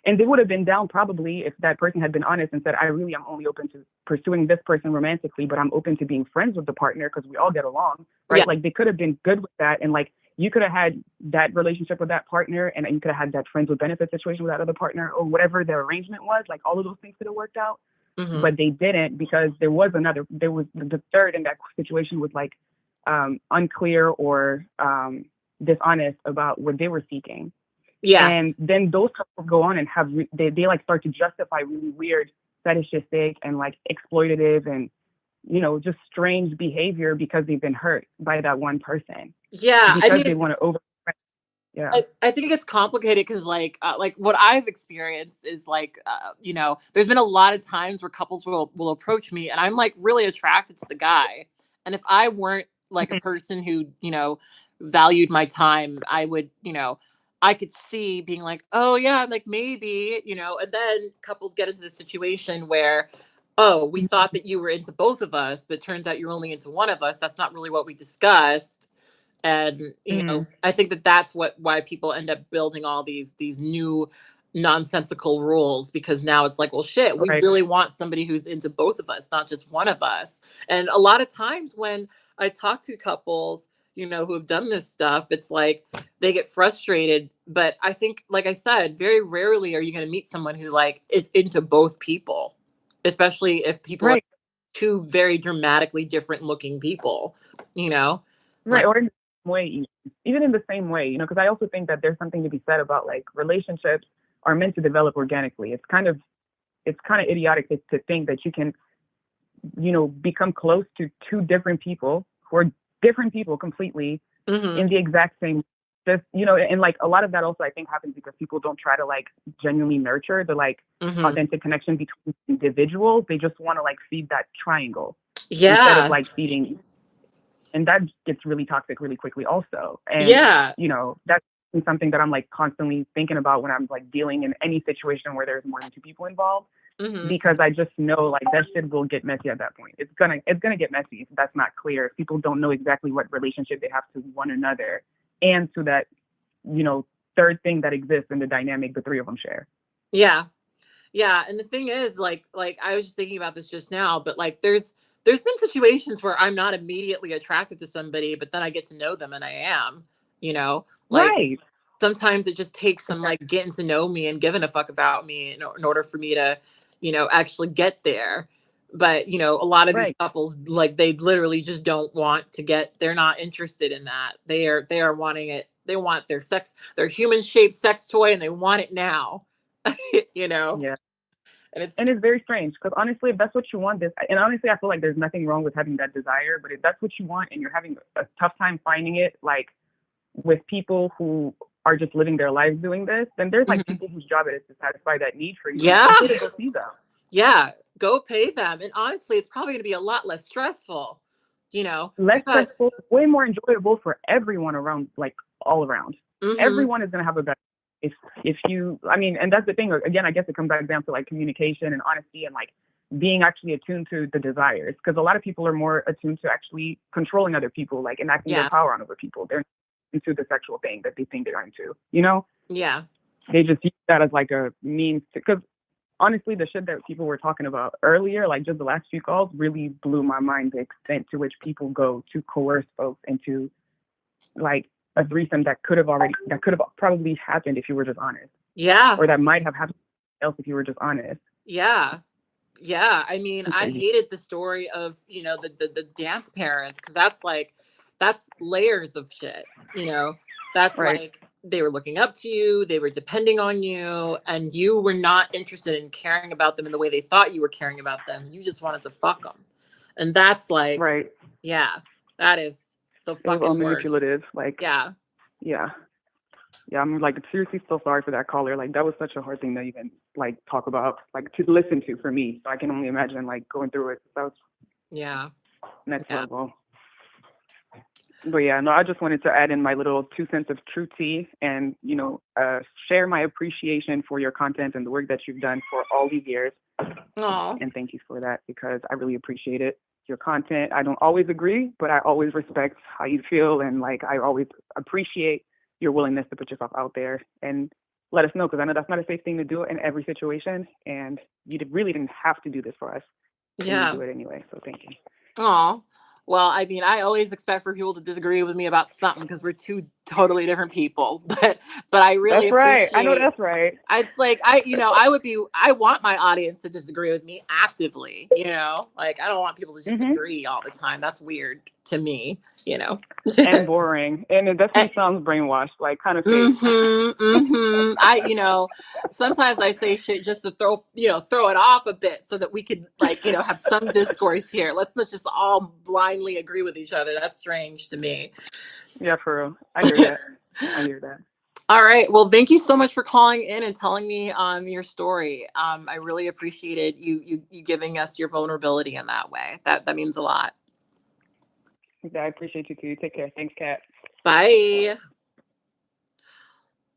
And they would have been down probably if that person had been honest and said, I really am only open to pursuing this person romantically, but I'm open to being friends with the partner because we all get along, right? Like they could have been good with that. And like you could have had that relationship with that partner, and you could have had that friends with benefits situation with that other partner, or whatever the arrangement was. Like all of those things could have worked out. But they didn't, because there was the third in that situation was like unclear or dishonest about what they were seeking. And then those couples go on and have they like start to justify really weird fetishistic and like exploitative and, you know, just strange behavior because they've been hurt by that one person. Because I mean, they want to over. I think it's complicated because like what I've experienced is like you know, there's been a lot of times where couples will approach me and I'm like really attracted to the guy, and if I weren't like a person who, you know, valued my time, I would, I could see being like, oh yeah, like maybe, and then couples get into the situation where, oh, we thought that you were into both of us, but turns out you're only into one of us. That's not really what we discussed. And, I think that that's why people end up building all these new nonsensical rules, because now it's like, well, shit, we Right. really want somebody who's into both of us, not just one of us. And a lot of times when I talk to couples, who have done this stuff, it's like they get frustrated. But I think, like I said, very rarely are you going to meet someone who like is into both people, especially if people are Right. two very dramatically different looking people, Right. like, Or in the same way, even in the same way, because I also think that there's something to be said about like relationships are meant to develop organically. It's kind of idiotic to think that you can, become close to two different people who are different people completely in the exact same, just, and like a lot of that also I think happens because people don't try to like genuinely nurture the like authentic connection between individuals. They just want to like feed that triangle instead of like feeding, and that gets really toxic really quickly also. And that's something that I'm like constantly thinking about when I'm like dealing in any situation where there's more than two people involved. Because I just know like that shit will get messy at that point. It's gonna get messy if that's not clear. If people don't know exactly what relationship they have to one another and to that, third thing that exists in the dynamic the three of them share. Yeah. And the thing is, like I was just thinking about this just now, but like there's been situations where I'm not immediately attracted to somebody, but then I get to know them and I am, like Right. sometimes it just takes some like getting to know me and giving a fuck about me in order for me to, actually get there. But, a lot of these couples, like they literally just don't want to they're not interested in that. They are wanting it. They want their human shaped sex toy and they want it now, Yeah. And it's very strange because honestly, if that's what you want, and honestly, I feel like there's nothing wrong with having that desire. But if that's what you want and you're having a tough time finding it, like with people who are just living their lives doing this, then there's like people whose job it is to satisfy that need for you. Yeah. So go see them. Yeah. Go pay them. And honestly, it's probably going to be a lot less stressful, Less stressful, way more enjoyable for everyone around, like all around. Everyone is going to have a better. If you, I mean, and that's the thing. Again, I guess it comes back down to like communication and honesty and like being actually attuned to the desires. Because a lot of people are more attuned to actually controlling other people, like enacting their power on other people. They're into the sexual thing that they think they're into, Yeah. They just use that as like a means to, because honestly, the shit that people were talking about earlier, like just the last few calls, really blew my mind, the extent to which people go to coerce folks into like a threesome that could have probably happened if you were just honest. Yeah. Or that might have happened else if you were just honest. Yeah. I mean, I hated the story of, the dance parents, because that's layers of shit, that's like they were looking up to you, they were depending on you, and you were not interested in caring about them in the way they thought you were caring about them. You just wanted to fuck them. And that's like, yeah, that is the fucking worst. Manipulative, like, yeah. I'm like seriously so sorry for that caller. Like that was such a hard thing to even like talk about, like to listen to for me. So I can only imagine like going through it. That was next level. But yeah, no, I just wanted to add in my little 2 cents of true tea and, share my appreciation for your content and the work that you've done for all these years. Aww. And thank you for that, because I really appreciate it. Your content, I don't always agree, but I always respect how you feel. And like, I always appreciate your willingness to put yourself out there and let us know, because I know that's not a safe thing to do in every situation. And you really didn't have to do this for us. Yeah. You do it anyway. So thank you. Aw. Well, I mean, I always expect for people to disagree with me about something because we're two totally different people. But I really appreciate. I know that's right. It's like I want my audience to disagree with me actively. Like I don't want people to just agree all the time. That's weird to me. And boring, and it definitely sounds brainwashed, like kind of fake. I sometimes I say shit just to throw it off a bit so that we could like have some discourse here. Let's not just all blindly agree with each other. That's strange to me. Yeah, for real. I hear that. All right. Well, thank you so much for calling in and telling me your story. I really appreciated you giving us your vulnerability in that way. That means a lot. Yeah, I appreciate you too. Take care. Thanks, Kat. Bye.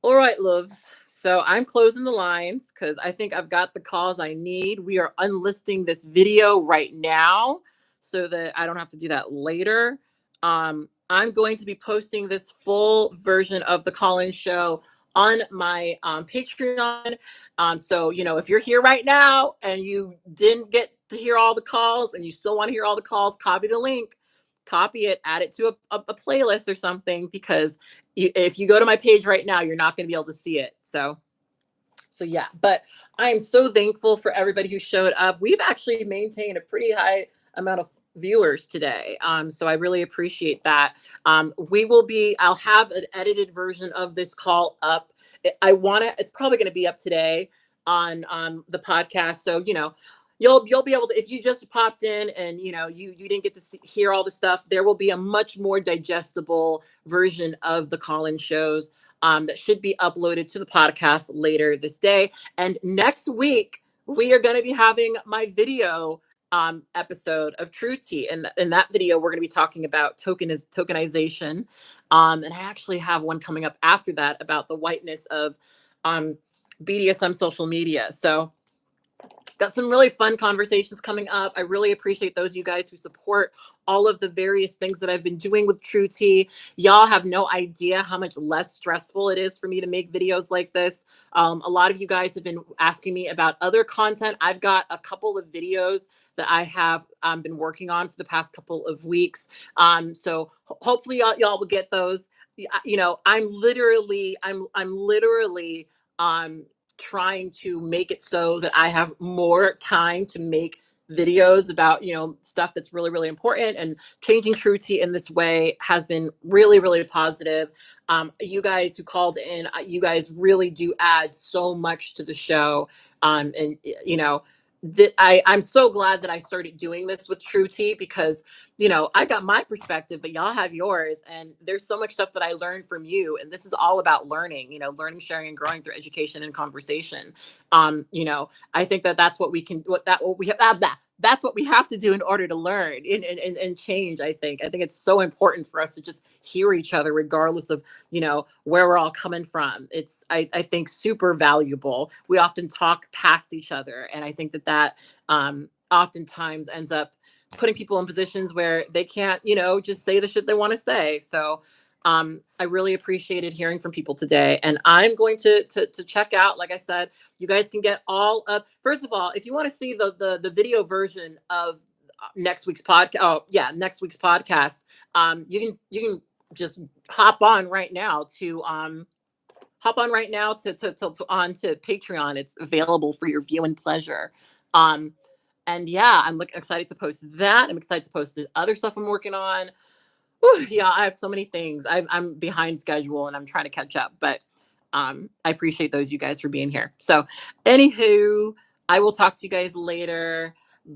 All right, loves. So I'm closing the lines because I think I've got the calls I need. We are unlisting this video right now so that I don't have to do that later. I'm going to be posting this full version of the call-in show on my Patreon. So, if you're here right now and you didn't get to hear all the calls and you still want to hear all the calls, copy the link, copy it, add it to a playlist or something, because if you go to my page right now, you're not going to be able to see it. So yeah, but I am so thankful for everybody who showed up. We've actually maintained a pretty high amount of viewers today. So I really appreciate that. I'll have an edited version of this call up. It's probably going to be up today on the podcast. So, you'll be able to, if you just popped in and, you didn't get to hear all the stuff, there will be a much more digestible version of the call-in shows that should be uploaded to the podcast later this day. And next week, we are going to be having my video episode of True Tea. And in that video, we're going to be talking about tokenization. And I actually have one coming up after that about the whiteness of BDSM social media. So got some really fun conversations coming up. I really appreciate those of you guys who support all of the various things that I've been doing with True Tea. Y'all have no idea how much less stressful it is for me to make videos like this. A lot of you guys have been asking me about other content. I've got a couple of videos that I have been working on for the past couple of weeks. So hopefully y'all will get those. I'm literally trying to make it so that I have more time to make videos about, stuff that's really, really important, and changing True Tea in this way has been really, really positive. You guys who called in, you guys really do add so much to the show. And I'm so glad that I started doing this with True Tea, because I got my perspective, but y'all have yours, and there's so much stuff that I learned from you, and this is all about learning, learning, sharing, and growing through education and conversation. I think that's what that's what we have to do in order to learn and change. I think it's so important for us to just hear each other, regardless of where we're all coming from. It's I think super valuable. We often talk past each other, and I think that oftentimes ends up putting people in positions where they can't just say the shit they want to say. So I really appreciated hearing from people today, and I'm going to check out. Like I said, you guys can get all of, first of all, if you want to see the video version of next week's podcast, you can just hop on right now to Patreon. It's available for your viewing pleasure. And yeah, I'm excited to post that. I'm excited to post the other stuff I'm working on. Whew, yeah, I have so many things. I'm behind schedule and I'm trying to catch up, but I appreciate those you guys for being here. So anywho, I will talk to you guys later.